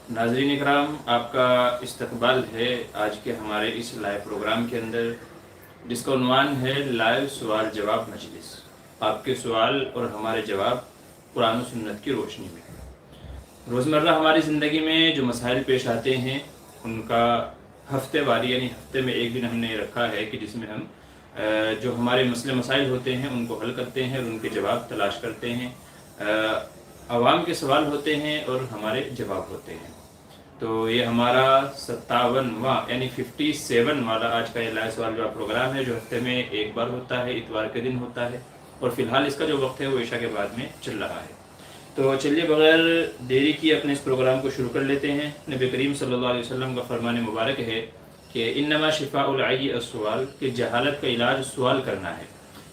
ناظرین اکرام، آپ کا استقبال ہے آج کے ہمارے اس لائیو پروگرام کے اندر، جس کا عنوان ہے لائیو سوال جواب مجلس۔ آپ کے سوال اور ہمارے جواب قرآن و سنت کی روشنی میں۔ روزمرہ ہماری زندگی میں جو مسائل پیش آتے ہیں ان کا ہفتے واری یعنی ہفتے میں ایک دن ہم نے رکھا ہے کہ جس میں ہم جو ہمارے مسئلے مسائل ہوتے ہیں ان کو حل کرتے ہیں اور ان کے جواب تلاش کرتے ہیں۔ عوام کے سوال ہوتے ہیں اور ہمارے جواب ہوتے ہیں۔ تو یہ ہمارا 57واں یعنی 57 والا آج کا یہ لائیو سوال جواب پروگرام ہے، جو ہفتے میں ایک بار ہوتا ہے، اتوار کے دن ہوتا ہے، اور فی الحال اس کا جو وقت ہے وہ عشاء کے بعد میں چل رہا ہے۔ تو چلیے بغیر دیری کی اپنے اس پروگرام کو شروع کر لیتے ہیں۔ نبی کریم صلی اللہ علیہ وسلم کا فرمان مبارک ہے کہ انما شفاء العی السؤال، کہ جہالت کا علاج سوال کرنا ہے۔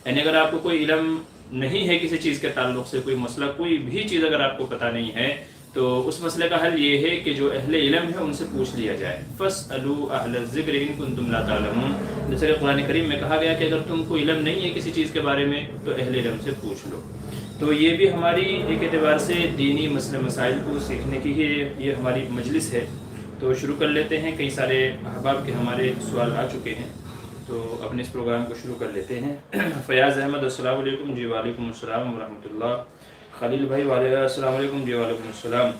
یعنی اگر آپ کو کوئی علم نہیں ہے کسی چیز کے تعلق سے، کوئی مسئلہ، کوئی بھی چیز اگر آپ کو پتہ نہیں ہے، تو اس مسئلے کا حل یہ ہے کہ جو اہل علم ہے ان سے پوچھ لیا جائے۔ فاسألوا اہل الذکر ان کنتم لا تعلمون، جیسے کہ قرآن کریم میں کہا گیا کہ اگر تم کو علم نہیں ہے کسی چیز کے بارے میں تو اہل علم سے پوچھ لو۔ تو یہ بھی ہماری ایک اعتبار سے دینی مسئلے مسائل کو سیکھنے کی ہی یہ ہماری مجلس ہے۔ تو شروع کر لیتے ہیں، کئی سارے احباب کے ہمارے سوال آ چکے ہیں، تو اپنے اس پروگرام کو شروع کر لیتے ہیں۔ فیاض احمد السلام علیکم۔ جی وعلیکم السلام ورحمۃ اللہ۔ خلیل بھائی السلام علیکم۔ جی وعلیکم السلام۔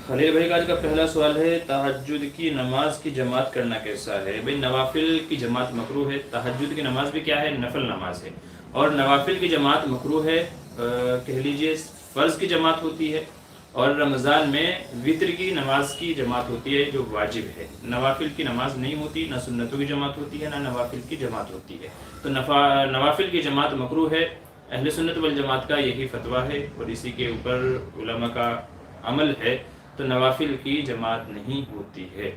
خلیل بھائی کا آج کا پہلا سوال ہے، تہجد کی نماز کی جماعت کرنا کیسا ہے؟ بھائی نوافل کی جماعت مکروہ ہے، تہجد کی نماز بھی کیا ہے؟ نفل نماز ہے، اور نوافل کی جماعت مکروہ ہے، کہہ لیجئے فرض کی جماعت ہوتی ہے، اور رمضان میں وتر کی نماز کی جماعت ہوتی ہے جو واجب ہے۔ نوافل کی نماز نہیں ہوتی، نہ سنتوں کی جماعت ہوتی ہے، نہ نوافل کی جماعت ہوتی ہے۔ تو نوافل کی جماعت مکروہ ہے۔ اہل سنت والجماعت کا یہی فتویٰ ہے اور اسی کے اوپر علماء کا عمل ہے، تو نوافل کی جماعت نہیں ہوتی ہے۔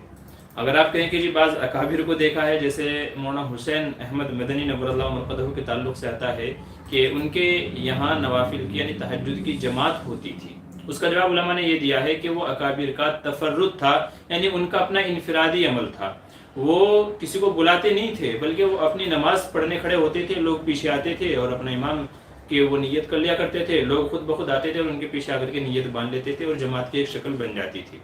اگر آپ کہیں کہ جی بعض اکابر کو دیکھا ہے، جیسے مولانا حسین احمد مدنی نور اللہ مرقدہ کے تعلق سے آتا ہے کہ ان کے یہاں نوافل کی یعنی تہجد کی جماعت ہوتی تھی، اس کا جواب علماء نے یہ دیا ہے کہ وہ اکابر کا تفرد تھا، یعنی ان کا اپنا انفرادی عمل تھا۔ وہ کسی کو بلاتے نہیں تھے، بلکہ وہ اپنی نماز پڑھنے کھڑے ہوتے تھے، لوگ پیچھے آتے تھے اور اپنا امام کہ وہ نیت کر لیا کرتے تھے، لوگ خود بخود آتے تھے اور ان کے پیچھے آ کر کے نیت باندھ لیتے تھے اور جماعت کی ایک شکل بن جاتی تھی۔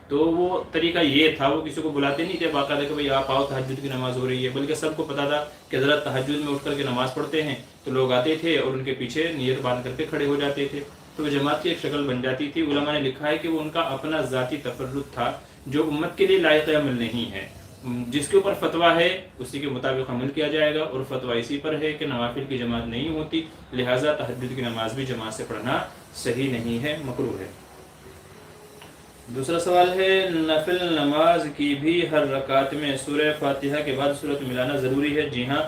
تو وہ طریقہ یہ تھا، وہ کسی کو بلاتے نہیں تھے باقاعدہ کہ بھئی آپ آؤ تہجد کی نماز ہو رہی ہے، بلکہ سب کو پتا تھا کہ حضرت تہجد میں اٹھ کر کے نماز پڑھتے ہیں، تو لوگ آتے تھے اور ان کے پیچھے نیت باندھ کر کے کھڑے ہو جاتے تھے، تو وہ جماعت کی ایک شکل بن جاتی تھی۔ علماء نے لکھا ہے کہ وہ ان کا اپنا ذاتی تفرد تھا جو امت کے لیے لائق عمل نہیں ہے۔ جس کے اوپر فتویٰ ہے اسی کے مطابق عمل کیا جائے گا، اور فتویٰ اسی پر ہے کہ نوافل کی جماعت نہیں ہوتی، لہٰذا تہجد کی نماز بھی جماعت سے پڑھنا صحیح نہیں ہے، مکروہ ہے۔ دوسرا سوال ہے، نفل نماز کی بھی ہر رکعت میں سورہ فاتحہ کے بعد سورت ملانا ضروری ہے؟ جی ہاں،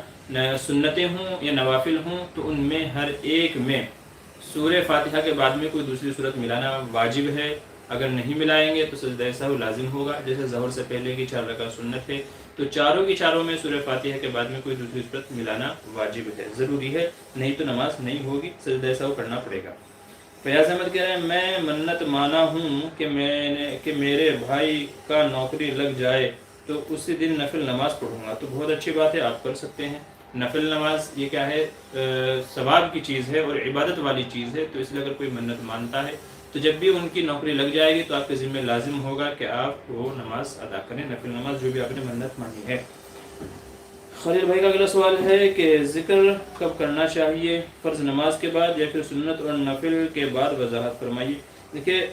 سنتیں ہوں یا نوافل ہوں تو ان میں ہر ایک میں سورہ فاتحہ کے بعد میں کوئی دوسری سورت ملانا واجب ہے۔ اگر نہیں ملائیں گے تو سجدہ سہو لازم ہوگا، جیسے ظہر سے پہلے کی 4 رکعت سنت ہے، تو چاروں کی چاروں میں سورہ فاتحہ کے بعد میں کوئی دوسری سورت ملانا واجب ہے، ضروری ہے، نہیں تو نماز نہیں ہوگی، سجدہ سہو کرنا پڑے گا۔ فیاض احمد کہہ رہے ہیں، میں منت مانا ہوں کہ میرے بھائی کا نوکری لگ جائے تو اسی دن نفل نماز پڑھوں گا۔ تو بہت اچھی بات ہے، آپ کر سکتے ہیں۔ نفل نماز یہ کیا ہے؟ ثواب کی چیز ہے اور عبادت والی چیز ہے، تو اس لیے اگر کوئی منت مانتا ہے تو جب بھی ان کی نوکری لگ جائے گی تو آپ کے ذمہ لازم ہوگا کہ آپ وہ نماز ادا کریں، نفل نماز جو بھی آپ نے منت مانی ہے۔ خلیل بھائی کا اگلا سوال ہے کہ ذکر کب کرنا چاہیے، فرض نماز کے بعد یا پھر سنت اور نفل کے بعد؟ وضاحت فرمائیے۔ دیکھیے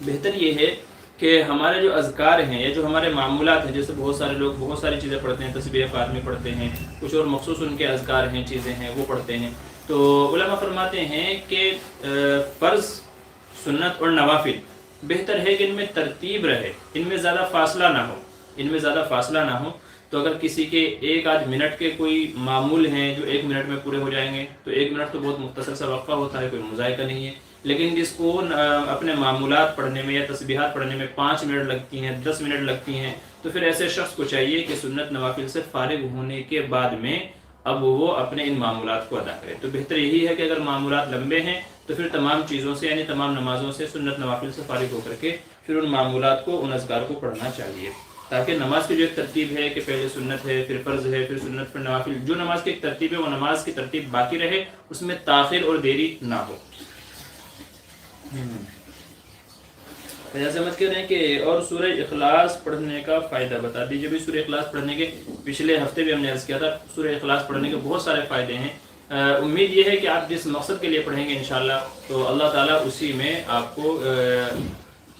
بہتر یہ ہے کہ ہمارے جو اذکار ہیں یا جو ہمارے معمولات ہیں، جیسے بہت سارے لوگ بہت ساری چیزیں پڑھتے ہیں، تسبیح فاطمی پڑھتے ہیں، کچھ اور مخصوص ان کے اذکار ہیں، چیزیں ہیں وہ پڑھتے ہیں، تو علماء فرماتے ہیں کہ فرض، سنت اور نوافل بہتر ہے کہ ان میں ترتیب رہے، ان میں زیادہ فاصلہ نہ ہو۔ تو اگر کسی کے 1 منٹ کے کوئی معمول ہیں جو 1 منٹ میں پورے ہو جائیں گے، تو 1 منٹ تو بہت مختصر سا وقفہ ہوتا ہے، کوئی مذائقہ نہیں ہے، لیکن جس کو اپنے معمولات پڑھنے میں یا تسبیحات پڑھنے میں 5 منٹ لگتی ہیں، 10 منٹ لگتی ہیں، تو پھر ایسے شخص کو چاہیے کہ سنت نوافل سے فارغ ہونے کے بعد میں اب وہ اپنے ان معمولات کو ادا کرے۔ تو بہتر یہی ہے کہ اگر معمولات لمبے ہیں تو پھر تمام چیزوں سے یعنی تمام نمازوں سے سنت نوافل سے فارغ ہو کر کے پھر ان معمولات کو، ان اذکار کو پڑھنا چاہیے، تاکہ نماز کی جو ایک ترتیب ہے کہ پہلے سنت ہے، پھر فرض ہے، پھر سنت، پھر نوافل، جو نماز کی ایک ترتیب ہے وہ نماز کی ترتیب باقی رہے، اس میں تاخیر اور دیری نہ ہو۔ فیاض احمد کہہ رہے ہیں کہ اور سورہ اخلاص پڑھنے کا فائدہ بتا دیجیے. بھی سورہ اخلاص پڑھنے کے پچھلے ہفتے بھی ہم نے عرض کیا تھا، سورہ اخلاص پڑھنے کے بہت سارے فائدے ہیں. امید یہ ہے کہ آپ جس مقصد کے لیے پڑھیں گے انشاءاللہ تو اللہ تعالیٰ اسی میں آپ کو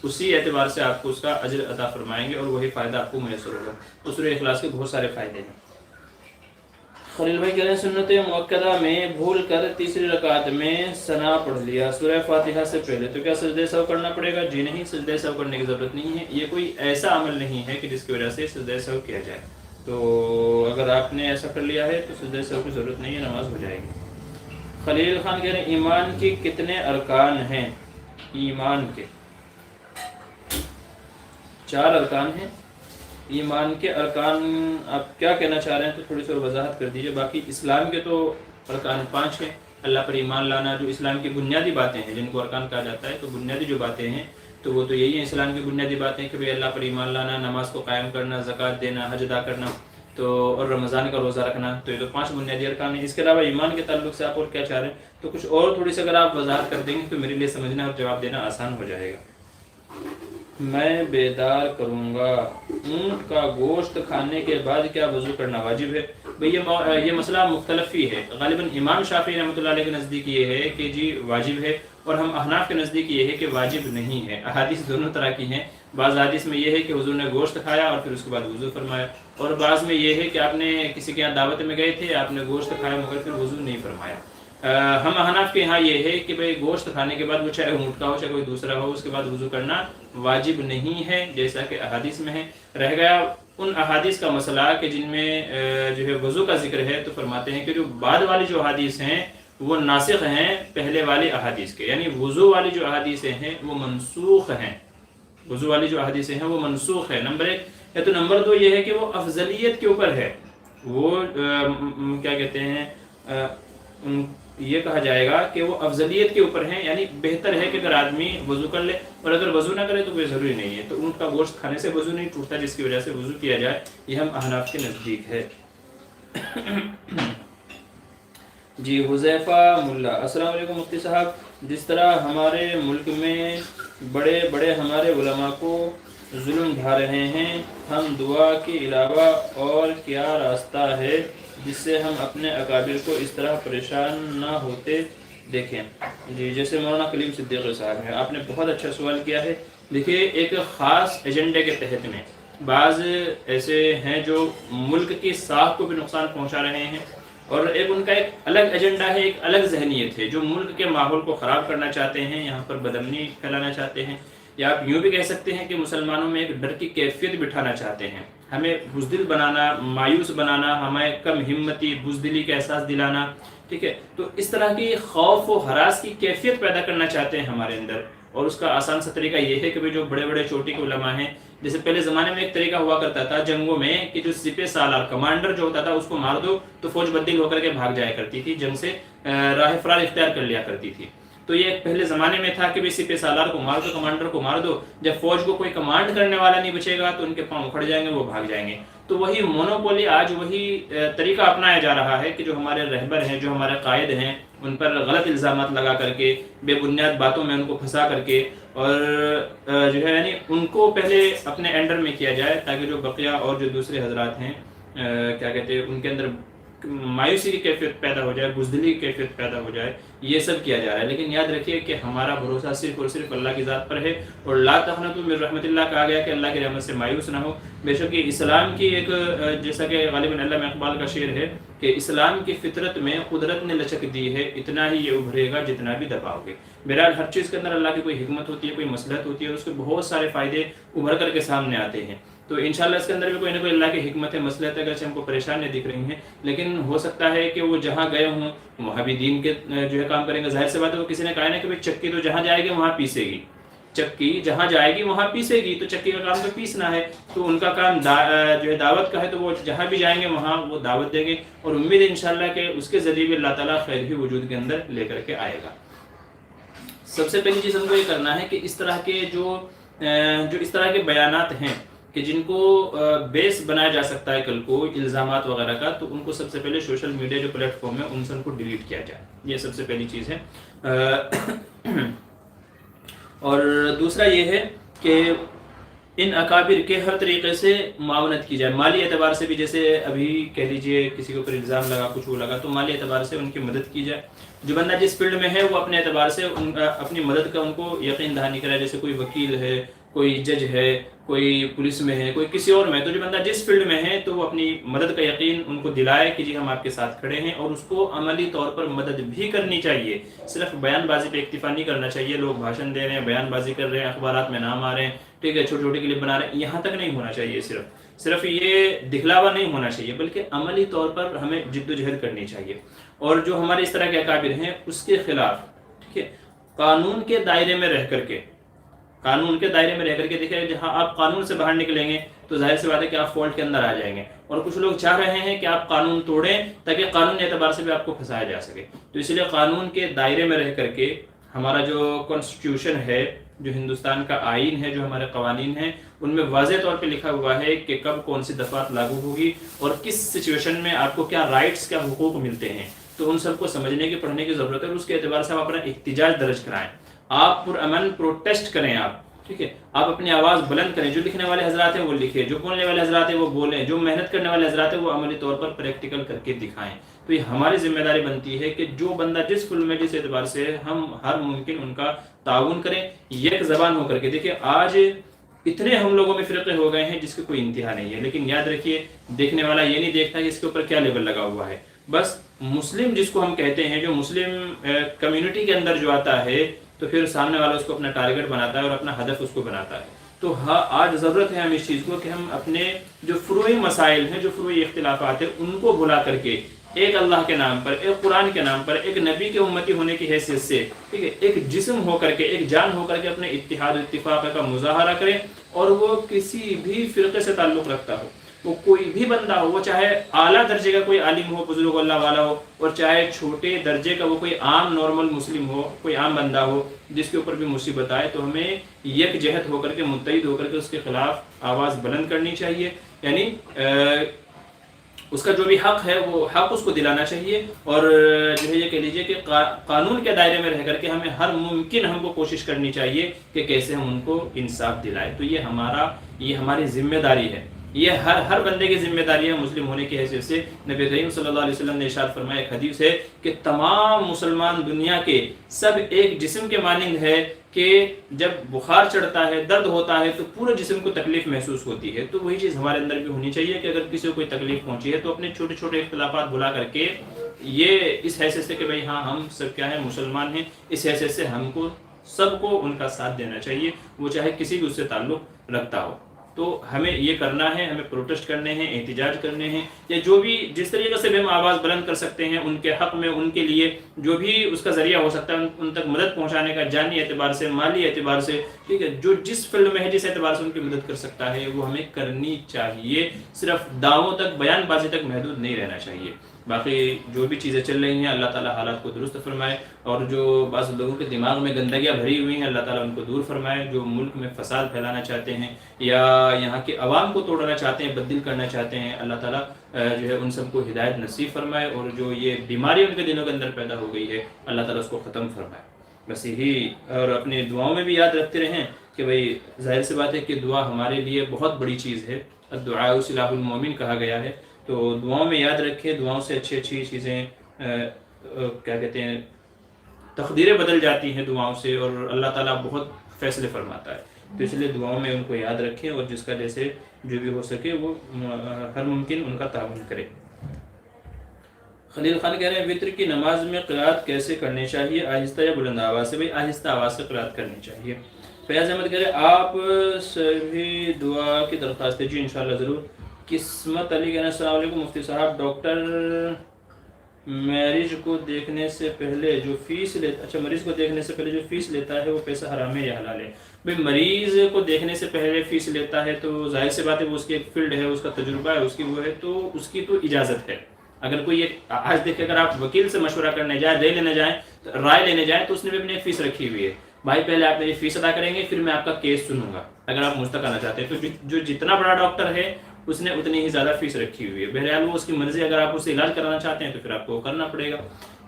اسی اعتبار سے آپ کو اس کا اجر عطا فرمائیں گے اور وہی فائدہ آپ کو میسر ہوگا. تو سورہ اخلاص کے بہت سارے فائدے ہیں. خلیل بھائی کہہ رہے ہیں سنت مؤکدہ میں بھول کر تیسری رکعت میں ثنا پڑھ لیا سورہ فاتحہ سے پہلے تو کیا سجدہ سہو کرنا پڑے گا؟ جی نہیں، سجدہ سہو کرنے کی ضرورت نہیں ہے. یہ کوئی ایسا عمل نہیں ہے کہ جس کی وجہ سے سجدہ سہو کیا جائے. تو اگر آپ نے ایسا کر لیا ہے تو سجدہ سہو کی ضرورت نہیں ہے، نماز ہو جائے گی. خلیل خان کہہ رہے ہیں ایمان کے کتنے ارکان ہیں؟ ایمان کے 4 ارکان ہیں. ایمان کے ارکان آپ کیا کہنا چاہ رہے ہیں تو تھوڑی سی اور وضاحت کر دیجئے. باقی اسلام کے تو ارکان 5 ہیں. اللہ پر ایمان لانا جو اسلام کی بنیادی باتیں ہیں جن کو ارکان کہا جاتا ہے، تو بنیادی جو باتیں ہیں تو وہ تو یہی ہیں اسلام کی بنیادی باتیں کہ بھئی اللہ پر ایمان لانا، نماز کو قائم کرنا، زکوٰۃ دینا، حج ادا کرنا تو اور رمضان کا روزہ رکھنا. تو یہ تو 5 بنیادی ارکان ہیں. اس کے علاوہ ایمان کے تعلق سے آپ اور کیا چاہ رہے ہیں تو کچھ اور تھوڑی سی اگر آپ وضاحت کر دیں گے تو میرے لیے سمجھنا اور جواب دینا آسان ہو جائے گا. میں بیدار کروں گا اونٹ کا گوشت کھانے کے بعد کیا وضو کرنا واجب ہے؟ بھئی یہ مسئلہ مختلف ہی ہے. غالباً امام شافعی رحمۃ اللہ علیہ کے نزدیک یہ ہے کہ جی واجب ہے، اور ہم احناف کے نزدیک یہ ہے کہ واجب نہیں ہے. احادیث دونوں طرح کی ہیں. بعض حدیث میں یہ ہے کہ حضور نے گوشت کھایا اور پھر اس کے بعد وضو فرمایا، اور بعض میں یہ ہے کہ آپ نے کسی کے یہاں دعوت میں گئے تھے، آپ نے گوشت کھایا مگر پھر وضو نہیں فرمایا. ہم احناف کے یہاں یہ ہے کہ بھئی گوشت کھانے کے بعد وہ چاہے اونٹ کا ہو چاہے کوئی دوسرا ہو، اس کے بعد وضو کرنا واجب نہیں ہے جیسا کہ احادیث میں ہے. رہ گیا ان احادیث کا مسئلہ کہ جن میں جو ہے وضو کا ذکر ہے، تو فرماتے ہیں کہ جو بعد والی جو احادیث ہیں وہ ناسخ ہیں پہلے والی احادیث کے، یعنی وضو والی جو احادیثیں ہیں وہ منسوخ ہیں. وضو والی جو احادیثیں ہیں وہ منسوخ ہے، نمبر 1. یا تو نمبر 2 یہ ہے کہ وہ افضلیت کے اوپر ہے. وہ کیا کہتے ہیں یہ کہا جائے گا کہ وہ افضلیت کے اوپر ہیں، یعنی بہتر ہے کہ اگر آدمی وضو کر لے، اور اگر وضو نہ کرے تو کوئی ضروری نہیں ہے. تو اونٹ کا گوشت کھانے سے وضو نہیں ٹوٹتا جس کی وجہ سے وضو کیا جائے. یہ ہم احناف کے نزدیک ہے. جی حذیفہ ملا، السلام علیکم مفتی صاحب. جس طرح ہمارے ملک میں بڑے بڑے ہمارے علماء کو ظلم ڈھا رہے ہیں، ہم دعا کے علاوہ اور کیا راستہ ہے جس سے ہم اپنے اکابر کو اس طرح پریشان نہ ہوتے دیکھیں؟ جی جیسے مولانا کلیم صدیقی صاحب ہیں، آپ نے بہت اچھا سوال کیا ہے. دیکھیے ایک خاص ایجنڈے کے تحت میں بعض ایسے ہیں جو ملک کی ساکھ کو بھی نقصان پہنچا رہے ہیں، اور ایک ان کا ایک الگ ایجنڈا ہے، ایک الگ ذہنیت ہے جو ملک کے ماحول کو خراب کرنا چاہتے ہیں، یہاں پر بدامنی پھیلانا چاہتے ہیں، یا آپ یوں بھی کہہ سکتے ہیں کہ مسلمانوں میں ایک ڈر کی کیفیت بٹھانا چاہتے ہیں، ہمیں بزدل بنانا، مایوس بنانا، ہمیں کم ہمتی، بزدلی کا احساس دلانا. ٹھیک ہے، تو اس طرح کی خوف و ہراس کی کیفیت پیدا کرنا چاہتے ہیں ہمارے اندر. اور اس کا آسان سا طریقہ یہ ہے کہ جو بڑے بڑے چوٹی کے علماء ہیں، جیسے پہلے زمانے میں ایک طریقہ ہوا کرتا تھا جنگوں میں کہ جو سپہ سالار کمانڈر جو ہوتا تھا اس کو مار دو تو فوج بدل ہو کر کے بھاگ جایا کرتی تھی، جنگ سے راہ فرار اختیار کر لیا کرتی تھی. تو یہ پہلے زمانے میں تھا کہ سپہ سالار کو مار دو، کمانڈر کو مار دو، جب فوج کو کوئی کمانڈ کرنے والا نہیں بچے گا تو ان کے پاؤں اکھڑ جائیں گے، وہ بھاگ جائیں گے. تو وہی مونوپولی آج وہی طریقہ اپنایا جا رہا ہے کہ جو ہمارے رہبر ہیں، جو ہمارے قائد ہیں، ان پر غلط الزامات لگا کر کے، بے بنیاد باتوں میں ان کو پھنسا کر کے، اور جو ہے یعنی ان کو پہلے اپنے انڈر میں کیا جائے تاکہ جو بقیہ اور جو دوسرے حضرات ہیں کیا کہتے ہیں ان کے اندر مایوسی کی کیفیت پیدا ہو جائے، بزدلی کی کیفیت پیدا ہو جائے. یہ سب کیا جا رہا ہے. لیکن یاد رکھیے کہ ہمارا بھروسہ صرف اور صرف اللہ کی ذات پر ہے، اور لا تقنطوا من رحمت اللہ کہا گیا کہ اللہ کی رحمت سے مایوس نہ ہو. بے شک یہ اسلام کی ایک جیسا کہ غالباً علامہ اقبال کا شعر ہے کہ اسلام کی فطرت میں قدرت نے لچک دی ہے، اتنا ہی یہ ابھرے گا جتنا بھی دباؤ گے. بہرحال ہر چیز کے اندر اللہ کی کوئی حکمت ہوتی ہے، کوئی مصلحت ہوتی ہے، اور اس کے بہت سارے فائدے ابھر کر کے سامنے آتے ہیں. تو انشاءاللہ اس کے اندر بھی کوئی نہ کوئی اللہ کی حکمت ہے، مصلحت ہے، اگرچہ ہم کو پریشانیاں دکھ رہی ہیں، لیکن ہو سکتا ہے کہ وہ جہاں گئے ہوں وہاں بھی دین کے جو ہے کام کریں گے. ظاہر سی بات ہے، وہ کسی نے کہا نا کہ بھئی چکی تو جہاں جائے گی وہاں پیسے گی، چکی جہاں جائے گی وہاں پیسے گی، تو چکی کا کام تو پیسنا ہے. تو ان کا کام جو ہے دعوت کا ہے، تو وہ جہاں بھی جائیں گے وہاں وہ دعوت دیں گے، اور امید ہے انشاءاللہ کہ اس کے ذریعے بھی اللہ تعالیٰ خیر بھی وجود کے اندر لے کر کے آئے گا. سب سے پہلی چیز ہم کو یہ کرنا ہے کہ اس طرح کے جو اس طرح کے بیانات ہیں کہ جن کو بیس بنایا جا سکتا ہے کل کو الزامات وغیرہ کا، تو ان کو سب سے پہلے سوشل میڈیا جو پلیٹ فارم ہے ان سے ان کو ڈیلیٹ کیا جائے. یہ سب سے پہلی چیز ہے. اور دوسرا یہ ہے کہ ان اکابر کے ہر طریقے سے معاونت کی جائے، مالی اعتبار سے بھی، جیسے ابھی کہہ لیجئے کسی کے اوپر الزام لگا، کچھ وہ لگا، تو مالی اعتبار سے ان کی مدد کی جائے. جو بندہ جس فیلڈ میں ہے وہ اپنے اعتبار سے اپنی مدد کا ان کو یقین دہانی کرائے. جیسے کوئی وکیل ہے، کوئی جج ہے، کوئی پولیس میں ہے، کوئی کسی اور میں، تو جو بندہ جس فیلڈ میں ہے تو وہ اپنی مدد کا یقین ان کو دلائے کہ جی ہم آپ کے ساتھ کھڑے ہیں، اور اس کو عملی طور پر مدد بھی کرنی چاہیے. صرف بیان بازی پہ اکتفا نہیں کرنا چاہیے. لوگ بھاشن دے رہے ہیں، بیان بازی کر رہے ہیں، اخبارات میں نام آ رہے ہیں، ٹھیک ہے، چھوٹے چھوٹے کلپ بنا رہے ہیں، یہاں تک نہیں ہونا چاہیے. صرف یہ دکھلاوا نہیں ہونا چاہیے، بلکہ عملی طور پر ہمیں جد و جہد کرنی چاہیے. اور جو ہمارے اس طرح کے اکابر ہیں اس کے خلاف، ٹھیک ہے، قانون کے دائرے میں رہ کر کے، قانون کے دائرے میں رہ کر کے، دیکھیں جہاں آپ قانون سے باہر نکلیں گے تو ظاہر سی بات ہے کہ آپ فالٹ کے اندر آ جائیں گے. اور کچھ لوگ چاہ رہے ہیں کہ آپ قانون توڑیں تاکہ قانون اعتبار سے بھی آپ کو پھنسایا جا سکے. تو اس لیے قانون کے دائرے میں رہ کر کے ہمارا جو کانسٹیٹیوشن ہے، جو ہندوستان کا آئین ہے، جو ہمارے قوانین ہیں، ان میں واضح طور پہ لکھا ہوا ہے کہ کب کون سی دفعات لاگو ہوگی اور کس سچویشن میں آپ کو کیا رائٹس، کیا حقوق ملتے ہیں. تو ان سب کو سمجھنے کی، پڑھنے کی ضرورت ہے. اور اس کے اعتبار سے آپ اپنا احتجاج درج کرائیں، آپ پرامن پروٹیسٹ کریں، آپ ٹھیک ہے، آپ اپنی آواز بلند کریں. جو لکھنے والے حضرات ہیں وہ لکھیں، جو بولنے والے حضرات ہیں وہ بولیں، جو محنت کرنے والے حضرات ہیں وہ عملی طور پر پریکٹیکل کر کے دکھائیں. تو یہ ہماری ذمہ داری بنتی ہے کہ جو بندہ جس فلم میں، جس اعتبار سے، ہم ہر ممکن ان کا تعاون کریں، یک زبان ہو کر کے. دیکھیں آج اتنے ہم لوگوں میں فرقے ہو گئے ہیں جس کی کوئی انتہا نہیں ہے، لیکن یاد رکھیے دیکھنے والا یہ نہیں دیکھتا کہ اس کے اوپر کیا لیبل لگا ہوا ہے. بس مسلم جس کو ہم کہتے ہیں، جو مسلم کمیونٹی کے اندر جو آتا ہے، تو پھر سامنے والا اس کو اپنا ٹارگٹ بناتا ہے اور اپنا ہدف اس کو بناتا ہے. تو آج ضرورت ہے ہم اس چیز کو کہ ہم اپنے جو فروعی مسائل ہیں، جو فروعی اختلافات ہیں، ان کو بھلا کر کے ایک اللہ کے نام پر، ایک قرآن کے نام پر، ایک نبی کے امتی ہونے کی حیثیت سے، ٹھیک ہے، ایک جسم ہو کر کے، ایک جان ہو کر کے اپنے اتحاد و اتفاق کا مظاہرہ کریں. اور وہ کسی بھی فرقے سے تعلق رکھتا ہو، وہ کوئی بھی بندہ ہو، وہ چاہے اعلیٰ درجے کا کوئی عالم ہو، بزرگ اللہ والا ہو، اور چاہے چھوٹے درجے کا وہ کوئی عام نارمل مسلم ہو، کوئی عام بندہ ہو جس کے اوپر بھی مصیبت آئے، تو ہمیں یک جہت ہو کر کے، متحد ہو کر کے اس کے خلاف آواز بلند کرنی چاہیے. یعنی اس کا جو بھی حق ہے وہ حق اس کو دلانا چاہیے. اور جو ہے یہ کہہ لیجئے کہ قانون کے دائرے میں رہ کر کے ہمیں ہر ممکن ہم کو کوشش کرنی چاہیے کہ کیسے ہم ان کو انصاف دلائیں. تو یہ ہماری ذمہ داری ہے، یہ ہر بندے کی ذمہ داری ہے مسلم ہونے کی حیثیت سے. نبی کریم صلی اللہ علیہ وسلم نے ارشاد فرمایا، ایک حدیث ہے کہ تمام مسلمان دنیا کے سب ایک جسم کے مانند ہے کہ جب بخار چڑھتا ہے، درد ہوتا ہے، تو پورے جسم کو تکلیف محسوس ہوتی ہے. تو وہی چیز ہمارے اندر بھی ہونی چاہیے کہ اگر کسی کو کوئی تکلیف پہنچی ہے تو اپنے چھوٹے چھوٹے اختلافات بھلا کر کے، یہ اس حیثیت سے کہ بھئی ہاں ہم سب کیا ہیں، مسلمان ہیں، اس حیثیت سے ہم کو سب کو ان کا ساتھ دینا چاہیے، وہ چاہے کسی بھی اس سے تعلق رکھتا ہو. تو ہمیں یہ کرنا ہے، ہمیں پروٹیسٹ کرنے ہیں، احتجاج کرنے ہیں، یا جو بھی جس طریقے سے بھی ہم آواز بلند کر سکتے ہیں ان کے حق میں، ان کے لیے جو بھی اس کا ذریعہ ہو سکتا ہے ان تک مدد پہنچانے کا، جانی اعتبار سے، مالی اعتبار سے، ٹھیک ہے، جو جس فیلڈ میں ہے، جس اعتبار سے ان کی مدد کر سکتا ہے وہ ہمیں کرنی چاہیے. صرف دعووں تک، بیان بازی تک محدود نہیں رہنا چاہیے. باقی جو بھی چیزیں چل رہی ہیں اللہ تعالیٰ حالات کو درست فرمائے، اور جو بعض لوگوں کے دماغ میں گندگیاں بھری ہوئی ہیں اللہ تعالیٰ ان کو دور فرمائے. جو ملک میں فساد پھیلانا چاہتے ہیں یا یہاں کے عوام کو توڑنا چاہتے ہیں، بددل کرنا چاہتے ہیں، اللہ تعالیٰ جو ہے ان سب کو ہدایت نصیب فرمائے. اور جو یہ بیماری ان کے دلوں کے اندر پیدا ہو گئی ہے اللہ تعالیٰ اس کو ختم فرمائے. بس یہی، اور اپنی دعاؤں میں بھی یاد رکھتے رہیں کہ بھئی ظاہر سی بات ہے کہ دعا ہمارے لیے بہت بڑی چیز ہے. الدعاء سلاح المومن کہا گیا ہے. تو دعاؤں میں یاد رکھیں، دعاؤں سے اچھی چیزیں کیا کہتے ہیں، تقدیریں بدل جاتی ہیں دعاؤں سے، اور اللہ تعالیٰ بہت فیصلے فرماتا ہے. تو اس لیے دعاؤں میں ان کو یاد رکھیں، اور جس کا جیسے جو بھی ہو سکے وہ ہر ممکن ان کا تعاون کرے. خلیل خان کہہ رہے ہیں وطر کی نماز میں قرات کیسے کرنی چاہیے، آہستہ یا بلند آواز سے؟ بھائی آہستہ آواز سے قرات کرنی چاہیے. فیاض احمد کہہ رہے ہیں آپ سے بھی دعا کی درخواست ہے. جی انشاءاللہ ضرور. قسمت علی کہنا السلام علیکم مفتی صاحب، ڈاکٹر مریض کو دیکھنے سے پہلے جو فیس لیتا، مریض کو دیکھنے سے پہلے جو فیس لیتا ہے وہ پیسہ حرام ہے یا حلال ہے؟ بھائی مریض کو دیکھنے سے پہلے فیس لیتا ہے تو ظاہر سی بات ہے وہ اس کی ایک فیلڈ ہے، اس کا تجربہ ہے، اس کی وہ ہے، تو اس کی تو اجازت ہے. اگر کوئی آج دیکھیں، اگر آپ وکیل سے مشورہ کرنے جائیں، رائے لینے جائیں، تو اس نے بھی اپنی ایک فیس رکھی ہوئی ہے. بھائی پہلے آپ میری فیس ادا کریں گے، پھر میں آپ کا کیس سنوں گا اگر آپ مجھ تک آنا چاہتے ہیں. تو جو جتنا بڑا ڈاکٹر ہے اس نے اتنی ہی زیادہ فیس رکھی ہوئی ہے. بہرحال وہ اس کی مرضی، اگر آپ اسے علاج کرانا چاہتے ہیں تو پھر آپ کو کرنا پڑے گا.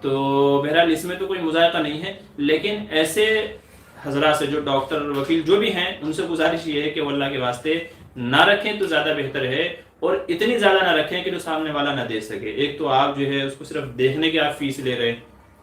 تو بہرحال اس میں تو کوئی مذائقہ نہیں ہے. لیکن ایسے حضرات سے، جو ڈاکٹر وکیل جو بھی ہیں، ان سے گزارش یہ ہے کہ وہ اللہ کے واسطے نہ رکھیں تو زیادہ بہتر ہے، اور اتنی زیادہ نہ رکھیں کہ جو سامنے والا نہ دے سکے۔ ایک تو آپ جو ہے اس کو صرف دیکھنے کے آپ فیس لے رہے ہیں،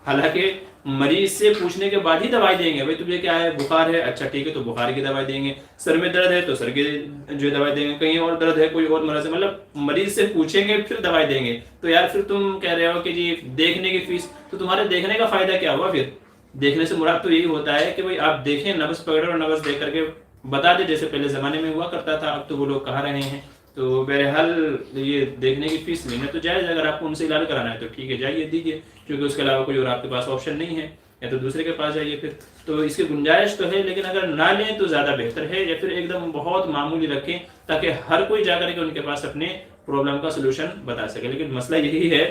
حالانکہ مریض سے پوچھنے کے بعد ہی دوائی دیں گے، بھائی تجھے کیا ہے، بخار ہے، اچھا ٹھیک ہے تو بخار کی دوائی دیں گے، سر میں درد ہے تو سر کی جو دوائی دیں گے، کہیں اور درد ہے کوئی اور مرض ہے، مطلب مریض سے پوچھیں گے پھر دوائی دیں گے۔ تو یار پھر تم کہہ رہے ہو کہ جی دیکھنے کی فیس، تو تمہارے دیکھنے کا فائدہ کیا ہوا؟ پھر دیکھنے سے مراد تو یہی ہوتا ہے کہ بھائی آپ دیکھیں، نبض پکڑیں اور نبض دیکھ کر کے بتا دیں، جیسے پہلے زمانے میں ہوا کرتا تھا، اب تو وہ لوگ کہاں رہے ہیں۔ تو بہرحال یہ دیکھنے کی فیس لینا تو جائز، اگر آپ کو ان سے علاج کرانا ہے تو ٹھیک ہے جائیے دیجیے، کیونکہ اس کے علاوہ کوئی اور آپ کے پاس آپشن نہیں ہے، یا تو دوسرے کے پاس جائیے پھر۔ تو اس کی گنجائش تو ہے، لیکن اگر نہ لیں تو زیادہ بہتر ہے، یا پھر ایک دم بہت معمولی رکھیں تاکہ ہر کوئی جا کر کے ان کے پاس اپنے پرابلم کا سلوشن بتا سکے۔ لیکن مسئلہ یہی ہے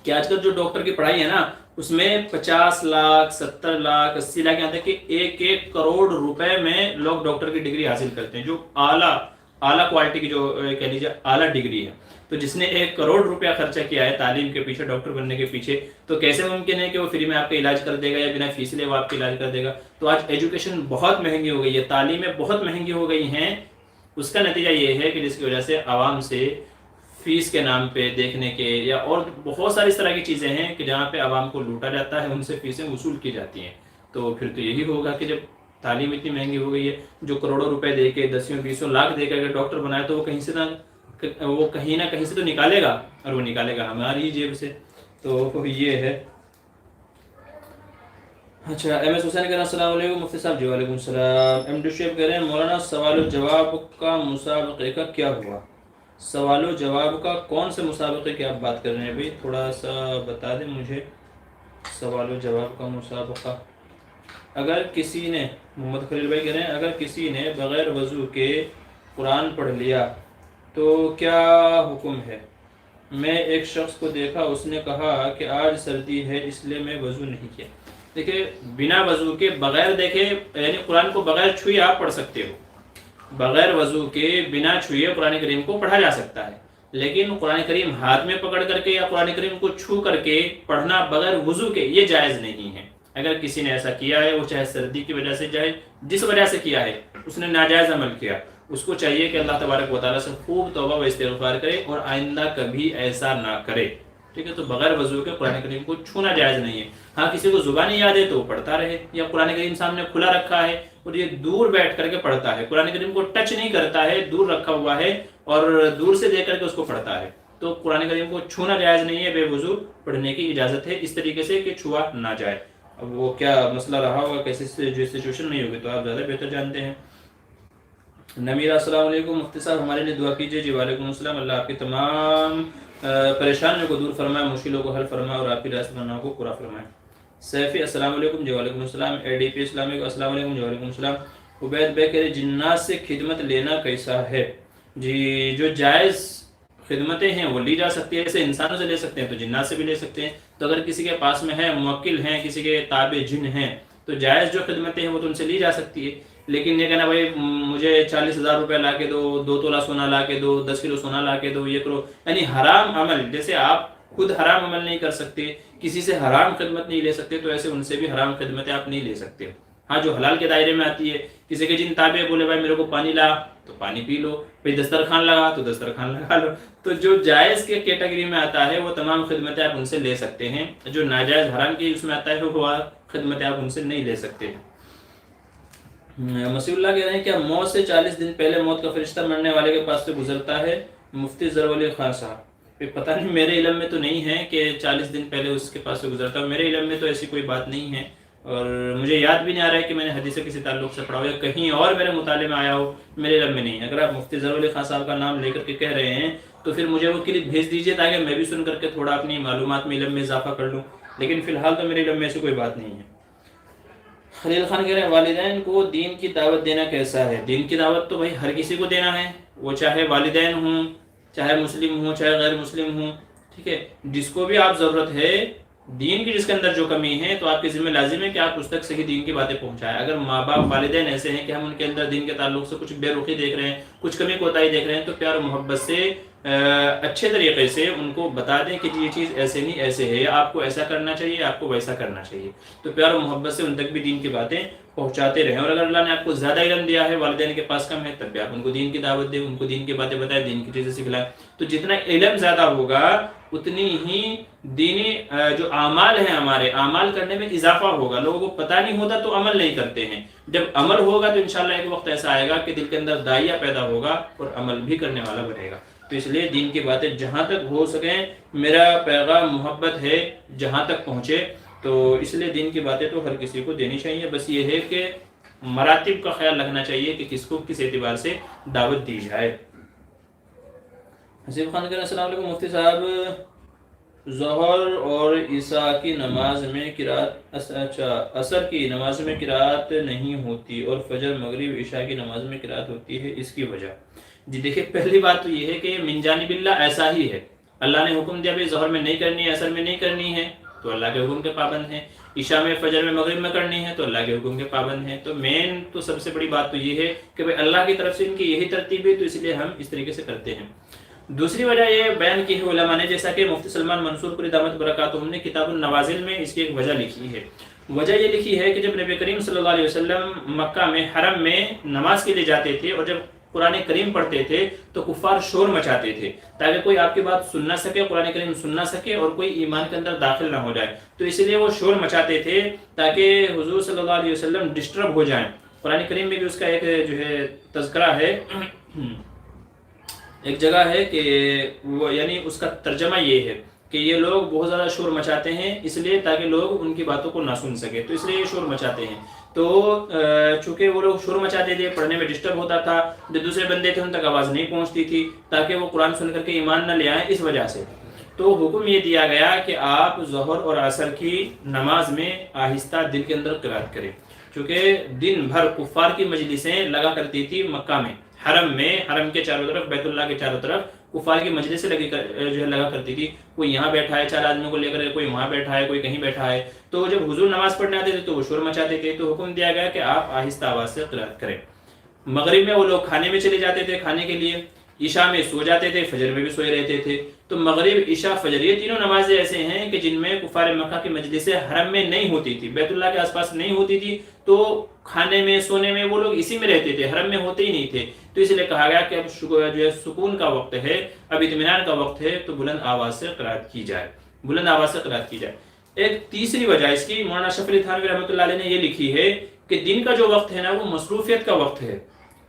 کہ آج کل جو ڈاکٹر کی پڑھائی ہے نا، اس میں 50 لاکھ 70 لاکھ 80 لاکھ، یہاں تک کہ 1 کروڑ روپے میں لوگ ڈاکٹر کی ڈگری حاصل کرتے ہیں، جو اعلیٰ کوالٹی کی، جو کہہ لیجیے اعلیٰ ڈگری ہے۔ تو جس نے 1 کروڑ روپیہ خرچہ کیا ہے تعلیم کے پیچھے، ڈاکٹر بننے کے پیچھے، تو کیسے ممکن ہے کہ وہ فری میں آپ کا علاج کر دے گا یا بنا فیس لے وہ آپ کا علاج کر دے گا؟ تو آج ایجوکیشن بہت مہنگی ہو گئی ہے، تعلیمیں بہت مہنگی ہو گئی ہیں۔ اس کا نتیجہ یہ ہے کہ جس کی وجہ سے عوام سے فیس کے نام پہ، دیکھنے کے، یا اور بہت ساری اس طرح کی چیزیں ہیں کہ جہاں پہ عوام کو لوٹا جاتا ہے، ان سے فیسیں وصول کی جاتی ہیں۔ تو پھر تو یہی ہوگا کہ جب تعلیم اتنی مہنگی ہو گئی ہے، جو کروڑوں روپے دے کے 10-20 لاکھ دے کے اگر ڈاکٹر بنائے تو وہ کہیں نہ کہیں سے تو نکالے گا، اور وہ نکالے گا ہماری جیب سے۔ تو یہ ہے۔ اچھا، ایم ایس حسین کہہ رہے ہیں السلام علیکم مفتی صاحب۔ جی وعلیکم السلام۔ ایم ڈی شیف کہہ رہے ہیں مولانا سوال و جواب کا مسابقے کا کیا ہوا؟ سوال و جواب کا کون سے مسابقے کی آپ بات کر رہے ہیں بھائی؟ تھوڑا سا بتا دیں مجھے۔ سوال و جواب کا مسابقہ، اگر کسی نے، محمد خلیل بھائی کہہ رہے ہیں اگر کسی نے بغیر وضو کے قرآن پڑھ لیا تو کیا حکم ہے؟ میں ایک شخص کو دیکھا، اس نے کہا کہ آج سردی ہے اس لیے میں وضو نہیں کیا۔ دیکھیں، بنا وضو کے، بغیر دیکھے، یعنی قرآن کو بغیر چھوئے آپ پڑھ سکتے ہو، بغیر وضو کے بنا چھوئے قرآن کریم کو پڑھا جا سکتا ہے، لیکن قرآن کریم ہاتھ میں پکڑ کر کے یا قرآن کریم کو چھو کر کے پڑھنا بغیر وضو کے، یہ جائز نہیں ہے۔ اگر کسی نے ایسا کیا ہے، وہ چاہے سردی کی وجہ سے، چاہے جس وجہ سے کیا ہے، اس نے ناجائز عمل کیا، اس کو چاہیے کہ اللہ تبارک و تعالیٰ سے خوب توبہ و استغفار کرے اور آئندہ کبھی ایسا نہ کرے، ٹھیک ہے؟ تو بغیر وضو کے قرآن کریم کو چھونا جائز نہیں ہے۔ ہاں، کسی کو زبانی یاد ہے تو وہ پڑھتا رہے، یا قرآن کریم سامنے کھلا رکھا ہے اور یہ دور بیٹھ کر کے پڑھتا ہے، قرآن کریم کو ٹچ نہیں کرتا ہے، دور رکھا ہوا ہے اور دور سے دیکھ کر کے اس کو پڑھتا ہے، تو قرآن کریم کو چھونا جائز نہیں ہے، بے وضو پڑھنے کی اجازت ہے، اس طریقے سے کہ چھوا نہ جائے۔ اب وہ کیا مسئلہ رہا ہوگا، کیسے جو سچویشن نہیں ہوگی، تو آپ زیادہ بہتر جانتے ہیں۔ نمیرہ السلام علیکم مفتی صاحب، ہمارے لیے دعا کیجیے۔ جی وعلیکم السلام۔ اللہ آپ کی تمام پریشانیوں کو دور فرمائے، مشکلوں کو حل فرمائے اور آپ کی راستے بناؤ کو پورا فرمائے۔ سیفی السلام علیکم۔ جی وعلیکم السلام۔ اے ڈی پی اسلامی السلام علیکم۔ جی وعلیکم السلام۔ عبید بھائی کہہ رہے جنات سے خدمت لینا کیسا ہے؟ جی، جو جائز خدمتیں ہیں وہ لی جا سکتی ہے، ایسے انسانوں سے لے سکتے ہیں تو جنات سے بھی لے سکتے ہیں۔ تو اگر کسی کے پاس میں ہے، موکل ہیں، کسی کے تابع جن ہیں، تو جائز جو خدمتیں ہیں وہ تو ان سے لی جا سکتی ہے۔ لیکن یہ کہنا بھائی مجھے 40,000 روپے لا کے دو، 2 تولہ سونا لا کے دو، 10 کلو سونا لا کے دو، یہ کرو، یعنی حرام عمل، جیسے آپ خود حرام عمل نہیں کر سکتے، کسی سے حرام خدمت نہیں لے سکتے، تو ایسے ان سے بھی حرام خدمتیں آپ نہیں لے سکتے۔ ہاں، جو حلال کے دائرے میں آتی ہے، کسی کے جن تابع بولے بھائی میرے کو پانی لا تو پانی پی لو، پھر دسترخوان لگا تو دسترخوان لگا لو، تو جو جائز کے کیٹیگری میں آتا ہے وہ تمام خدمتیں آپ ان سے لے سکتے ہیں، جو ناجائز حرام کی اس میں آتا ہے وہ خدمتیں آپ ان سے نہیں لے سکتے۔ مسیح اللہ کہہ رہے ہیں کیا موت سے 40 دن پہلے موت کا فرشتہ مرنے والے کے پاس سے گزرتا ہے؟ مفتی ضرور خان صاحب، پتہ نہیں، میرے علم میں تو نہیں ہے کہ 40 دن پہلے اس کے پاس سے گزرتا ہے، میرے علم میں تو ایسی کوئی بات نہیں ہے، اور مجھے یاد بھی نہیں آ رہا ہے کہ میں نے حدیث سے کسی تعلق سے پڑھا ہو یا کہیں اور میرے مطالعے میں آیا ہو، میرے علم میں نہیں ہے۔ اگر آپ مفتی ضرور خان صاحب کا نام لے کر کے کہہ رہے ہیں تو پھر مجھے وہ کلپ بھیج دیجیے تاکہ میں بھی سن کر کے تھوڑا اپنی معلومات میں، علم میں اضافہ کر لوں، لیکن فی الحال تو میرے علم میں ایسی کوئی بات نہیں ہے۔ خلیل خان کہہ رہے ہیں والدین کو دین کی دعوت دینا کیسا ہے؟ دین کی دعوت تو بھائی ہر کسی کو دینا ہے، وہ چاہے والدین ہوں، چاہے مسلم ہوں، چاہے غیر مسلم ہوں، ٹھیک ہے؟ جس کو بھی آپ ضرورت ہے دین کی جس کے اندر جو کمی ہے تو آپ کی ذمہ لازم ہے کہ آپ اس تک صحیح دین کی باتیں پہنچائیں. اگر ماں باپ والدین ایسے ہیں کہ ہم ان کے اندر دین کے تعلق سے کچھ بے رخی دیکھ رہے ہیں, کچھ کمی کوتاہی دیکھ رہے ہیں, تو پیار و محبت سے اچھے طریقے سے ان کو بتا دیں کہ یہ چیز ایسے نہیں ایسے ہے, یا آپ کو ایسا کرنا چاہیے, آپ کو ویسا کرنا چاہیے. تو پیار و محبت سے ان تک بھی دین کی باتیں پہنچاتے رہیں. اور اگر اللہ نے آپ کو زیادہ علم دیا ہے, والدین کے پاس کم ہے, تب بھی آپ ان کو دین کی دعوت دیں, ان کو دین کی باتیں بتائیں, دین کی چیزیں سکھلائیں. تو جتنا علم زیادہ ہوگا اتنی ہی دینی جو اعمال ہیں ہمارے, اعمال کرنے میں اضافہ ہوگا. لوگوں کو پتہ نہیں ہوتا تو عمل نہیں کرتے ہیں. جب عمل ہوگا تو انشاءاللہ ایک وقت ایسا آئے گا کہ دل کے اندر داعیہ پیدا ہوگا اور عمل بھی کرنے والا بنے گا. تو اس لیے دین کی باتیں جہاں تک ہو سکیں, میرا پیغام محبت ہے جہاں تک پہنچے, تو اس لیے دین کی باتیں تو ہر کسی کو دینی چاہیے. بس یہ ہے کہ مراتب کا خیال رکھنا چاہیے کہ کس کو کس اعتبار سے دعوت دی جائے. حسیب خان کہہ السلام علیکم مفتی صاحب, ظہر اور عشاء کی نماز میں قرات عصر کی نماز میں قرات نہیں ہوتی اور فجر مغرب عشاء کی نماز میں قرات ہوتی ہے, اس کی وجہ؟ جی دیکھیں, پہلی بات تو یہ ہے کہ من جانب اللہ ایسا ہی ہے. اللہ نے حکم دیا بھی ظہر میں نہیں کرنی ہے, عصر میں نہیں کرنی ہے, تو اللہ کے حکم کے پابند ہیں. عشاء میں فجر میں مغرب میں کرنی ہے تو اللہ کے حکم کے پابند ہیں. تو مین تو سب سے بڑی بات تو یہ ہے کہ بھائی اللہ کی طرف سے ان کی یہی ترتیب ہے, تو اس لیے ہم اس طریقے سے کرتے ہیں. دوسری وجہ یہ بیان کی ہے علماء نے, جیسا کہ مفتی سلمان منصور پوری دامت برکاتہم نے کتاب النوازل میں اس کی ایک وجہ لکھی ہے. وجہ یہ لکھی ہے کہ جب نبی کریم صلی اللہ علیہ وسلم مکہ میں حرم میں نماز کے لیے جاتے تھے, اور جب قرآن کریم پڑھتے تھے تو کفار شور مچاتے تھے تاکہ کوئی آپ کی بات سن نہ سکے, قرآن کریم سن نہ سکے, اور کوئی ایمان کے اندر داخل نہ ہو جائے. تو اس لیے وہ شور مچاتے تھے تاکہ حضور صلی اللہ علیہ وسلم ڈسٹرب ہو جائیں. قرآن کریم میں بھی اس کا ایک جو ہے تذکرہ ہے, ایک جگہ ہے کہ وہ یعنی اس کا ترجمہ یہ ہے کہ یہ لوگ بہت زیادہ شور مچاتے ہیں اس لیے تاکہ لوگ ان کی باتوں کو نہ سن سکے, تو اس لیے یہ شور مچاتے ہیں. تو چونکہ وہ لوگ شور مچاتے تھے, پڑھنے میں ڈسٹرب ہوتا تھا, جو دوسرے بندے تھے ان تک آواز نہیں پہنچتی تھی تاکہ وہ قرآن سن کر کے ایمان نہ لے آئیں, اس وجہ سے. تو حکم یہ دیا گیا کہ آپ ظہر اور عصر کی نماز میں آہستہ دل کے اندر قرات کریں, چونکہ دن بھر کفار کی مجلسیں لگا کرتی تھی مکہ میں, حرم میں, حرم کے چاروں طرف, بیت اللہ کے چاروں طرف کفار کی مجلسیں جو ہے لگا کرتی تھی. کوئی یہاں بیٹھا ہے 4 آدمیوں کو لے کر, کوئی وہاں بیٹھا ہے, کوئی کہیں بیٹھا ہے. تو جب حضور نماز پڑھنے آتے تھے تو وہ شور مچاتے تھے, تو حکم دیا گیا کہ آپ آہستہ آواز سے قرات کریں. مغرب میں وہ لوگ کھانے میں چلے جاتے تھے کھانے کے لیے, عشاء میں سو جاتے تھے, فجر میں بھی سوئے رہتے تھے. تو مغرب, عشاء, فجر یہ تینوں نمازیں ایسے ہیں کہ جن میں کفار مکہ کی مجلسیں حرم میں نہیں ہوتی تھی, بیت اللہ کے آس پاس نہیں ہوتی تھی, تو کھانے میں سونے میں وہ لوگ اسی میں رہتے تھے, حرم میں ہوتے ہی نہیں تھے. تو اس لیے کہا گیا کہ اب جو ہے سکون کا وقت ہے, اب اطمینان کا وقت ہے, تو بلند آواز سے قرات کی جائے, بلند آواز سے قرات کی جائے. ایک تیسری وجہ اس کی مولانا اشرف علی تھانوی رحمۃ اللہ علیہ نے یہ لکھی ہے کہ دن کا جو وقت ہے نا وہ مصروفیت کا وقت ہے.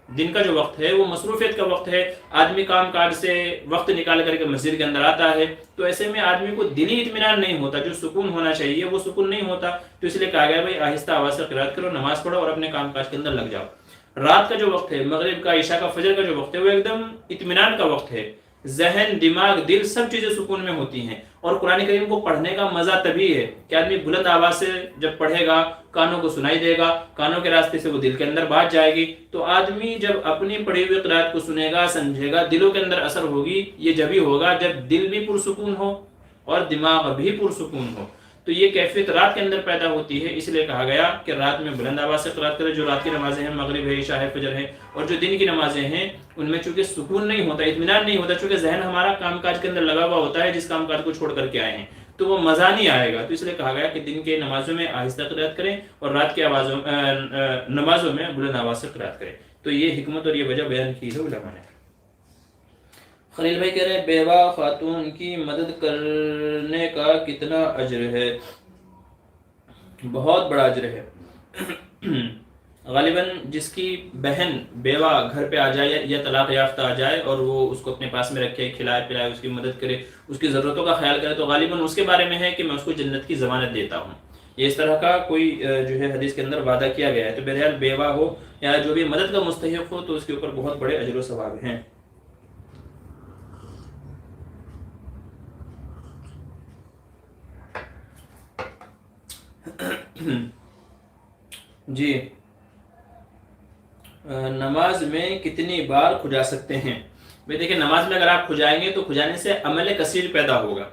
دن کا جو وقت ہے وہ مصروفیت کا وقت ہے. آدمی کام کاج سے وقت نکال کر کے مسجد کے اندر آتا ہے, تو ایسے میں آدمی کو دلی اطمینان نہیں ہوتا, جو سکون ہونا چاہیے وہ سکون نہیں ہوتا. تو اس لیے کہا گیا بھائی آہستہ آواز سے قرات کرو, نماز پڑھو اور اپنے کام کاج کے اندر لگ جاؤ. رات کا جو وقت ہے, مغرب کا, عشاء کا, فجر کا جو وقت ہے, وہ ایک دم اطمینان کا وقت ہے. ذہن, دماغ, دل سب چیزیں سکون میں ہوتی ہیں. اور قرآن کریم کو پڑھنے کا مزہ تبھی ہے کہ آدمی بلند آواز سے جب پڑھے گا, کانوں کو سنائی دے گا, کانوں کے راستے سے وہ دل کے اندر بات جائے گی. تو آدمی جب اپنی پڑھی ہوئی قرآت کو سنے گا, سمجھے گا, دلوں کے اندر اثر ہوگی. یہ جبھی ہوگا جب دل بھی پرسکون ہو اور دماغ بھی پرسکون ہو. تو یہ کیفیت رات کے اندر پیدا ہوتی ہے. اس لیے کہا گیا کہ رات میں بلند آواز سے قرات کرے. جو رات کی نمازیں ہیں, مغرب ہے, عشاء ہے, فجر ہے, اور جو دن کی نمازیں ہیں ان میں چونکہ سکون نہیں ہوتا, اطمینان نہیں ہوتا, چونکہ ذہن ہمارا کام کاج کے اندر لگا ہوا ہوتا ہے, جس کام کاج کو چھوڑ کر کے آئے ہیں, تو وہ مزہ نہیں آئے گا. تو اس لیے کہا گیا کہ دن کے نمازوں میں آہستہ قرات کریں اور رات کے نمازوں میں بلند آواز سے قرات کریں. تو یہ حکمت اور یہ وجہ بیان کی ہے علماء نے. خلیل بھائی کہہ رہے ہیں بیوہ خاتون کی مدد کرنے کا کتنا اجر ہے؟ بہت بڑا اجر ہے. غالباً جس کی بہن بیوہ گھر پہ آ جائے یا طلاق یافتہ آ جائے اور وہ اس کو اپنے پاس میں رکھے, کھلائے پلائے, اس کی مدد کرے, اس کی ضرورتوں کا خیال کرے, تو غالباً اس کے بارے میں ہے کہ میں اس کو جنت کی ضمانت دیتا ہوں. یہ اس طرح کا کوئی جو ہے حدیث کے اندر وعدہ کیا گیا ہے. تو بہرحال بیوہ ہو یا جو بھی مدد کا مستحق ہو تو اس کے اوپر بہت بڑے اجر و ثواب ہیں. جی, نماز میں کتنی بار کھجا سکتے ہیں؟ بھئی دیکھیں, نماز میں اگر آپ کھجائیں گے تو کھجانے سے عمل کثیر پیدا ہوگا.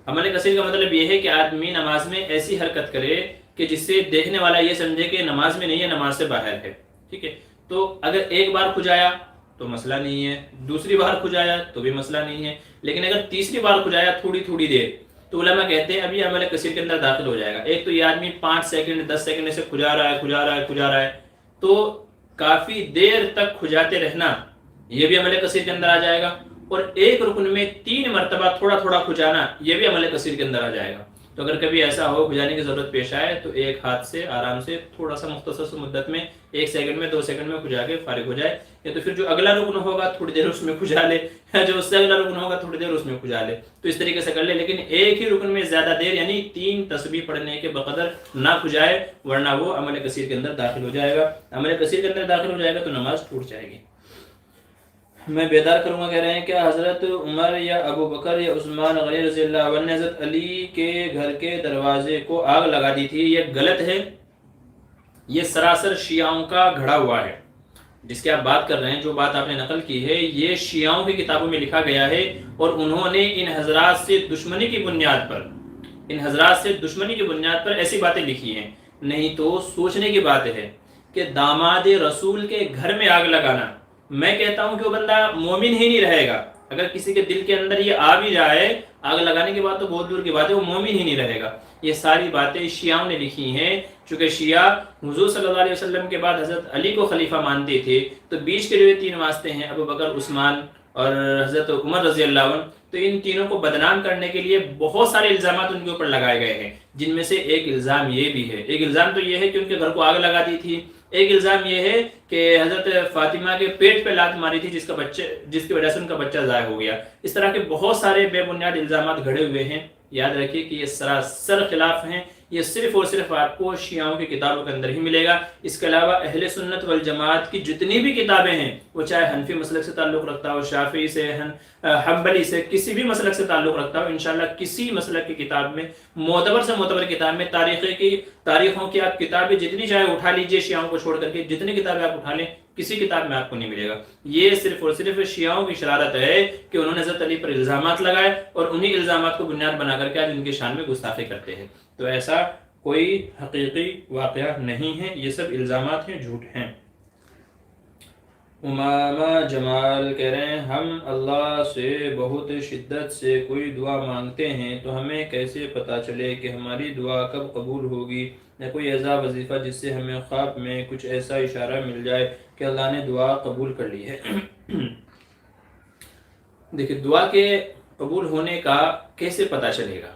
عمل کثیر کا مطلب یہ ہے کہ آدمی نماز میں ایسی حرکت کرے کہ جس سے دیکھنے والا یہ سمجھے کہ نماز میں نہیں ہے، نماز سے باہر ہے، ٹھیک ہے. تو اگر ایک بار کھجایا تو مسئلہ نہیں ہے، دوسری بار کھجایا تو بھی مسئلہ نہیں ہے، لیکن اگر تیسری بار کھجایا تھوڑی تھوڑی دیر، تو علماء کہتے ہیں اب یہ عمل کثیر کے اندر داخل ہو جائے گا. ایک تو یہ آدمی 5 سیکنڈ 10 سیکنڈ سے کھجا رہا ہے، تو کافی دیر تک کھجاتے رہنا یہ بھی عمل کثیر کے اندر آ جائے گا. اور ایک رکن میں 3 مرتبہ تھوڑا تھوڑا کھجانا یہ بھی عمل کثیر کے اندر آ جائے گا. تو اگر کبھی ایسا ہو کھجانے کی ضرورت پیش آئے تو ایک ہاتھ سے آرام سے تھوڑا سا مختصر سی مدت میں 1 سیکنڈ میں 2 سیکنڈ میں کھجا کے فارغ ہو جائے، یا تو پھر جو اگلا رکن ہوگا تھوڑی دیر اس میں کھجا لے، یا جو اس سے اگلا رکن ہوگا تھوڑی دیر اس میں کھجا لے. تو اس طریقے سے کر لے، لیکن ایک ہی رکن میں زیادہ دیر یعنی 3 تسبیح پڑھنے کے بقدر نہ کھجائے، ورنہ وہ عمل کثیر کے اندر داخل ہو جائے گا. عمل کثیر کے اندر داخل ہو جائے گا تو نماز ٹوٹ جائے گی. میں بیدار کروں گا کہہ رہے ہیں کیا حضرت عمر یا ابو بکر یا عثمان غنی رضی اللہ عنہ نے حضرت علی کے گھر کے دروازے کو آگ لگا دی تھی؟ یہ غلط ہے، یہ سراسر شیعوں کا گھڑا ہوا ہے. جس کی آپ بات کر رہے ہیں، جو بات آپ نے نقل کی ہے، یہ شیعوں کی کتابوں میں لکھا گیا ہے، اور انہوں نے ان حضرات سے دشمنی کی بنیاد پر ایسی باتیں لکھی ہیں. نہیں تو سوچنے کی بات ہے کہ داماد رسول کے گھر میں آگ لگانا، میں کہتا ہوں کہ وہ بندہ مومن ہی نہیں رہے گا. اگر کسی کے دل کے اندر یہ آ بھی جائے، آگ لگانے کی بات تو بہت دور کی بات ہے، وہ مومن ہی نہیں رہے گا. یہ ساری باتیں شیعوں نے لکھی ہیں. چونکہ شیعہ حضور صلی اللہ علیہ وسلم کے بعد حضرت علی کو خلیفہ مانتے تھے، تو بیچ کے جو 3 واسطے ہیں ابو بکر، عثمان اور حضرت عمر رضی اللہ عنہ، تو ان تینوں کو بدنام کرنے کے لیے بہت سارے الزامات ان کے اوپر لگائے گئے ہیں. جن میں سے ایک الزام یہ بھی ہے، ایک الزام تو یہ ہے کہ ان کے گھر کو آگ لگا دی تھی. ایک الزام یہ ہے کہ حضرت فاطمہ کے پیٹ پہ لات ماری تھی، جس کی وجہ سے ان کا بچہ ضائع ہو گیا. اس طرح کے بہت سارے بے بنیاد الزامات گھڑے ہوئے ہیں. یاد رکھیے کہ یہ سراسر خلاف ہیں. یہ صرف اور صرف آپ کو شیعوں کی کتابوں کے اندر ہی ملے گا. اس کے علاوہ اہل سنت والجماعت کی جتنی بھی کتابیں ہیں، وہ چاہے حنفی مسلک سے تعلق رکھتا ہو، شافعی سے، حنبلی سے، کسی بھی مسلک سے تعلق رکھتا ہو، انشاءاللہ کسی مسلک کی کتاب میں، معتبر سے معتبر کتاب میں، تاریخوں کی آپ کتابیں جتنی چاہے اٹھا لیجئے، شیعوں کو چھوڑ کر کے جتنی کتابیں آپ اٹھا لیں، کسی کتاب میں آپ کو نہیں ملے گا. یہ صرف اور صرف شیعوں کی شرارت ہے کہ انہوں نے حضرت علی پر الزامات لگائے، اور انہی الزامات کو بنیاد بنا کر کے آج ان کی شان میں گستاخی کرتے ہیں. تو ایسا کوئی حقیقی واقعہ نہیں ہے، یہ سب الزامات ہیں، جھوٹ ہیں. امامہ جمال کہہ رہے ہیں ہم اللہ سے بہت شدت سے کوئی دعا مانگتے ہیں تو ہمیں کیسے پتہ چلے کہ ہماری دعا کب قبول ہوگی، یا کوئی ایسا وظیفہ جس سے ہمیں خواب میں کچھ ایسا اشارہ مل جائے کہ اللہ نے دعا قبول کر لی ہے؟ دیکھیں، دعا کے قبول ہونے کا کیسے پتہ چلے گا؟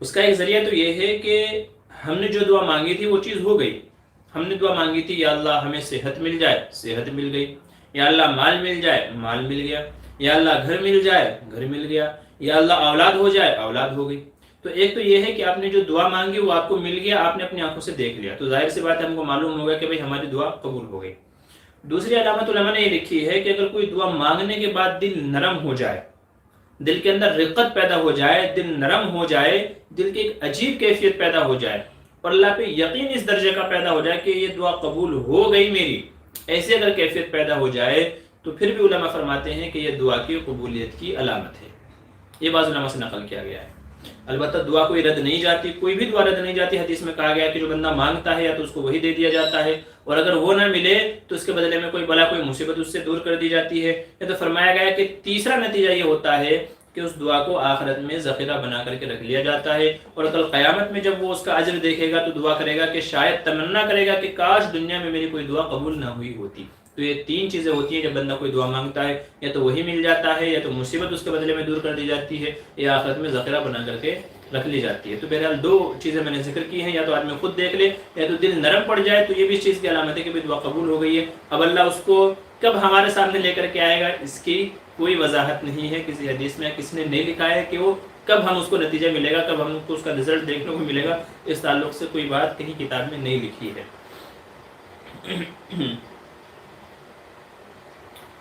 اس کا ایک ذریعہ تو یہ ہے کہ ہم نے جو دعا مانگی تھی وہ چیز ہو گئی. ہم نے دعا مانگی تھی یا اللہ ہمیں صحت مل جائے، صحت مل گئی. یا اللہ مال مل جائے، مال مل گیا. یا اللہ گھر مل جائے، گھر مل گیا. یا اللہ اولاد ہو جائے، اولاد ہو گئی. تو ایک تو یہ ہے کہ آپ نے جو دعا مانگی وہ آپ کو مل گیا، آپ نے اپنی آنکھوں سے دیکھ لیا، تو ظاہر سی بات ہے ہم کو معلوم ہوگا کہ بھئی ہماری دعا قبول ہو گئی. دوسری علامت علماء نے یہ لکھی ہے کہ اگر کوئی دعا مانگنے کے بعد دل نرم ہو جائے، دل کے اندر رقت پیدا ہو جائے، دل نرم ہو جائے، دل کی ایک عجیب کیفیت پیدا ہو جائے، اور اللہ پہ یقین اس درجے کا پیدا ہو جائے کہ یہ دعا قبول ہو گئی میری، ایسی اگر کیفیت پیدا ہو جائے تو پھر بھی علماء فرماتے ہیں کہ یہ دعا کی قبولیت کی علامت ہے. یہ بعض علماء سے نقل کیا گیا ہے. البتہ دعا کوئی رد نہیں جاتی، کوئی بھی دعا رد نہیں جاتی. حدیث میں کہا گیا ہے کہ جو بندہ مانگتا ہے یا تو اس کو وہی دے دیا جاتا ہے، اور اگر وہ نہ ملے تو اس کے بدلے میں کوئی بلا، کوئی مصیبت اس سے دور کر دی جاتی ہے. یا تو فرمایا گیا ہے کہ تیسرا نتیجہ یہ ہوتا ہے کہ اس دعا کو آخرت میں ذخیرہ بنا کر کے رکھ لیا جاتا ہے، اور کل قیامت میں جب وہ اس کا اجر دیکھے گا تو دعا کرے گا کہ شاید تمنا کرے گا کہ کاش دنیا میں میری کوئی دعا قبول نہ ہوئی ہوتی. تو یہ 3 چیزیں ہوتی ہیں جب بندہ کوئی دعا مانگتا ہے، یا تو وہی مل جاتا ہے، یا تو مصیبت اس کے بدلے میں دور کر دی جاتی ہے، یا آخرت میں ذخیرہ بنا کر کے رکھ لی جاتی ہے. تو بہرحال 2 چیزیں میں نے ذکر کی ہیں، یا تو آدمی خود دیکھ لے، یا تو دل نرم پڑ جائے، تو یہ بھی اس چیز کی علامت ہے کہ دعا قبول ہو گئی ہے. اب اللہ اس کو کب ہمارے سامنے لے کر کے آئے گا اس کی کوئی وضاحت نہیں ہے. کسی حدیث میں کسی نے نہیں لکھا ہے کہ وہ کب ہم اس کو نتیجہ ملے گا، کب ہم کو اس کا رزلٹ دیکھنے کو ملے گا. اس تعلق سے کوئی بات کہیں کتاب میں نہیں لکھی ہے.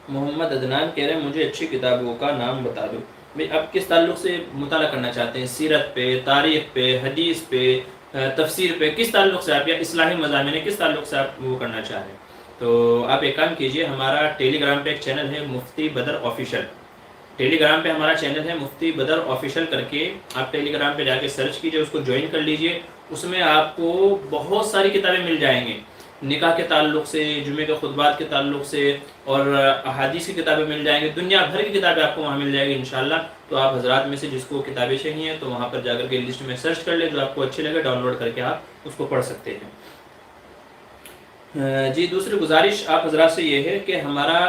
محمد عدنان کہہ رہے ہیں مجھے اچھی کتابوں کا نام بتا دو. بھئی آپ کس تعلق سے مطالعہ کرنا چاہتے ہیں؟ سیرت پہ، تاریخ پہ، حدیث پہ، تفسیر پہ، کس تعلق سے آپ، یا اصلاحی مضامین کس تعلق سے آپ وہ کرنا چاہ رہے ہیں؟ تو آپ ایک کام کیجئے، ہمارا ٹیلی گرام پہ ایک چینل ہے مفتی بدر آفیشل، ٹیلی گرام پہ ہمارا چینل ہے مفتی بدر آفیشیل کر کے، آپ ٹیلی گرام پہ جا کے سرچ کیجئے، اس کو جوائن کر لیجئے. اس میں آپ کو بہت ساری کتابیں مل جائیں گی، نکاح کے تعلق سے، جمعے کے خطبات کے تعلق سے، اور احادیث کی کتابیں مل جائیں گی، دنیا بھر کی کتابیں آپ کو وہاں مل جائیں گی انشاءاللہ. تو آپ حضرات میں سے جس کو کتابیں چاہیے تو وہاں پر جا کر کے لسٹ میں سرچ کر لیں، جو آپ کو اچھے لگے ڈاؤن لوڈ کر کے آپ اس کو پڑھ سکتے ہیں. جی دوسری گزارش آپ حضرات سے یہ ہے کہ ہمارا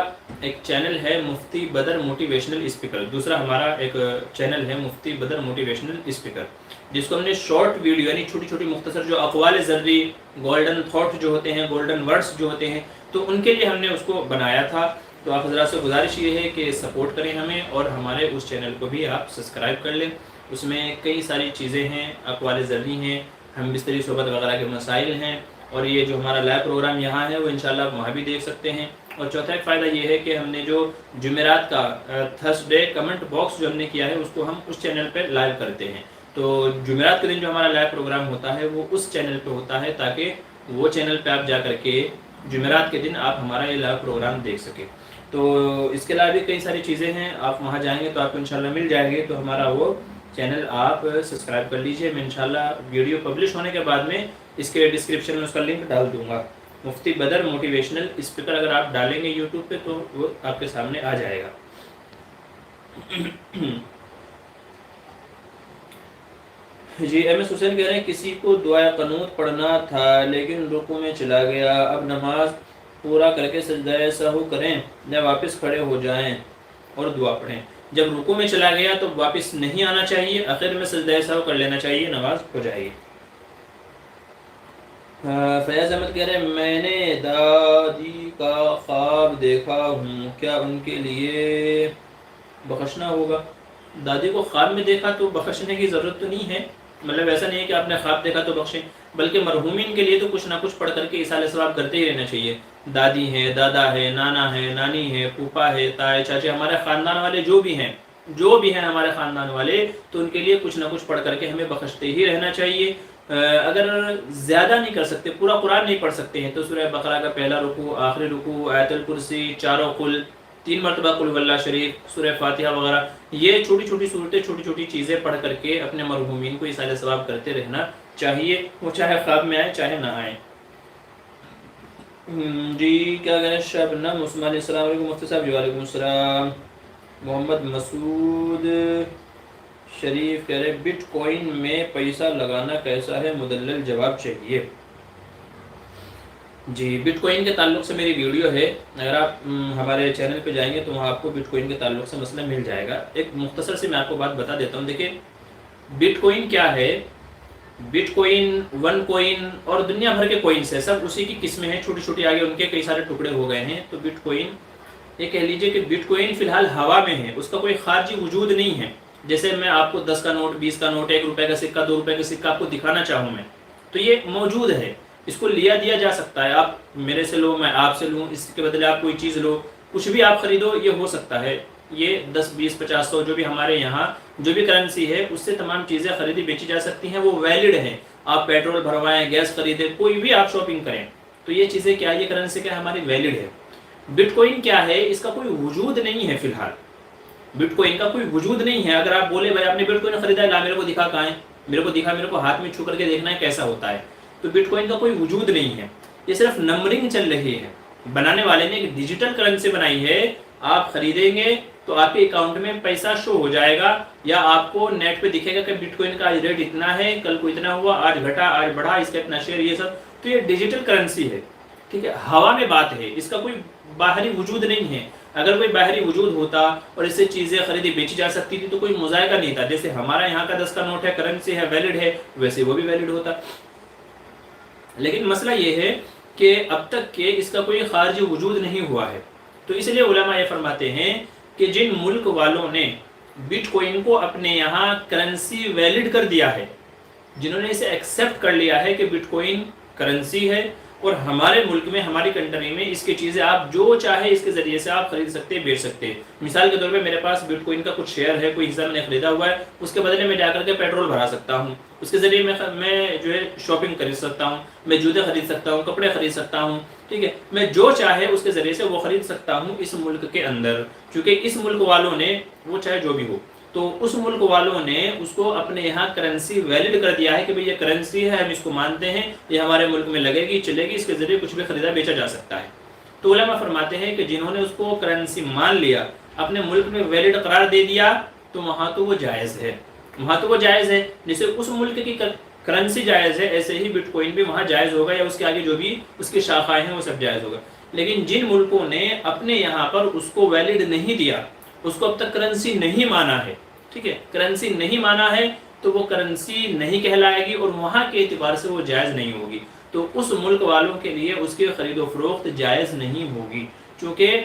ایک چینل ہے مفتی بدر موٹیویشنل اسپیکر، دوسرا ہمارا ایک چینل ہے مفتی بدر موٹیویشنل اسپیکر، جس کو ہم نے شارٹ ویڈیو یعنی چھوٹی چھوٹی مختصر جو اقوال زرعی، گولڈن تھاٹ جو ہوتے ہیں، گولڈن ورڈز جو ہوتے ہیں، تو ان کے لیے ہم نے اس کو بنایا تھا. تو آپ حضرات سے گزارش یہ ہے کہ سپورٹ کریں ہمیں، اور ہمارے اس چینل کو بھی آپ سبسکرائب کر لیں. اس میں کئی ساری چیزیں ہیں، اقوال زرعی ہیں، ہم بستری صحبت وغیرہ کے مسائل ہیں، اور یہ جو ہمارا لائیو پروگرام یہاں ہے وہ انشاءاللہ آپ وہاں بھی دیکھ سکتے ہیں. اور چوتھا ایک فائدہ یہ ہے کہ ہم نے جو جمعرات کا تھرسڈے کمنٹ باکس جو ہم نے کیا ہے اس کو ہم اس چینل پہ لائیو کرتے ہیں. تو جمعرات کے دن جو ہمارا لائیو پروگرام ہوتا ہے وہ اس چینل پہ ہوتا ہے، تاکہ وہ چینل پہ آپ جا کر کے جمعرات کے دن آپ ہمارا یہ لائیو پروگرام دیکھ سکیں. تو اس کے علاوہ بھی کئی ساری چیزیں ہیں، آپ وہاں جائیں گے تو آپ کو انشاءاللہ مل جائے گی. تو ہمارا وہ چینل آپ سبسکرائب کر لیجئے. میں انشاءاللہ ویڈیو پبلش ہونے کے بعد میں اس کے ڈسکرپشن میں اس کا لنک ڈال دوں گا. مفتی بدر موٹیویشنل اسپیکر اگر آپ ڈالیں گے یوٹیوب پہ تو وہ آپ کے سامنے آ جائے گا. جی ایم ایس حسین کہہ رہے ہیں کسی کو دعائے قنوت پڑھنا تھا لیکن رکوع میں چلا گیا، اب نماز پورا کر کے سجدہ سہو کریں یا واپس کھڑے ہو جائیں اور دعا پڑھیں؟ جب رکوع میں چلا گیا تو واپس نہیں آنا چاہیے، آخر میں سجدہ سہو کر لینا چاہیے، نماز ہو جائے گی. فیاض احمد کہہ رہے ہیں میں نے دادی کا خواب دیکھا ہوں، کیا ان کے لیے بخشنا ہوگا؟ دادی کو خواب میں دیکھا تو بخشنے کی ضرورت تو نہیں ہے، مطلب ایسا نہیں ہے کہ آپ نے خواب دیکھا تو بخشیں، بلکہ مرحومین کے لیے تو کچھ نہ کچھ پڑھ کر کے ایصال ثواب کرتے ہی رہنا چاہیے. دادی ہے، دادا ہے، نانا ہے، نانی ہے، پھوپھا ہے، تائے چاچے، ہمارے خاندان والے جو بھی ہیں ہمارے خاندان والے، تو ان کے لیے کچھ نہ کچھ پڑھ کر کے ہمیں بخشتے ہی رہنا چاہیے. اگر زیادہ نہیں کر سکتے، پورا قرآن نہیں پڑھ سکتے ہیں، تو سورہ بقرہ کا پہلا رکوع، آخری رکوع، آیت الکرسی، چاروں قل، 3 مرتبہ قل واللہ شریف، سورہ فاتحہ وغیرہ، یہ چھوٹی چھوٹی صورتیں، چھوٹی چھوٹی چیزیں پڑھ کر کے اپنے مرحومین کو ایصال ثواب کرتے رہنا چاہیے، وہ چاہے خواب میں آئے چاہے نہ آئے. جی کیا کہہ رہے ہیں شبنم عثمان، السلام علیکم مفتی صاحب. جی وعلیکم السلام. محمد مسعود شریف کہہ رہے بٹ کوئن میں پیسہ لگانا کیسا ہے، مدلل جواب چاہیے. جی بٹ کوئن کے تعلق سے میری ویڈیو ہے، اگر آپ ہمارے چینل پہ جائیں گے تو وہاں آپ کو بٹ کوئن کے تعلق سے مسئلہ مل جائے گا. ایک مختصر سے میں آپ کو بات بتا دیتا ہوں. دیکھیں بٹ کوئن کیا ہے، بٹ کوئن، ون کوئن اور دنیا بھر کے کوئنس ہے، سب اسی کی قسمیں ہیں، چھوٹی چھوٹی، آگے ان کے کئی سارے ٹکڑے ہو گئے ہیں. تو بٹ کوئن یہ کہہ لیجئے کہ بٹ کوئن فی الحال ہوا میں ہے، اس کا کوئی خارجی وجود نہیں ہے. جیسے میں آپ کو 10 کا نوٹ، 20 کا نوٹ، 1 روپے کا سکہ، 2 روپے کا سکہ آپ کو دکھانا چاہوں میں، تو یہ موجود ہے، اس کو لیا دیا جا سکتا ہے. آپ میرے سے لو، میں آپ سے لوں، اس کے بدلے آپ کوئی چیز لو، کچھ بھی آپ خریدو، یہ ہو سکتا ہے. یہ 10 20 50 100 جو بھی ہمارے یہاں جو بھی کرنسی ہے اس سے تمام چیزیں خریدی بیچی جا سکتی ہیں، وہ ویلڈ ہیں. آپ پیٹرول بھروائیں، گیس خریدیں، کوئی بھی آپ شاپنگ کریں، تو یہ چیزیں کیا، یہ کرنسی کیا ہماری ویلڈ ہے. بٹ کوئن کیا ہے، اس کا کوئی وجود نہیں ہے فی الحال، بٹ کوئن کا کوئی وجود نہیں ہے. اگر آپ بولے بھائی آپ نے بٹ کوئن خریدا ہے، لا میرے کو دکھا کہاں ہے، میرے کو دکھا، میرے کو ہاتھ میں چھو کر کے دیکھنا ہے کیسا ہوتا ہے. تو بٹ کوئن کا کوئی وجود نہیں ہے، یہ صرف نمبرنگ چل رہی ہے. بنانے والے نے ایک ڈیجیٹل کرنسی بنائی ہے، آپ خریدیں گے تو آپ کے اکاؤنٹ میں پیسہ شو ہو جائے گا، یا آپ کو نیٹ پہ دکھے گا کہ بٹ کوئن کا آج ریٹ اتنا ہے، کل کو اتنا ہوا، آج گھٹا، آج بڑھا، اس کا اتنا شیئر، یہ سب. تو یہ ڈیجیٹل کرنسی ہے، ٹھیک ہے، ہوا میں بات ہے، اس کا کوئی باہری وجود نہیں ہے. اگر کوئی باہری وجود ہوتا اور اس سے چیزیں خریدی بیچی جا سکتی تھی تو کوئی مذائقہ نہیں تھا. جیسے ہمارا یہاں کا 10 کا نوٹ ہے، کرنسی ہے، ویلڈ ہے، ویسے وہ بھی ویلڈ ہوتا. لیکن مسئلہ یہ ہے کہ اب تک کہ اس کا کوئی خارجی وجود نہیں ہوا ہے. تو اس لیے علماء یہ فرماتے ہیں کہ جن ملک والوں نے بٹ کوئن کو اپنے یہاں کرنسی ویلڈ کر دیا ہے، جنہوں نے اسے ایکسیپٹ کر لیا ہے کہ بٹ کوئن کرنسی ہے اور ہمارے ملک میں ہماری کنٹری میں اس کی چیزیں آپ جو چاہے اس کے ذریعے سے آپ خرید سکتے ہیں بیچ سکتے ہیں. مثال کے طور پہ میرے پاس بٹ کوئن کا کچھ شیئر ہے, کوئی حصہ میں نے خریدا ہوا ہے, اس کے بدلے میں جا کر کے پیٹرول بھرا سکتا ہوں, اس کے ذریعے میں جو ہے شاپنگ خرید سکتا ہوں, میں جوتے خرید سکتا ہوں, کپڑے خرید سکتا ہوں, ٹھیک ہے, میں جو چاہے اس کے ذریعے سے وہ خرید سکتا ہوں اس ملک کے اندر. چونکہ اس ملک والوں نے, وہ چاہے جو بھی ہو, تو اس ملک والوں نے اس کو اپنے یہاں کرنسی ویلڈ کر دیا ہے کہ بھئی یہ کرنسی ہے, ہم اس کو مانتے ہیں, یہ ہمارے ملک میں لگے گی, چلے گی, اس کے ذریعے کچھ بھی خریدا بیچا جا سکتا ہے. تو علماء فرماتے ہیں کہ جنہوں نے اس کو کرنسی مان لیا, اپنے ملک میں ویلڈ قرار دے دیا, تو وہاں تو وہ جائز ہے, وہاں تو وہ جائز ہے. جیسے اس ملک کی کرنسی جائز ہے, ایسے ہی بٹ کوئن بھی وہاں جائز ہوگا, یا اس کے آگے جو بھی اس کی شاخائیں ہیں وہ سب جائز ہوگا. لیکن جن ملکوں نے اپنے یہاں پر اس کو ویلڈ نہیں دیا, اس کو اب تک کرنسی نہیں مانا ہے, ٹھیک ہے, کرنسی نہیں مانا ہے, تو وہ کرنسی نہیں کہلائے گی اور وہاں کے اعتبار سے وہ جائز نہیں ہوگی. تو اس ملک والوں کے لیے اس کی خرید و فروخت جائز نہیں ہوگی. چونکہ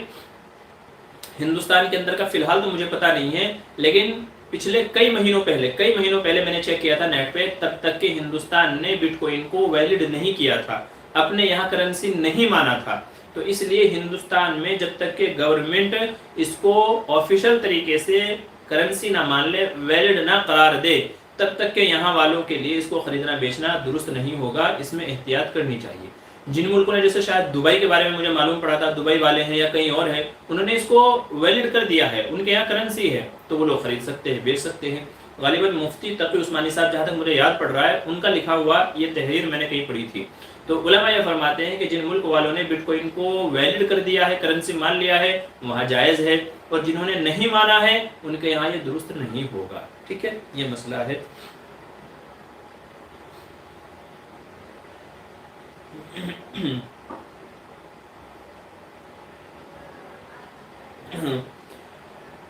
ہندوستان کے اندر کا فی الحال تو مجھے پتہ نہیں ہے, لیکن پچھلے کئی مہینوں پہلے میں نے چیک کیا تھا نیٹ پہ, تب تک کہ ہندوستان نے بٹ کوئن کو ویلڈ نہیں کیا تھا, اپنے یہاں کرنسی نہیں مانا تھا. تو اس لیے ہندوستان میں جب تک کہ گورنمنٹ اس کو آفیشل طریقے سے کرنسی نہ مان لے, ویلڈ نہ قرار دے, تب تک کہ یہاں والوں کے لیے اس کو خریدنا بیچنا درست نہیں ہوگا. اس میں احتیاط کرنی چاہیے. جن ملکوں نے, جیسے شاید دبئی کے بارے میں مجھے معلوم پڑا تھا, دبئی والے ہیں یا کہیں اور ہیں, انہوں نے اس کو ویلڈ کر دیا ہے, ان کے یہاں کرنسی ہے, تو وہ لوگ خرید سکتے ہیں, بیچ سکتے ہیں. غالباً مفتی تقی عثمانی صاحب, جہاں تک مجھے یاد پڑ رہا ہے, ان کا لکھا ہوا یہ تحریر میں نے کہیں پڑھی تھی. تو علماء یہ فرماتے ہیں کہ جن ملک والوں نے بٹ کوئن کو ویلڈ کر دیا ہے, کرنسی مان لیا ہے, وہاں جائز ہے, اور جنہوں نے نہیں مانا ہے ان کے یہاں یہ درست نہیں ہوگا. ٹھیک ہے, یہ مسئلہ ہے.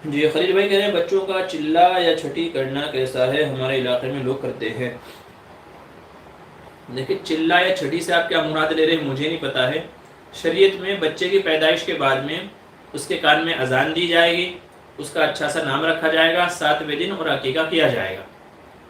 جی خلیل بھائی کہہ رہے ہیں بچوں کا چلا یا چھٹی کرنا کیسا ہے, ہمارے علاقے میں لوگ کرتے ہیں. دیکھیں چلا یا چھٹی سے آپ کیا مراد لے رہے ہیں مجھے نہیں پتا ہے. شریعت میں بچے کی پیدائش کے بعد میں اس کے کان میں اذان دی جائے گی, اس کا اچھا سا نام رکھا جائے گا, 7ویں دن اور عقیقہ کیا جائے گا.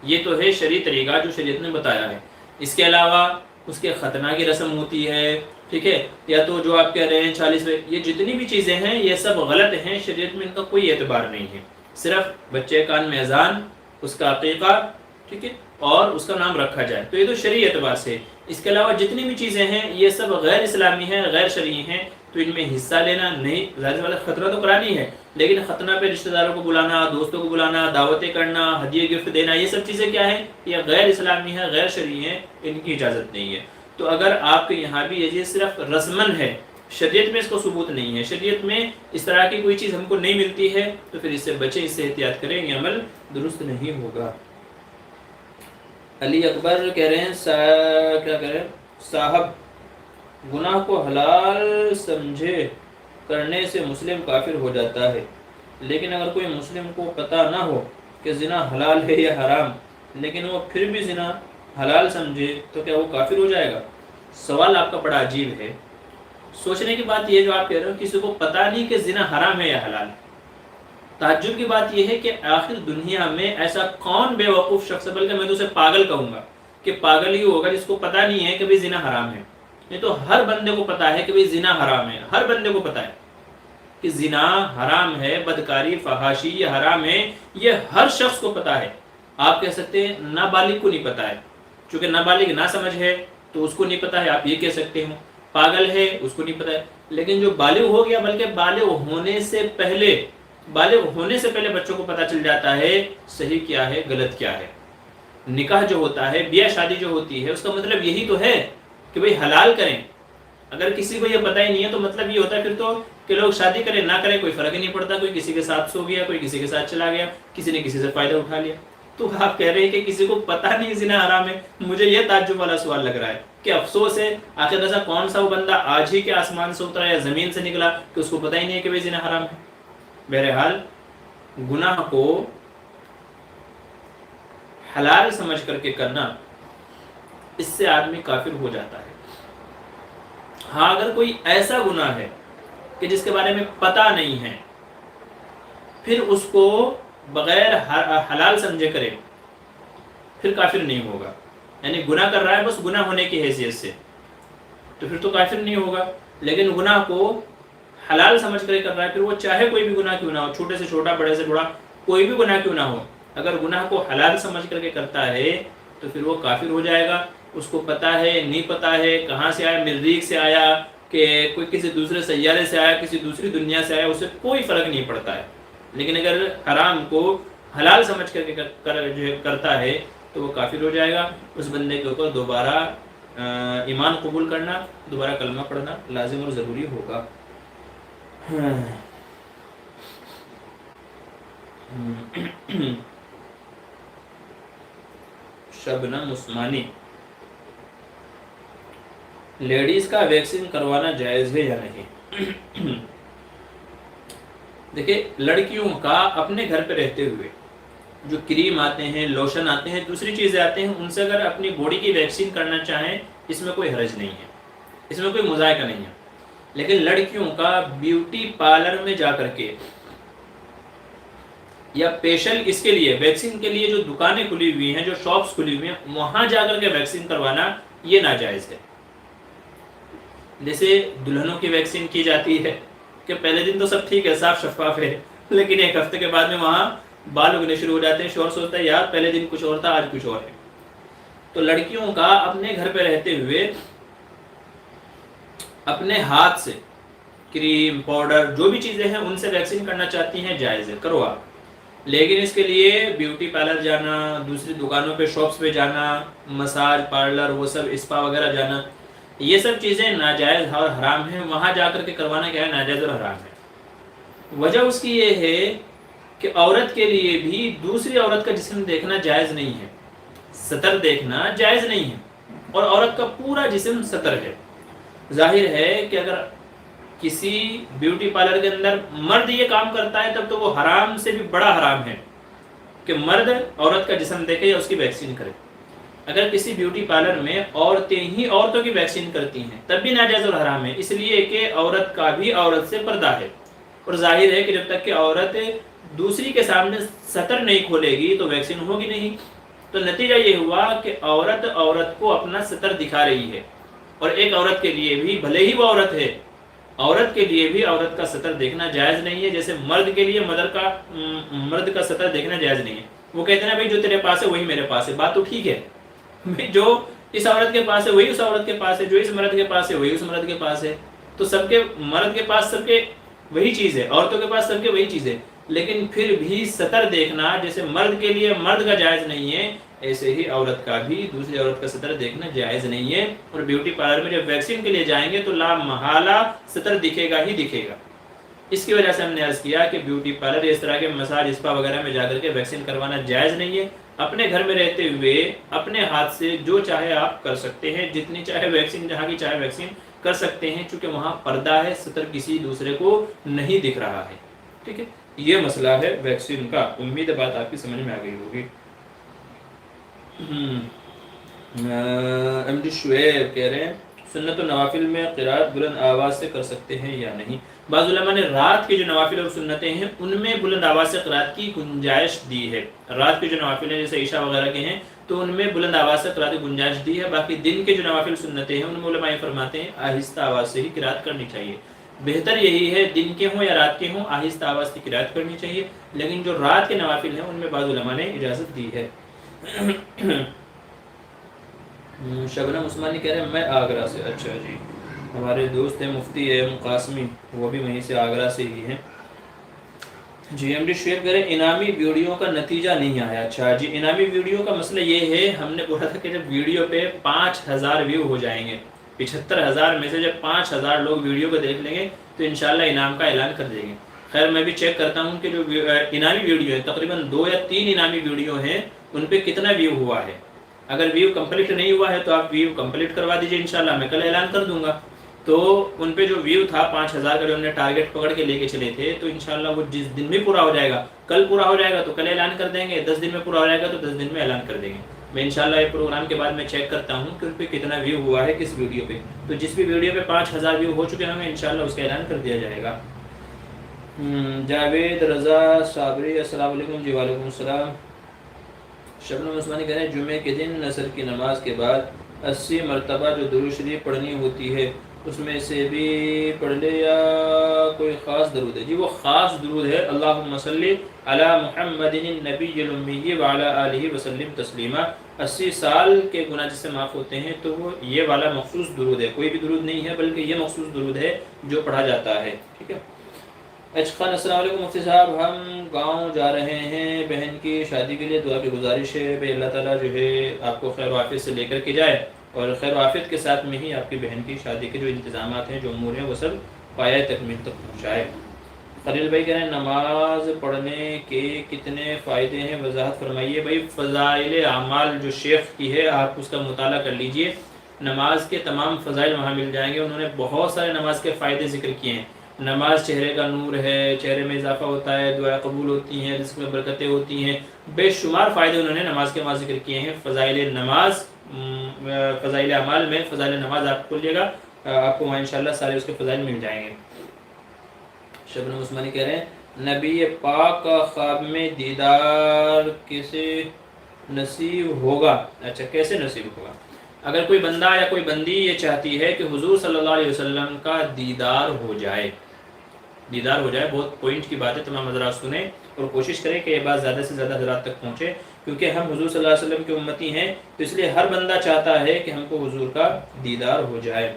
یہ تو ہے شرعی طریقہ جو شریعت نے بتایا ہے. اس کے علاوہ اس کے ختنہ کی رسم ہوتی ہے, ٹھیک ہے, یا تو جو آپ کہہ رہے ہیں 40ویں, یہ جتنی بھی چیزیں ہیں یہ سب غلط ہیں. شریعت میں ان کا کوئی اعتبار نہیں ہے. صرف بچے کان میں اذان, اس کا عقیقہ, ٹھیک ہے, اور اس کا نام رکھا جائے, تو یہ تو شرعی اعتبار سے. اس کے علاوہ جتنی بھی چیزیں ہیں یہ سب غیر اسلامی ہیں, غیر شرعی ہیں, تو ان میں حصہ لینا نہیں. ظاہر والا خطرہ تو کرانی ہے, لیکن ختنہ پہ رشتہ داروں کو بلانا, دوستوں کو بلانا, دعوتیں کرنا, ہدیے گفٹ دینا, یہ سب چیزیں کیا ہیں, یہ غیر اسلامی ہیں, غیر شرعی ہیں, ان کی اجازت نہیں ہے. تو اگر آپ کے یہاں بھی یہ چیز صرف رسمن ہے, شریعت میں اس کو ثبوت نہیں ہے, شریعت میں اس طرح کی کوئی چیز ہم کو نہیں ملتی ہے, تو پھر اس سے بچیں, اس سے احتیاط کریں, یہ عمل درست نہیں ہوگا. علی اکبر کہہ رہے ہیں کیا کہہ رہے ہیں, صاحب گناہ کو حلال سمجھے کرنے سے مسلم کافر ہو جاتا ہے, لیکن اگر کوئی مسلم کو پتہ نہ ہو کہ زنا حلال ہے یا حرام, لیکن وہ پھر بھی زنا حلال سمجھے, تو کیا وہ کافر ہو جائے گا؟ سوال آپ کا بڑا عجیب ہے. سوچنے کی بات یہ جو آپ کہہ رہے ہو, کسی کو پتہ نہیں کہ زنا حرام ہے یا حلال. تعجب کی بات یہ ہے کہ آخر دنیا میں ایسا کون بے وقوف شخص ہے, بلکہ میں تو اسے پاگل کہوں گا کہ پاگل ہی ہوگا جس کو پتہ نہیں ہے کہ بھی زنا حرام ہے. نہیں تو ہر بندے کو پتہ ہے کہ بھی زنا حرام ہے, ہر بندے کو پتہ ہے کہ زنا حرام ہے, بدکاری فحاشی یہ حرام ہے, یہ ہر شخص کو پتہ ہے. آپ کہہ سکتے ہیں نابالغ کو نہیں پتہ ہے, چونکہ نابالغ نہ سمجھ ہے تو اس کو نہیں پتہ ہے, آپ یہ کہہ سکتے ہو. پاگل ہے اس کو نہیں پتہ ہے, لیکن جو بالغ ہو گیا, بلکہ بالغ ہونے سے پہلے بچوں کو پتہ چل جاتا ہے صحیح کیا ہے غلط کیا ہے. نکاح جو ہوتا ہے, بیاہ شادی جو ہوتی ہے, اس کا مطلب یہی تو ہے کہ بھئی حلال کریں. اگر کسی کو یہ پتہ ہی نہیں ہے تو مطلب یہ ہوتا ہے پھر تو کہ لوگ شادی کریں نہ کریں کوئی فرق ہی نہیں پڑتا, کوئی کسی کے ساتھ سو گیا, کوئی کسی کے ساتھ چلا گیا, کسی نے کسی سے فائدہ اٹھا لیا. تو آپ کہہ رہے ہیں کہ کسی کو پتہ نہیں زنا حرام ہے. مجھے یہ تعجب والا سوال لگ رہا ہے کہ افسوس ہے, آخر ایسا کون سا وہ بندہ آج ہی کے آسمان سے اترا یا زمین سے نکلا کہ اس کو پتہ ہی نہیں ہے کہ زنا حرام ہے. بہرحال گناہ کو حلال سمجھ کر کے کرنا, اس سے آدمی کافر ہو جاتا ہے. ہاں اگر کوئی ایسا گناہ ہے کہ جس کے بارے میں پتہ نہیں ہے, پھر اس کو بغیر حلال سمجھے کرے, پھر کافر نہیں ہوگا. یعنی گناہ کر رہا ہے بس گناہ ہونے کی حیثیت سے, تو پھر تو کافر نہیں ہوگا. لیکن گناہ کو حلال سمجھ کر کر رہا ہے، پھر وہ چاہے کوئی بھی گناہ کیوں نہ ہو، چھوٹے سے چھوٹا بڑے سے بڑا کوئی بھی گناہ کیوں نہ ہو، اگر گناہ کو حلال سمجھ کر کے کرتا ہے تو پھر وہ کافر ہو جائے گا. اس کو پتہ ہے نہیں پتہ ہے کہاں سے آیا، مریخ سے آیا کہ کوئی کسی دوسرے سیارے سے آیا، کسی دوسری دنیا سے آیا، اسے کوئی فرق نہیں پڑتا ہے. لیکن اگر حرام کو حلال سمجھ کر کے کرتا ہے تو وہ کافر ہو جائے گا. اس بندے کے اوپر دوبارہ ایمان قبول کرنا، دوبارہ کلمہ پڑھنا لازم اور ضروری ہوگا. شبنم عثمانی، لیڈیز کا ویکسین کروانا جائز ہے یا نہیں؟ دیکھیں، لڑکیوں کا اپنے گھر پہ رہتے ہوئے جو کریم آتے ہیں، لوشن آتے ہیں، دوسری چیزیں آتے ہیں، ان سے اگر اپنی باڈی کی ویکسین کرنا چاہیں اس میں کوئی حرج نہیں ہے، اس میں کوئی مذائقہ نہیں ہے. لیکن لڑکیوں کا بیوٹی پارلر میں جا کر کے یا فیشل اس کے لیے ویکسین کے لیے جو دکانیں کھلی ہوئی ہیں، جو شاپس کھلی ہوئی ہیں، وہاں جا کر کے ویکسین کروانا یہ ناجائز ہے. جیسے دلہنوں کی ویکسین کی جاتی ہے کہ پہلے دن تو سب ٹھیک ہے، صاف شفاف ہے، لیکن ایک ہفتے کے بعد میں وہاں بال اگنے شروع ہو جاتے ہیں، شوہر سوچتا ہے یار پہلے دن کچھ اور تھا آج کچھ اور ہے. تو لڑکیوں کا اپنے گھر پہ رہتے ہوئے اپنے ہاتھ سے کریم، پاؤڈر، جو بھی چیزیں ہیں ان سے ویکسین کرنا چاہتی ہیں، جائز ہے، کرو آپ. لیکن اس کے لیے بیوٹی پارلر جانا، دوسری دکانوں پہ شاپس پہ جانا، مساج پارلر، وہ سب اسپا وغیرہ جانا، یہ سب چیزیں ناجائز اور حرام ہیں. وہاں جا کر کے کروانا کیا ہے، ناجائز اور حرام ہے. وجہ اس کی یہ ہے کہ عورت کے لیے بھی دوسری عورت کا جسم دیکھنا جائز نہیں ہے، سطر دیکھنا جائز نہیں ہے، اور عورت کا پورا جسم سطر ہے. ظاہر ہے کہ اگر کسی بیوٹی پارلر کے اندر مرد یہ کام کرتا ہے تب تو وہ حرام سے بھی بڑا حرام ہے کہ مرد عورت کا جسم دیکھے یا اس کی ویکسین کرے. اگر کسی بیوٹی پارلر میں عورتیں ہی عورتوں کی ویکسین کرتی ہیں تب بھی ناجائز اور حرام ہے، اس لیے کہ عورت کا بھی عورت سے پردہ ہے. اور ظاہر ہے کہ جب تک کہ عورت دوسری کے سامنے سطر نہیں کھولے گی تو ویکسین ہوگی نہیں. تو نتیجہ یہ ہوا کہ عورت کو اپنا سطر دکھا رہی ہے. اور ایک عورت کے لیے بھی، بھلے ہی وہ عورت ہے، عورت کے لیے بھی عورت کا سطر دیکھنا جائز نہیں ہے، جیسے مرد کے لیے مرد کا سطر دیکھنا جائز نہیں ہے. وہ کہتے ہیں نا بھائی جو تیرے پاس ہے وہی میرے پاس ہے، بات تو ٹھیک ہے، جو اس عورت کے پاس ہے وہی اس عورت کے پاس ہے، جو اس مرد کے پاس ہے وہی اس مرد کے پاس ہے. تو سب کے مرد کے پاس سب کے وہی چیز ہے، عورتوں کے پاس سب کے وہی چیز ہے. لیکن پھر بھی سطر دیکھنا جیسے مرد کے لیے مرد کا جائز نہیں ہے، ایسے ہی عورت کا بھی دوسری عورت کا سطر دیکھنا جائز نہیں ہے. اور بیوٹی پارلر میں جب ویکسین کے لیے جائیں گے تو لا محالہ سطر دکھے گا ہی دکھے گا. اس کی وجہ سے ہم نے عرض کیا کہ بیوٹی پارلر اس طرح کے مساج اسپا وغیرہ میں جا کر کے ویکسین کروانا جائز نہیں ہے. اپنے گھر میں رہتے ہوئے اپنے ہاتھ سے جو چاہے آپ کر سکتے ہیں، جتنی چاہے ویکسین، جہاں کی چاہے ویکسین کر سکتے ہیں، چونکہ وہاں پردہ ہے، سطر کسی دوسرے کو نہیں دکھ رہا ہے. ٹھیک ہے، یہ مسئلہ ہے ویکسین کا. امید ہے بات آپ کی سمجھ میں آ گئی ہوگی. ایم ڈی شعیب کہہ رہے ہیں سنت و نوافل میں قرات بلند آواز سے کر سکتے ہیں یا نہیں. بعض علماء نے رات کی جو نوافل اور سنتیں ہیں ان میں بلند آواز سے قرات کی گنجائش دی ہے. رات کی جو نوافل ہیں جیسے عشاء وغیرہ کے ہیں تو ان میں بلند آواز سے قرات کی گنجائش دی ہے. باقی دن کے جو نوافل سنتیں ہیں ان میں علماء فرماتے ہیں آہستہ آواز سے ہی قرات کرنی چاہیے. بہتر یہی ہے دن کے ہوں یا رات کے ہوں آہستہ آواز کی قرات کرنی چاہیے. لیکن جو رات کے نوافل ہیں ان میں بعض علماء نے اجازت دی ہے. شبنم عثمانی کہہ رہے ہیں میں آگرہ سے. اچھا جی، ہمارے دوست ہیں مفتی ایم قاسمی، وہ بھی وہیں سے آگرہ سے ہی ہیں. جی ایم ڈی شیئر کریں انعامی ویڈیو کا نتیجہ نہیں آیا. اچھا جی، انعامی ویڈیو کا مسئلہ یہ ہے، ہم نے بولا تھا کہ جب ویڈیو پہ 5000 ویو ہو جائیں گے، 75,000 میں سے جب 5000 لوگ ویڈیو کو دیکھ لیں گے تو انشاءاللہ انعام کا اعلان کر دیں گے. خیر میں بھی چیک کرتا ہوں کہ جو انعامی ویڈیو ہے تقریباً 2 یا 3 انعامی ویڈیو ہیں ان پہ کتنا ویو ہوا ہے. اگر ویو کمپلیٹ نہیں ہوا ہے تو آپ ویو کمپلیٹ کروا دیجئے، انشاءاللہ میں کل اعلان کر دوں گا. تو ان پہ جو ویو تھا 5000 کا جو ہم نے ٹارگٹ پکڑ کے لے کے چلے تھے تو انشاءاللہ وہ جس دن بھی پورا ہو جائے گا، کل پورا ہو جائے گا تو کل اعلان کر دیں گے، 10 دن میں پورا ہو جائے گا تو 10 دن میں اعلان کر دیں گے. میں انشاءاللہ یہ پروگرام کے بعد میں چیک کرتا ہوں کہ ان پہ کتنا ویو ہوا ہے کس ویڈیو پہ. تو جس بھی ویڈیو پہ 5000 ویو ہو چکے ہوں گے انشاءاللہ اس کا اعلان کر دیا جائے گا. جاوید رضا صابری السلام علیکم. جی وعلیکم السلام. شبنم عثمانی کہہ رہے ہیں جمعے کے دن عصر کی نماز کے بعد 80 مرتبہ جو درود شریف پڑھنی ہوتی ہے اس میں سے بھی پڑھ لے یا کوئی خاص درود ہے؟ جی وہ خاص درود ہے، اللہم صلی علی محمد النبی الامی وعلی آلہ وسلم تسلیما۔ 80 سال کے گناہ جس سے معاف ہوتے ہیں تو وہ یہ والا مخصوص درود ہے، کوئی بھی درود نہیں ہے بلکہ یہ مخصوص درود ہے جو پڑھا جاتا ہے، ٹھیک ہے۔ خان السلام علیکم مفتی صاحب، ہم گاؤں جا رہے ہیں، بہن کی شادی کے لیے دعا کی گزارش ہے بھائی، اللہ تعالیٰ جو ہے آپ کو خیر و عافیت سے لے کر کے جائے اور خیر و عافیت کے ساتھ میں ہی آپ کی بہن کی شادی کے جو انتظامات ہیں، جو امور ہیں، وہ سب پایہ تکمیل تک پہنچائے۔ خلیل بھائی کہہ رہے ہیں نماز پڑھنے کے کتنے فائدے ہیں، وضاحت فرمائیے۔ بھائی فضائل اعمال جو شیخ کی ہے آپ اس کا مطالعہ کر لیجئے، نماز کے تمام فضائل وہاں مل جائیں گے۔ انہوں نے بہت سارے نماز کے فائدے ذکر کیے ہیں۔ نماز چہرے کا نور ہے، چہرے میں اضافہ ہوتا ہے، دعائیں قبول ہوتی ہیں، رزق میں برکتیں ہوتی ہیں، بے شمار فائدے انہوں نے نماز کے وہاں ذکر کیے ہیں۔ فضائل نماز، فضائل اعمال میں فضائل نماز آپ کھولیے گا، آپ کو وہاں انشاءاللہ سارے اس کے فضائل مل جائیں گے۔ شبنم عثمانی کہہ رہے ہیں نبی پاک کا خواب میں دیدار کیسے نصیب ہوگا؟ اچھا کیسے نصیب ہوگا؟ اگر کوئی بندہ یا کوئی بندی یہ چاہتی ہے کہ حضور صلی اللہ علیہ وسلم کا دیدار ہو جائے، دیدار ہو جائے، بہت پوائنٹ کی بات ہے، تمام حضرات سنیں اور کوشش کریں کہ یہ بات زیادہ سے زیادہ حضرات تک پہنچے، کیونکہ ہم حضور صلی اللہ علیہ وسلم کی امتی ہیں، تو اس لیے ہر بندہ چاہتا ہے کہ ہم کو حضور کا دیدار ہو جائے۔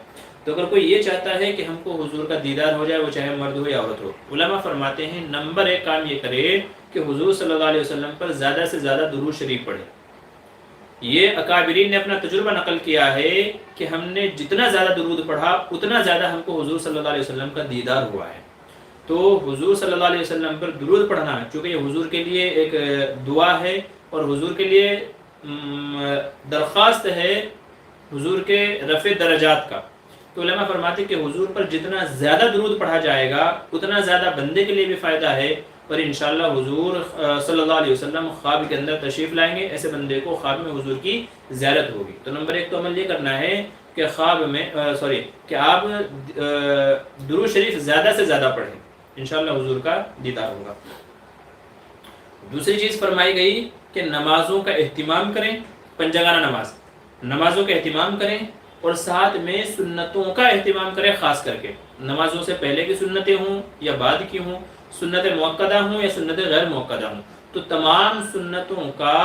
تو اگر کوئی یہ چاہتا ہے کہ ہم کو حضور کا دیدار ہو جائے، وہ چاہے مرد ہو یا عورت ہو، علماء فرماتے ہیں نمبر 1 کام یہ کرے کہ حضور صلی اللہ علیہ وسلم پر زیادہ سے زیادہ درود شریف پڑھے۔ یہ اکابرین نے اپنا تجربہ نقل کیا ہے کہ ہم نے جتنا زیادہ درود پڑھا اتنا زیادہ ہم کو حضور صلی اللہ علیہ وسلم کا دیدار ہوا ہے۔ تو حضور صلی اللہ علیہ وسلم پر درود پڑھنا، چونکہ یہ حضور کے لیے ایک دعا ہے اور حضور کے لیے درخواست ہے حضور کے رفع درجات کا، تو علماء فرماتے ہیں کہ حضور پر جتنا زیادہ درود پڑھا جائے گا اتنا زیادہ بندے کے لیے بھی فائدہ ہے، اور انشاءاللہ حضور صلی اللہ علیہ وسلم خواب کے اندر تشریف لائیں گے، ایسے بندے کو خواب میں حضور کی زیارت ہوگی۔ تو نمبر 1 تو عمل یہ کرنا ہے کہ خواب میں کہ آپ درود شریف زیادہ سے زیادہ پڑھیں، انشاءاللہ حضور کا دیدار ہوگا۔ دوسری چیز فرمائی گئی کہ نمازوں کا اہتمام کریں، پنجگانہ نمازوں کا اہتمام کریں، اور ساتھ میں سنتوں کا اہتمام کریں، خاص کر کے نمازوں سے پہلے کی سنتیں ہوں یا بعد کی ہوں، سنت موقدہ ہوں یا سنت غیر موقدہ ہوں، تو تمام سنتوں کا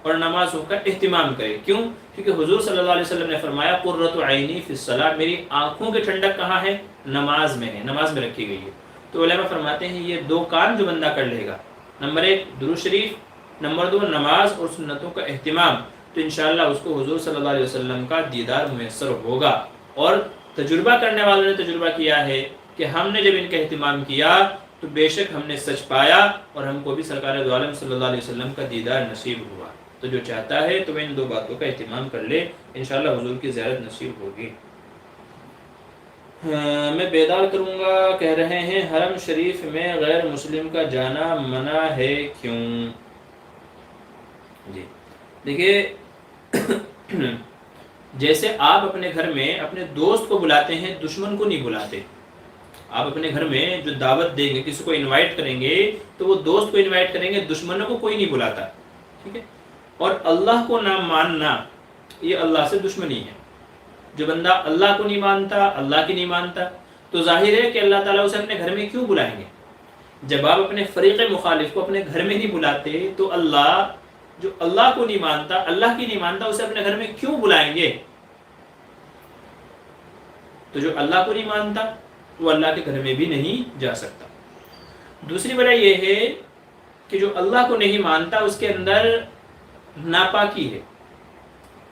اور نمازوں کا اہتمام کریں۔ کیوں؟ کیونکہ حضور صلی اللہ علیہ وسلم نے فرمایا قرۃ عینی فی الصلاۃ، میری آنکھوں کی ٹھنڈک کہاں ہے؟ نماز میں ہے، نماز میں رکھی گئی ہے۔ تو علماء فرماتے ہیں یہ 2 کام جو بندہ کر لے گا، نمبر 1 درود شریف، نمبر 2 نماز اور سنتوں کا اہتمام، تو انشاءاللہ اس کو حضور صلی اللہ علیہ وسلم کا دیدار میسر ہوگا۔ اور تجربہ کرنے والوں نے تجربہ کیا ہے کہ ہم نے جب ان کا اہتمام کیا تو بے شک ہم نے سچ پایا اور ہم کو بھی سرکار دو عالم صلی اللہ علیہ وسلم کا دیدار نصیب ہوا۔ تو جو چاہتا ہے تو وہ ان 2 باتوں کا اہتمام کر لے، انشاءاللہ حضور کی زیارت نصیب ہوگی۔ میں بیدار کروں گا کہہ رہے ہیں حرم شریف میں غیر مسلم کا جانا منع ہے کیوں؟ جی دیکھیے جیسے آپ اپنے گھر میں اپنے دوست کو بلاتے ہیں، دشمن کو نہیں بلاتے۔ آپ اپنے گھر میں جو دعوت دیں گے، کسی کو انوائٹ کریں گے تو وہ دوست کو انوائٹ کریں گے، دشمنوں کو کوئی نہیں بلاتا، ٹھیک ہے۔ اور اللہ کو نہ ماننا یہ اللہ سے دشمنی ہے۔ جو بندہ اللہ کو نہیں مانتا، اللہ کی نہیں مانتا، تو ظاہر ہے کہ اللہ تعالیٰ اسے اپنے گھر میں کیوں بلائیں گے؟ جب آپ اپنے فریق مخالف کو اپنے گھر میں نہیں بلاتے تو اللہ جو اللہ کو نہیں مانتا، اللہ کی نہیں مانتا، اسے اپنے گھر میں کیوں بلائیں گے؟ تو جو اللہ کو نہیں مانتا وہ اللہ کے گھر میں بھی نہیں جا سکتا۔ دوسری وجہ یہ ہے کہ جو اللہ کو نہیں مانتا اس کے اندر ناپاکی ہے،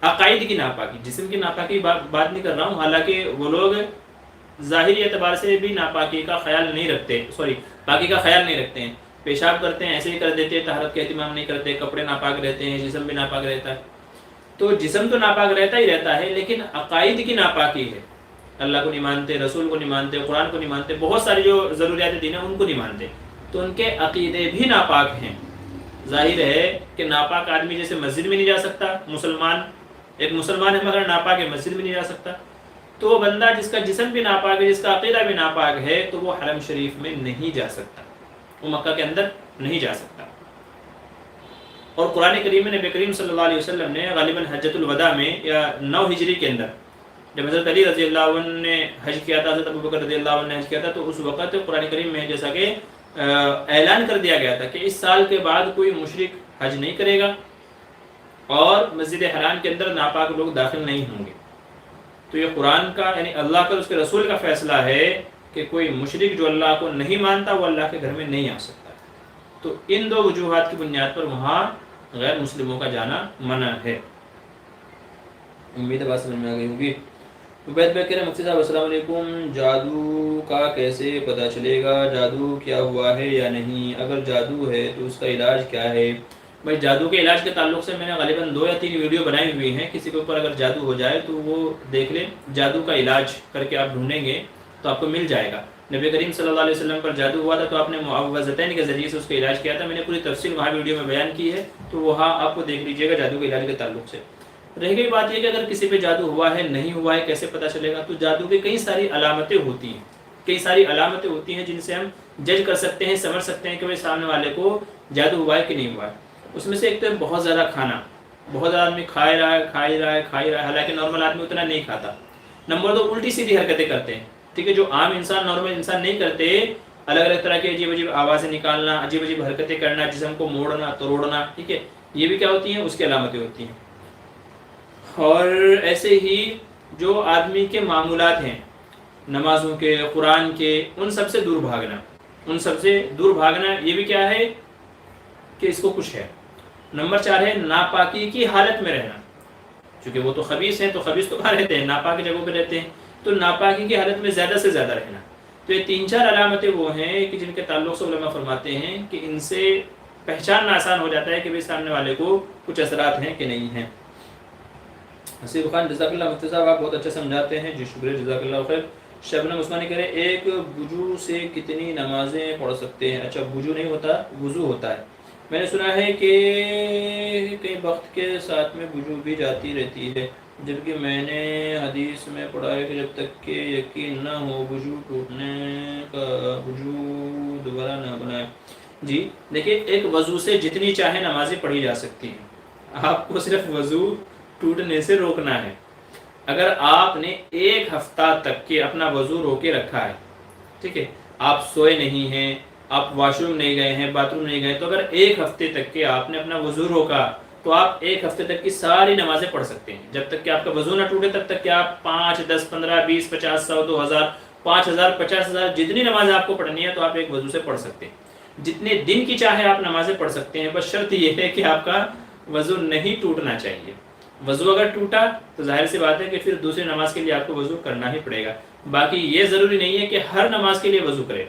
عقائد کی ناپاکی، جسم کی ناپاکی بات نہیں کر رہا ہوں، حالانکہ وہ لوگ ظاہری اعتبار سے بھی ناپاکی کا خیال نہیں رکھتے، پاکی کا خیال نہیں رکھتے ہیں، پیشاب کرتے ہیں ایسے ہی کر دیتے ہیں، طہارت کا اہتمام نہیں کرتے، کپڑے ناپاک رہتے ہیں، جسم بھی ناپاک رہتا ہے۔ تو جسم تو ناپاک رہتا ہی رہتا ہے، لیکن عقائد کی ناپاکی ہے، اللہ کو نہیں مانتے، رسول کو نہیں مانتے، قرآن کو نہیں مانتے، بہت ساری جو ضروریات دین ہیں ان کو نہیں مانتے، تو ان کے عقیدے بھی ناپاک ہیں۔ ظاہر ہے کہ ناپاک آدمی جیسے مسجد میں نہیں جا سکتا، ایک مسلمان ہے مگر ناپاک ہے، مسجد میں نہیں جا سکتا، تو وہ بندہ جس کا جسم بھی ناپاک ہے، جس کا عقیدہ بھی ناپاک ہے، تو وہ حرم شریف میں نہیں جا سکتا، وہ مکہ کے اندر نہیں جا سکتا۔ اور قرآن کریم میں نبی کریم صلی اللہ علیہ وسلم نے غالباً حجۃ الوداع میں یا 9 ہجری کے اندر جب حضرت علی رضی اللہ عنہ نے حج کیا تھا، حضرت ابوبکر رضی اللہ عنہ نے حج کیا تھا، تو اس وقت قرآن کریم میں جیسا کہ اعلان کر دیا گیا تھا کہ اس سال کے بعد کوئی مشرک حج نہیں کرے گا اور مسجد حرام کے اندر ناپاک لوگ داخل نہیں ہوں گے۔ تو یہ قرآن کا یعنی اللہ کا اس کے رسول کا فیصلہ ہے کہ کوئی مشرک جو اللہ کو نہیں مانتا وہ اللہ کے گھر میں نہیں آ سکتا۔ تو ان 2 وجوہات کی بنیاد پر وہاں غیر مسلموں کا جانا منع ہے۔ امید ہے بات سمجھ میں آ گئی ہوگی۔ عبید بھائی کہہ رہے ہیں مفتی صاحب السلام علیکم، جادو کا کیسے پتہ چلے گا جادو کیا ہوا ہے یا نہیں؟ اگر جادو ہے تو اس کا علاج کیا ہے؟ بھائی جادو کے علاج کے تعلق سے میں نے غالباً 2 یا 3 ویڈیو بنائی ہوئی ہیں، کسی کے اوپر اگر جادو ہو جائے تو وہ دیکھ لیں، جادو کا علاج کر کے آپ ڈھونڈیں گے تو آپ کو مل جائے گا۔ نبی کریم صلی اللہ علیہ وسلم پر جادو ہوا تھا تو آپ نے معوذتین کے ذریعے سے اس کا علاج کیا تھا، میں نے پوری تفصیل وہاں ویڈیو میں بیان کی ہے، تو وہاں آپ کو دیکھ لیجئے گا جادو کے علاج کے تعلق سے۔ رہ گئی بات یہ کہ اگر کسی پہ جادو ہوا ہے نہیں ہوا ہے کیسے پتہ چلے گا؟ تو جادو کی کئی ساری علامتیں ہوتی ہیں، کئی ساری علامتیں ہوتی ہیں جن سے ہم جج کر سکتے ہیں، سمجھ سکتے ہیں کہ بھائی سامنے والے کو جادو ہوا ہے کہ نہیں ہوا ہے۔ اس میں سے ایک تو بہت زیادہ کھانا، بہت زیادہ آدمی کھا رہا ہے، حالانکہ نارمل آدمی اتنا نہیں کھاتا۔ نمبر 2، الٹی سیدھی حرکتیں کرتے ہیں، ٹھیک ہے، جو عام انسان نارمل انسان نہیں کرتے، الگ الگ طرح کے عجیب عجیب آوازیں نکالنا، عجیب عجیب حرکتیں کرنا، جسم کو موڑنا توڑنا، ٹھیک ہے، یہ بھی کیا ہوتی ہیں؟ اس کی علامتیں ہوتی ہیں۔ اور ایسے ہی جو آدمی کے معمولات ہیں، نمازوں کے، قرآن کے، ان سب سے دور بھاگنا، ان سب سے دور بھاگنا، یہ بھی کیا ہے کہ اس کو کچھ ہے۔ نمبر 4 ہے ناپاکی کی حالت میں رہنا، چونکہ وہ تو خبیث ہیں، تو خبیث تو کہاں رہتے ہیں؟ ناپاک جگہوں پہ رہتے ہیں، تو ناپاکی کی حالت میں زیادہ سے زیادہ رہنا۔ تو یہ 3-4 علامتیں وہ ہیں کہ جن کے تعلق سے علماء فرماتے ہیں کہ ان سے پہچاننا آسان ہو جاتا ہے کہ بھائی سامنے والے کو کچھ اثرات ہیں کہ نہیں ہیں۔ حسیب خان جزاک اللہ مفتی صاحب آپ بہت اچھا سمجھاتے ہیں، جی شکریہ، جزاک اللہ خیر۔ شبنم عثمانی کہہ رہے ہیں ایک وضو سے کتنی نمازیں پڑھ سکتے ہیں؟ اچھا وضو نہیں ہوتا، وضو ہوتا ہے۔ میں نے سنا ہے کہ کئی وقت کے ساتھ میں وضو بھی جاتی رہتی ہے، جبکہ میں نے حدیث میں پڑھا ہے کہ جب تک کہ یقین نہ ہو وضو ٹوٹنے کا وضو دوبارہ نہ بنائے۔ جی دیکھیے، ایک وضو سے جتنی چاہے نمازیں پڑھی جا سکتی ہیں، آپ کو صرف وضو ٹوٹنے سے روکنا ہے۔ اگر آپ نے 1 ہفتہ تک کے اپنا وضو روکے رکھا ہے، ٹھیک ہے، آپ سوئے نہیں ہیں، آپ واش روم نہیں گئے ہیں، باتھ روم نہیں گئے، تو اگر 1 ہفتے تک کے آپ نے اپنا وضو روکا تو آپ 1 ہفتے تک کی ساری نمازیں پڑھ سکتے ہیں، جب تک کہ آپ کا وضو نہ ٹوٹے تب تک کہ آپ 5، 10، 15، 20، 50، 100، 2000، 5000، 50000 جتنی نمازیں آپ کو پڑھنی ہے تو آپ ایک وضو سے پڑھ سکتے ہیں، جتنے دن کی چاہے آپ نمازیں پڑھ سکتے ہیں، بس شرط یہ ہے کہ آپ کا وضو نہیں ٹوٹنا چاہیے۔ وضو اگر ٹوٹا تو ظاہر سی بات ہے کہ پھر دوسری نماز کے لیے آپ کو وضو کرنا ہی پڑے گا۔ باقی یہ ضروری نہیں ہے کہ ہر نماز کے لیے وضو کرے،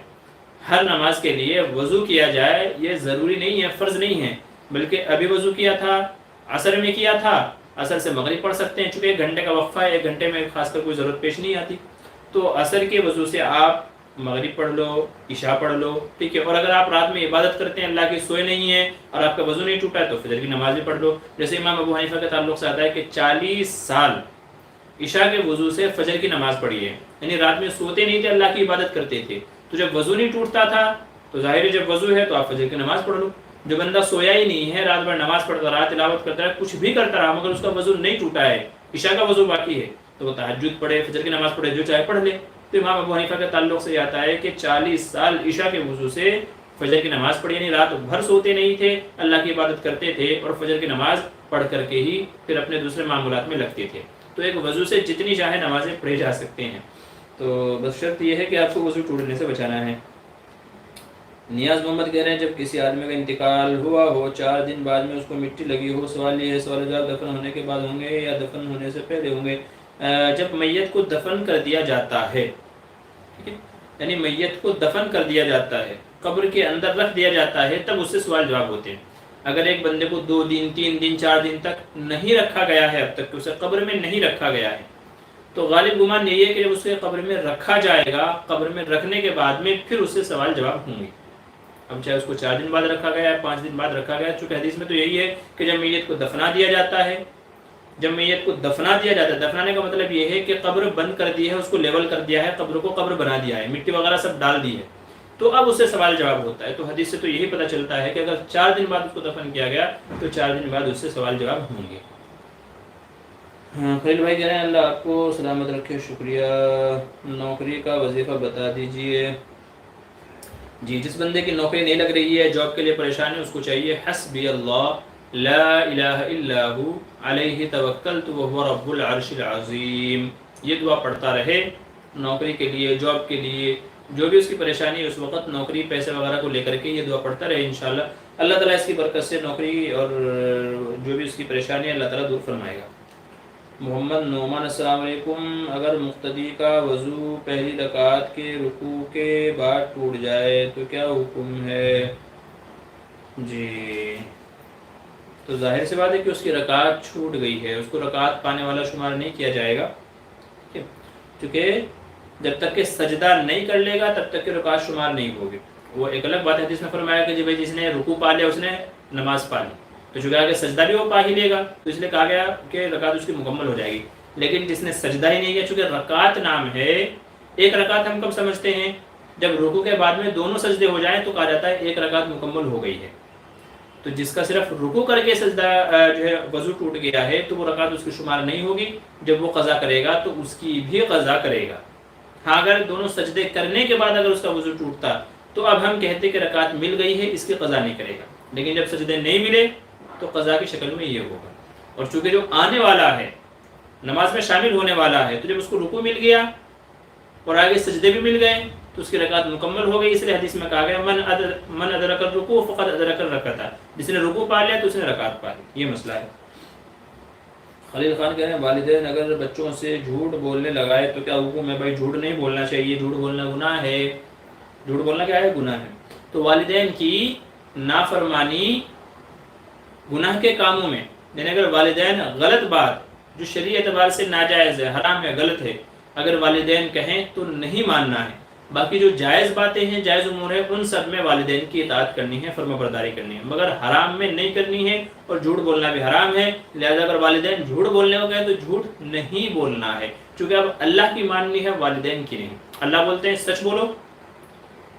ہر نماز کے لیے وضو کیا جائے یہ ضروری نہیں ہے، فرض نہیں ہے، بلکہ ابھی وضو کیا تھا، عصر میں کیا تھا، عصر سے مغرب پڑھ سکتے ہیں، چونکہ 1 گھنٹے کا وقفہ ہے، 1 گھنٹے میں خاص کر کوئی ضرورت پیش نہیں آتی، تو عصر کے وضو سے آپ مغرب پڑھ لو، عشاء پڑھ لو، ٹھیک ہے، اور اگر آپ رات میں عبادت کرتے ہیں، اللہ کی سوئے نہیں ہیں اور آپ کا وضو نہیں ٹوٹا ہے تو فجر کی نماز بھی پڑھ لو۔ جیسے امام ابو حنیفہ کے تعلق سے آتا ہے کہ 40 سال عشاء کے وضو سے فجر کی نماز پڑھی ہے، یعنی رات میں سوتے نہیں تھے، اللہ کی عبادت کرتے تھے، تو جب وضو نہیں ٹوٹتا تھا تو ظاہر ہے جب وضو ہے تو آپ فجر کی نماز پڑھ لو۔ جو بندہ سویا ہی نہیں ہے، رات بھر نماز پڑھتا رہا، تلاوت کرتا رہا، کچھ بھی کرتا رہا، مگر اس کا وضو نہیں ٹوٹا ہے، عشاء کا وضو باقی ہے، تو وہ تہجد پڑھے، فجر کی نماز پڑھے، جو چاہے پڑھ لے۔ تو امام ابو حنیفہ کے تعلق سے یہ آتا ہے کہ 40 سال عشاء کے وضو سے فجر کی نماز پڑھی، یعنی رات بھر سوتے نہیں تھے، اللہ کی عبادت کرتے تھے اور فجر کی نماز پڑھ کر کے ہی پھر اپنے دوسرے معمولات میں لگتے تھے۔ تو ایک وضو سے جتنی چاہے نمازیں پڑھی جا سکتے ہیں، تو بس شرط یہ ہے کہ آپ کو وضو ٹوٹنے سے بچانا ہے۔ نیاز محمد کہہ رہے ہیں جب کسی آدمی کا انتقال ہوا ہو 4 دن بعد میں اس کو مٹی لگی ہو، سوال یہ ہے سوال جواب دفن ہونے کے بعد ہوں گے یا دفن ہونے سے پہلے ہوں گے؟ جب میت کو دفن کر دیا جاتا ہے، ٹھیک ہے، یعنی میت کو دفن کر دیا جاتا ہے، قبر کے اندر رکھ دیا جاتا ہے، تب اس سے سوال جواب ہوتے ہیں۔ اگر ایک بندے کو 2 دن 3 دن 4 دن تک نہیں رکھا گیا ہے، اب تک اسے قبر میں نہیں رکھا گیا ہے، تو غالب گمان یہی ہے کہ جب اسے قبر میں رکھا جائے گا، قبر میں رکھنے کے بعد میں پھر اس سے سوال جواب ہوں گے۔ اب چاہے اس کو 4 دن بعد رکھا گیا ہے، 5 دن بعد رکھا گیا ہے، چونکہ حدیث میں تو یہی ہے کہ جب میت کو دفنا دیا جاتا ہے، جب میت کو دفنا دیا جاتا ہے، دفنانے کا مطلب یہ ہے کہ قبر بند کر دی ہے، اس کو لیول کر دیا ہے، قبر کو قبر بنا دیا ہے، مٹی وغیرہ سب ڈال دی ہے، تو اب اس سے سوال جواب ہوتا ہے. تو حدیث سے تو یہی پتہ چلتا ہے کہ اگر 4 دن بعد اس کو دفن کیا گیا تو 4 دن بعد اس سے سوال جواب ہوں گے. خلیل بھائی کہہ رہے ہیں اللہ آپ کو سلامت رکھے. شکریہ. نوکری کا وظیفہ بتا دیجئے. جی جس بندے کی نوکری نہیں لگ رہی ہے، جاب کے لیے پریشان ہے، اس کو چاہیے حسبی اللہ لا الہ الا ہو علیہ توکلت وہو رب العرش العظیم. یہ دعا پڑھتا رہے نوکری کے لیے، جاب کے لیے، جو بھی اس کی پریشانی ہے اس وقت نوکری پیسے وغیرہ کو لے کر کے یہ دعا پڑھتا رہے. انشاءاللہ اللہ تعالیٰ اس کی برکت سے نوکری اور جو بھی اس کی پریشانی ہے اللہ تعالیٰ دور فرمائے گا. محمد نعمان السلام علیکم. اگر مقتدی کا وضو پہلی رکعت کے رکوع کے بعد ٹوٹ جائے تو کیا حکم ہے؟ جی تو ظاہر سی بات ہے کہ اس کی رکعت چھوٹ گئی ہے، اس کو رکعت پانے والا شمار نہیں کیا جائے گا، کیونکہ جب تک کہ سجدہ نہیں کر لے گا تب تک کہ رکعت شمار نہیں ہوگی. وہ ایک الگ بات ہے جس نے فرمایا کہ جی بھائی جس نے رکوع پا لیا اس نے نماز پا لی، تو چونکہ کہ سجدہ بھی وہ پا ہی لے گا تو اس لیے کہا گیا کہ رکعت اس کی مکمل ہو جائے گی. لیکن جس نے سجدہ ہی نہیں کیا، چونکہ رکعت نام ہے، ایک رکعت ہم کب سمجھتے ہیں؟ جب رکوع کے بعد میں دونوں سجدے ہو جائیں تو کہا جاتا ہے ایک رکعت مکمل ہو گئی ہے. تو جس کا صرف رکوع کر کے سجدہ جو ہے وضو ٹوٹ گیا ہے تو وہ رکعت اس کی شمار نہیں ہوگی. جب وہ قضا کرے گا تو اس کی بھی قضا کرے گا. ہاں اگر دونوں سجدے کرنے کے بعد اگر اس کا وضو ٹوٹتا تو اب ہم کہتے کہ رکعت مل گئی ہے، اس کی قضا نہیں کرے گا. لیکن جب سجدے نہیں ملے تو قضا کی شکل میں یہ ہوگا. اور چونکہ جو آنے والا ہے نماز میں شامل ہونے والا ہے تو جب اس کو رکوع مل گیا اور آگے سجدے بھی مل گئے تو اس کی رکعت مکمل ہو گئی. اس لیے حدیث میں کہا گیا من ادرک الرکوع فقد ادرک الرکعۃ، جس نے رکوع پا لیا تو اس نے رکعت پا لی. یہ مسئلہ ہے. خلیل خان کہہ رہے ہیں والدین اگر بچوں سے جھوٹ بولنے لگائے تو کیا حکم ہے؟ بھائی جھوٹ نہیں بولنا چاہیے، جھوٹ بولنا گناہ ہے. جھوٹ بولنا کیا ہے؟ گناہ ہے. تو والدین کی نافرمانی گناہ کے کاموں میں، یعنی اگر والدین غلط بات جو شرعی اعتبار سے ناجائز ہے، حرام ہے، غلط ہے، اگر والدین کہیں تو نہیں ماننا ہے. باقی جو جائز باتیں ہیں، جائز امور ہیں، ان سب میں والدین کی اطاعت کرنی ہے، فرما برداری کرنی ہے، مگر حرام میں نہیں کرنی ہے. اور جھوٹ بولنا بھی حرام ہے. لہذا اگر والدین جھوٹ بولنے ہو گئے تو جھوٹ نہیں بولنا ہے، کیونکہ اب اللہ کی ماننی ہے، والدین کی نہیں. اللہ بولتے ہیں سچ بولو،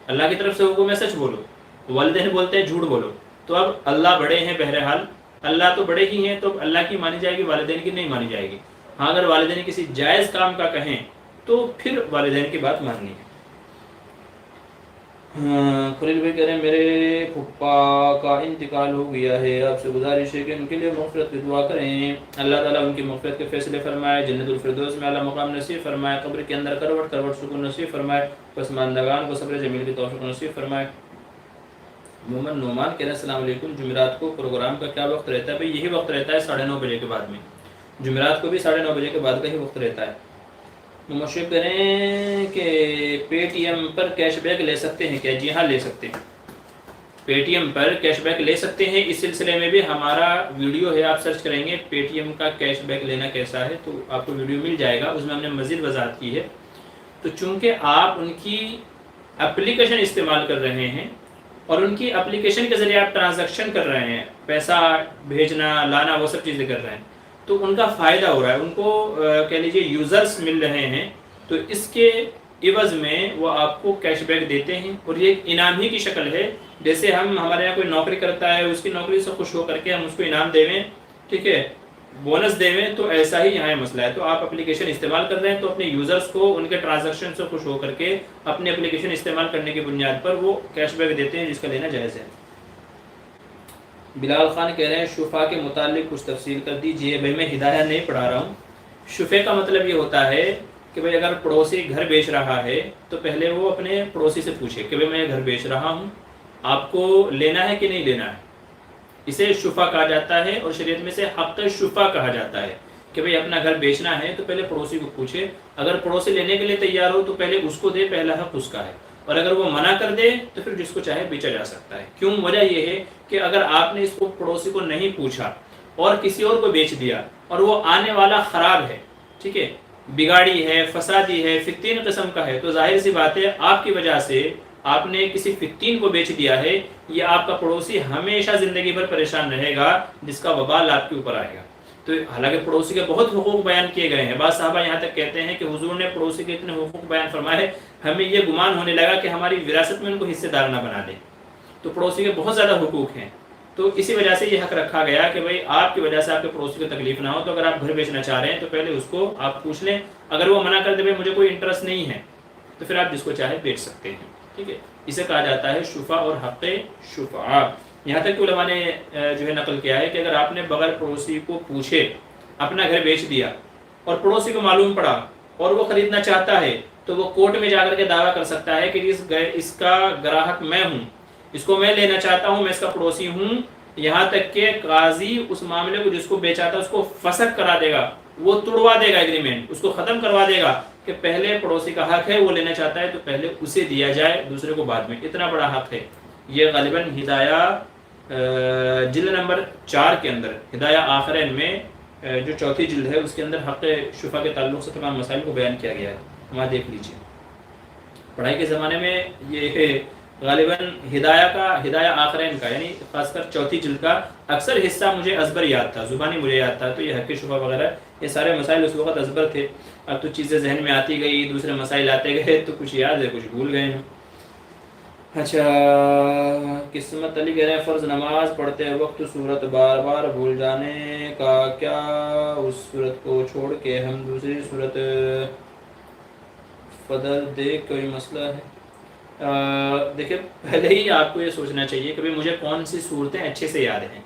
اللہ کی طرف سے حکم ہے سچ بولو، والدین بولتے ہیں جھوٹ بولو. تو اب اللہ بڑے ہیں، بہرحال اللہ تو بڑے ہی ہیں، تو اللہ کی مانی جائے گی، والدین کی نہیں مانی جائے گی. ہاں اگر والدین کسی جائز کام کا کہیں تو پھر والدین کی بات ماننی ہے. خلیل بھائی کہہ رہے ہیں میرے پھپھا کا انتقال ہو گیا ہے، آپ سے گزارش ہے کہ ان کے لیے مغفرت کی دعا کریں. اللہ تعالیٰ ان کی مغفرت کے فیصلے فرمائے، جنت الفردوس میں اعلیٰ مقام نصیب فرمائے، قبر کے اندر کروٹ کروٹ سکون نصیب فرمائے، پسماندگان کو صبر جمیل کی توفیق نصیب فرمائے. محمد نعمان کہہ رہے ہیں السلام علیکم، جمعرات کو پروگرام کا کیا وقت رہتا ہے؟ بھائی یہی وقت رہتا ہے 9:30 بجے کے بعد میں. جمعرات کو بھی 9:30 بجے کے بعد کا ہی وقت رہتا ہے. مشورہ کریں کہ پے ٹی ایم پر کیش بیک لے سکتے ہیں کیا؟ جی ہاں لے سکتے ہیں، پے ٹی ایم پر کیش بیک لے سکتے ہیں. اس سلسلے میں بھی ہمارا ویڈیو ہے، آپ سرچ کریں گے پے ٹی ایم کا کیش بیک لینا کیسا ہے تو آپ کو ویڈیو مل جائے گا. اس میں ہم نے مزید وضاحت کی ہے. تو چونکہ آپ ان کی اپلیکیشن استعمال کر رہے ہیں اور ان کی اپلیکیشن کے ذریعے آپ ٹرانزیکشن کر رہے ہیں، پیسہ بھیجنا لانا وہ سب چیزیں کر رہے ہیں، تو ان کا فائدہ ہو رہا ہے، ان کو کہہ لیجیے یوزرز مل رہے ہیں. تو اس کے عوض میں وہ آپ کو کیش بیک دیتے ہیں اور یہ ایک انعام ہی کی شکل ہے. جیسے ہمارے یہاں کوئی نوکری کرتا ہے، اس کی نوکری سے خوش ہو کر کے ہم اس کو انعام دیں، ٹھیک ہے، بونس دیں، تو ایسا ہی یہاں مسئلہ ہے. تو آپ اپلیکیشن استعمال کر رہے ہیں تو اپنے یوزرز کو ان کے ٹرانزیکشن سے خوش ہو کر کے اپنے اپلیکیشن استعمال کرنے کی بنیاد پر وہ کیش بیک دیتے ہیں، جس کا لینا جائز ہے. بلال خان کہہ رہے ہیں شفا کے متعلق کچھ تفصیل کر دیجئے. بھائی میں ہدایہ نہیں پڑھا رہا ہوں. شفے کا مطلب یہ ہوتا ہے کہ بھائی اگر پڑوسی گھر بیچ رہا ہے تو پہلے وہ اپنے پڑوسی سے پوچھے کہ بھائی میں گھر بیچ رہا ہوں، آپ کو لینا ہے کہ نہیں لینا ہے. اسے شفا کہا جاتا ہے اور شریعت میں سے حق شفا کہا جاتا ہے کہ بھائی اپنا گھر بیچنا ہے تو پہلے پڑوسی کو پوچھے. اگر پڑوسی لینے کے لیے تیار ہو تو پہلے اس کو دے، پہلا حق اس کا ہے. اور اگر وہ منع کر دے تو پھر جس کو چاہے بیچا جا سکتا ہے. کیوں؟ وجہ یہ ہے کہ اگر آپ نے اس کو پڑوسی کو نہیں پوچھا اور کسی اور کو بیچ دیا اور وہ آنے والا خراب ہے، ٹھیک ہے، بگاڑی ہے، فسادی ہے، فتین قسم کا ہے، تو ظاہر سی بات ہے آپ کی وجہ سے آپ نے کسی فتین کو بیچ دیا ہے، یہ آپ کا پڑوسی ہمیشہ زندگی بھر پریشان رہے گا، جس کا وبال آپ کے اوپر آئے گا. تو حالانکہ پڑوسی کے بہت حقوق بیان کیے گئے ہیں. بعض صحابہ یہاں تک کہتے ہیں کہ حضور نے پڑوسی کے اتنے حقوق بیان فرمائے ہمیں یہ گمان ہونے لگا کہ ہماری وراثت میں ان کو حصے دار نہ بنا دیں. تو پڑوسی کے بہت زیادہ حقوق ہیں. تو اسی وجہ سے یہ حق رکھا گیا کہ بھائی آپ کی وجہ سے آپ کے پڑوسی کو تکلیف نہ ہو. تو اگر آپ گھر بیچنا چاہ رہے ہیں تو پہلے اس کو آپ پوچھ لیں. اگر وہ منع کر دے بھائی مجھے کوئی انٹرسٹ نہیں ہے تو پھر آپ جس کو چاہے بیچ سکتے ہیں. ٹھیک ہے. اسے کہا جاتا ہے شفع اور حق شفعاء. یہاں تک کہ علماء نے جو ہے نقل کیا ہے کہ اگر آپ نے بغیر پڑوسی کو پوچھے اپنا گھر بیچ دیا اور پڑوسی کو معلوم پڑا اور وہ خریدنا چاہتا ہے تو وہ کورٹ میں جا کر کے دعویٰ کر سکتا ہے کہ اس کا گراہک میں ہوں, اس کو میں لینا چاہتا ہوں, میں اس کا پڑوسی ہوں. یہاں تک کہ قاضی اس معاملے کو جس کو بیچا تھا اس کو فسخ کرا دے گا, وہ توڑوا دے گا ایگریمنٹ, اس کو ختم کروا دے گا کہ پہلے پڑوسی کا حق ہے, وہ لینا چاہتا ہے تو پہلے اسے دیا جائے, دوسرے کو بعد میں. اتنا بڑا حق ہے. یہ غالباً ہدایہ جلد نمبر 4 کے اندر, ہدایہ آخرین میں جو چوتھی جلد ہے اس کے اندر حق شفا کے تعلق سے تمام مسائل کو بیان کیا گیا ہے. وہاں دیکھ لیجیے. پڑھائی کے زمانے میں یہ غالباً ہدایہ آخرین کا یعنی خاص کر چوتھی جلد کا اکثر حصہ مجھے ازبر یاد تھا, زبانی مجھے یاد تھا. تو یہ حق شفا وغیرہ یہ سارے مسائل اس وقت ازبر تھے. اب تو چیزیں ذہن میں آتی گئی, دوسرے مسائل آتے گئے تو کچھ یاد ہے کچھ بھول گئے ہیں. اچھا, قسمت علی کہہ رہے ہیں فرض نماز پڑھتے وقت صورت بار بار بھول جانے کا کیا اس صورت کو چھوڑ کے ہم دوسری صورت فضل دے کوئی مسئلہ ہے؟ دیکھیں پہلے ہی آپ کو یہ سوچنا چاہیے کہ مجھے کون سی صورتیں اچھے سے یاد ہیں.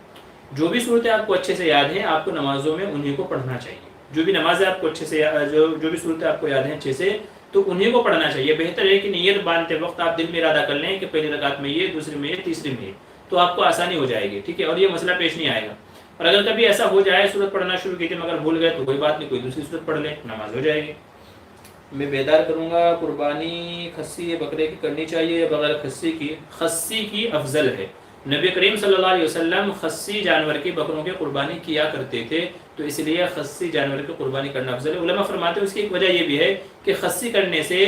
جو بھی صورتیں آپ کو اچھے سے یاد ہیں آپ کو نمازوں میں انہیں کو پڑھنا چاہیے. جو بھی نمازیں آپ کو اچھے سے جو بھی صورتیں آپ کو یاد ہیں اچھے سے تو انہیں کو پڑھنا چاہیے. بہتر ہے کہ نیت باندھتے وقت آپ دل میں ارادہ کر لیں کہ پہلی رکعت میں یہ, دوسری میں یہ, تیسری میں یہ, تو آپ کو آسانی ہو جائے گی. ٹھیک ہے. اور یہ مسئلہ پیش نہیں آئے گا. اور اگر کبھی ایسا ہو جائے صورت پڑھنا شروع کی تھی مگر بھول گئے تو کوئی بات نہیں, کوئی دوسری صورت پڑھ لیں, نماز ہو جائے گی. میں بیدار کروں گا قربانی خصی بکرے کی کرنی چاہیے یا بغیر خصی کی افضل ہے. نبی کریم صلی اللہ علیہ وسلم خصی جانور کی بکروں کی قربانی کیا کرتے تھے تو اس لیے خصی جانور کی قربانی کرنا افضل ہے. علماء فرماتے ہیں اس کی ایک وجہ یہ بھی ہے کہ خصی کرنے سے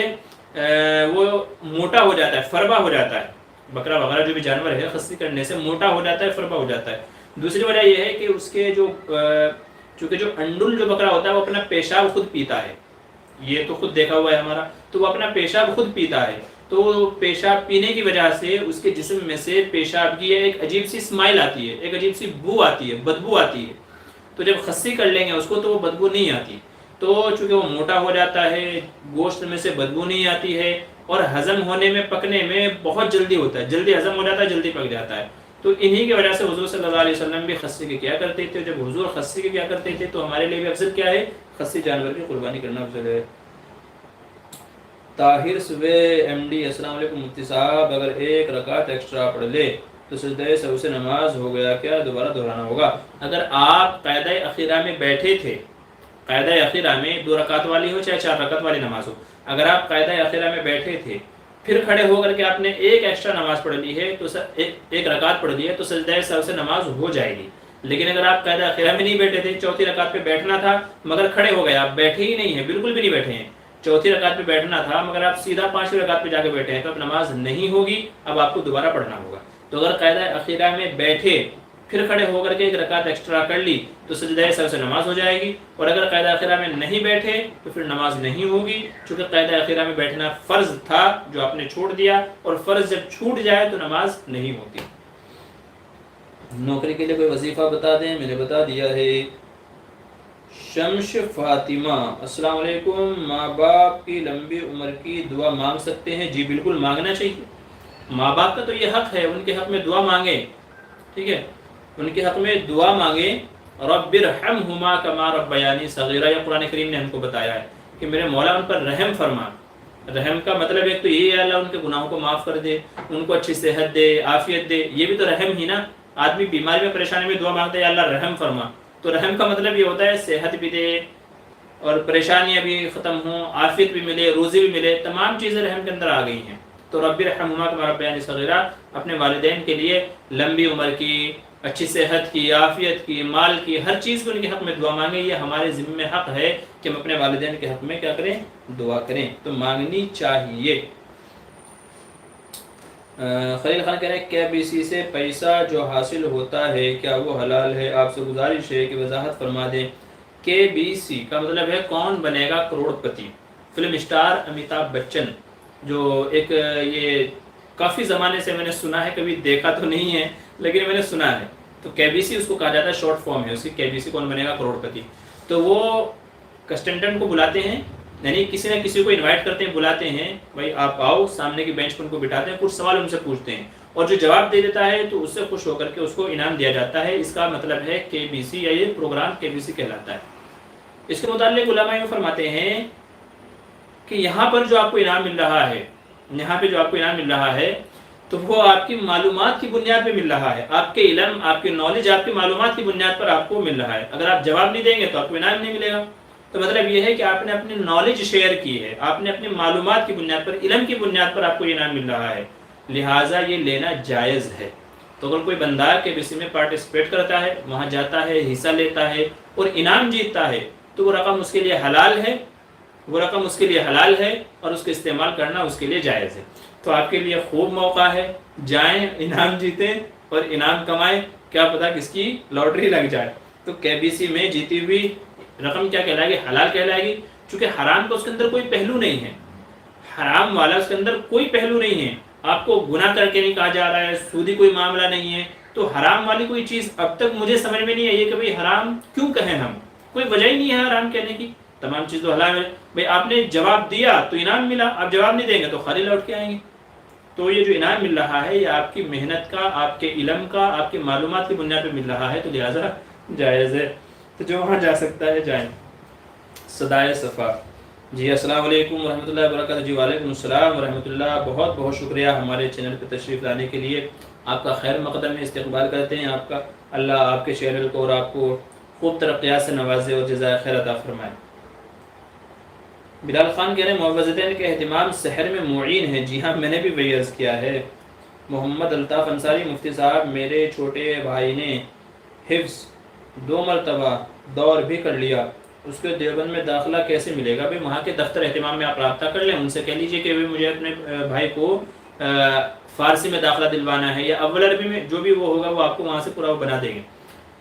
وہ موٹا ہو جاتا ہے, فربا ہو جاتا ہے. بکرا وغیرہ جو بھی جانور ہے خصی کرنے سے موٹا ہو جاتا ہے, فربا ہو جاتا ہے. دوسری وجہ یہ ہے کہ اس کے چونکہ جو انڈل جو بکرا ہوتا ہے وہ اپنا پیشاب خود پیتا ہے. یہ تو خود دیکھا ہوا ہے ہمارا. تو وہ اپنا پیشاب خود پیتا ہے تو پیشاب پینے کی وجہ سے اس کے جسم میں سے پیشاب کی ایک عجیب سی اسمائل آتی ہے, ایک عجیب سی بو آتی ہے, بدبو آتی ہے. تو جب خصی کر لیں گے اس کو تو وہ بدبو نہیں آتی. تو چونکہ وہ موٹا ہو جاتا ہے, گوشت میں سے بدبو نہیں آتی ہے اور ہضم ہونے میں پکنے میں بہت جلدی ہوتا ہے, جلدی ہضم ہو جاتا ہے, جلدی پک جاتا ہے. تو انہی کی وجہ سے حضور صلی اللہ علیہ وسلم بھی خصی کے کیا کرتے تھے. جب حضور خصی کے کیا کرتے تھے تو ہمارے لیے بھی افضل کیا ہے, خصی جانور کی قربانی کرنا افضل ہے. طاہر صبح ایم ڈی السلام علیکم مفتی صاحب, اگر ایک رکعت ایکسٹرا پڑھ لے تو سجدہ سہو سے نماز ہو گیا کیا دوبارہ دہرانا ہوگا؟ اگر آپ قاعدہ اخیرہ میں بیٹھے تھے, قاعدہ اخیرہ میں 2 رکعت والی ہو چاہے 4 رکعت والی نماز ہو, اگر آپ قاعدہ اخیرہ میں بیٹھے تھے پھر کھڑے ہو کر کے آپ نے ایک ایکسٹرا نماز پڑھ لی ہے تو ایک رکعت پڑھ لی ہے تو سجدہ سہو سے نماز ہو جائے گی. لیکن اگر آپ قاعدہ اخیرہ میں نہیں بیٹھے تھے, چوتھی رکعت پہ بیٹھنا تھا مگر کھڑے ہو گئے, آپ بیٹھے ہی نہیں ہیں, بالکل بھی نہیں بیٹھے ہیں, چوتھی رکعت پہ بیٹھنا تھا مگر آپ سیدھا 5ویں رکعت پہ جا کے بیٹھے ہیں تو اب نماز نہیں ہوگی, اب آپ کو دوبارہ پڑھنا ہوگا. تو اگر قاعدہ اخیرہ میں بیٹھے پھر کھڑے ہو کر کے ایک رکعت ایکسٹرا کر لی تو سجدہ سہو سے نماز ہو جائے گی. اور اگر قاعدہ اخیرہ میں نہیں بیٹھے تو پھر نماز نہیں ہوگی, چونکہ قاعدہ اخیرہ میں بیٹھنا فرض تھا جو آپ نے چھوڑ دیا, اور فرض جب چھوٹ جائے تو نماز نہیں ہوتی. نوکری کے لیے کوئی وظیفہ بتا دیں, میں نے بتا دیا ہے. شمش فاطمہ السلام علیکم, ماں باپ کی لمبی عمر کی دعا مانگ سکتے ہیں؟ جی بالکل مانگنا چاہیے. ماں باپ کا تو یہ حق ہے, ان کے حق میں دعا مانگیں. ٹھیک ہے, ان کے حق میں دعا مانگیں. رب ارحمہما کما ربیانی صغیرہ, یہ قرآن کریم نے ہم کو بتایا ہے کہ میرے مولا ان پر رحم فرما. رحم کا مطلب ایک تو یہ ہے اللہ ان کے گناہوں کو معاف کر دے, ان کو اچھی صحت دے, عافیت دے, یہ بھی تو رحم ہی نا. آدمی بیماری میں پریشانی میں دعا مانگتا ہے اللہ رحم فرما, تو رحم کا مطلب یہ ہوتا ہے صحت بھی دے اور پریشانیاں بھی ختم ہوں, عافیت بھی ملے, روزی بھی ملے, تمام چیزیں رحم کے اندر آ گئی ہیں. تو رب ارحمہما کما ربیانی صغیرہ, اپنے والدین کے لیے لمبی عمر کی, اچھی صحت کی, عافیت کی, مال کی, ہر چیز کو ان کے حق میں دعا مانگیں. یہ ہمارے ذمہ میں حق ہے کہ ہم اپنے والدین کے حق میں کیا کریں, دعا کریں. تو مانگنی چاہیے. خلیل خان کہہ رہے ہیں KBC سے پیسہ جو حاصل ہوتا ہے کیا وہ حلال ہے؟ آپ سے گزارش ہے کہ وضاحت فرما دیں۔ KBC کا مطلب ہے کون بنے گا کروڑ پتی۔ فلم اسٹار امیتابھ بچن جو ایک یہ کافی زمانے سے میں نے سنا ہے، کبھی دیکھا تو نہیں ہے لیکن میں نے سنا ہے، تو KBC اس کو کہا جاتا ہے، شارٹ فارم ہے اس کی KBC، کون بنے گا کروڑ پتی۔ تو وہ کسٹنٹنٹ کو بلاتے ہیں، یعنی کسی نہ کسی کو انوائٹ کرتے ہیں، بلاتے ہیں، بھائی آپ آؤ، سامنے کی بینچ پر ان کو بٹھاتے ہیں، کچھ سوال ان سے پوچھتے ہیں، اور جو جواب دے دیتا ہے تو اس سے خوش ہو کر کے اس کو انعام دیا جاتا ہے۔ اس کا مطلب ہے KBC، یا یہ پروگرام KBC کہلاتا ہے۔ اس کے متعلق علماء یہ فرماتے ہیں کہ یہاں پر جو آپ کو انعام مل رہا ہے، یہاں پہ جو آپ کو انعام مل رہا ہے تو وہ آپ کی معلومات کی بنیاد پہ مل رہا ہے، آپ کے علم، آپ کے نالج، آپ کی معلومات کی بنیاد پر آپ کو مل رہا ہے۔ اگر آپ جواب نہیں دیں گے تو آپ کو انعام نہیں ملے گا۔ تو مطلب یہ ہے کہ آپ نے اپنی نالج شیئر کی ہے، آپ نے اپنی معلومات کی بنیاد پر، علم کی بنیاد پر آپ کو انعام مل رہا ہے، لہٰذا یہ لینا جائز ہے۔ تو اگر کوئی بندہ KBC میں پارٹیسپیٹ کرتا ہے، وہاں جاتا ہے، حصہ لیتا ہے اور انعام جیتتا ہے تو وہ رقم اس کے لیے حلال ہے، وہ رقم اس کے لیے حلال ہے اور اس کو استعمال کرنا اس کے لیے جائز ہے۔ تو آپ کے لیے خوب موقع ہے، جائیں، انعام جیتیں اور انعام کمائیں، کیا پتہ کس کی لاٹری لگ جائے۔ تو KBC میں جیتی ہوئی رقم کیا کہلائے گی؟ حلال کہلائے گی، چونکہ حرام کا اس کے اندر کوئی پہلو نہیں ہے، حرام والا اس کے اندر کوئی پہلو نہیں ہے، آپ کو گناہ کر کے نہیں کہا جا رہا ہے، سودی کوئی معاملہ نہیں ہے۔ تو حرام والی کوئی چیز اب تک مجھے سمجھ میں نہیں آئی ہے کہ بھئی حرام کیوں کہیں ہم، کوئی وجہ ہی نہیں ہے حرام کہنے کی، تمام چیز تو حلال ہے۔ بھئی آپ نے جواب دیا تو انعام ملا، آپ جواب نہیں دیں گے تو خالی لوٹ کے آئیں گے۔ تو یہ جو انعام مل رہا ہے یہ آپ کی محنت کا، آپ کے علم کا، آپ کی معلومات کی بنیاد پہ مل رہا ہے، تو لہٰذا جائز ہے۔ تو جو وہاں جا سکتا ہے جائیں۔ صدائے صفا جی، السلام علیکم ورحمۃ اللہ وبرکاتہ۔ جی وعلیکم السلام ورحمۃ اللہ، بہت بہت شکریہ ہمارے چینل پہ تشریف لانے کے لیے، آپ کا خیر مقدم میں استقبال کرتے ہیں آپ کا، اللہ آپ کے چینل کو اور آپ کو خوب ترقیات سے نوازے اور جزائے خیر عطا فرمائے۔ بلال خان کہہ رہے ہیں معوذتین کے اہتمام سحر میں معین ہے۔ جی ہاں، میں نے بھی وہی عرض کیا ہے۔ محمد الطاف انصاری مفتی صاحب، میرے چھوٹے بھائی نے حفظ 2 مرتبہ دور بھی کر لیا، اس کے دیوبند میں داخلہ کیسے ملے گا؟ بھائی وہاں کے دفتر اہتمام میں آپ رابطہ کر لیں، ان سے کہہ لیجئے کہ مجھے اپنے بھائی کو فارسی میں داخلہ دلوانا ہے، یا اول عربی میں، جو بھی وہ ہوگا وہ آپ کو وہاں سے پورا بنا دیں گے۔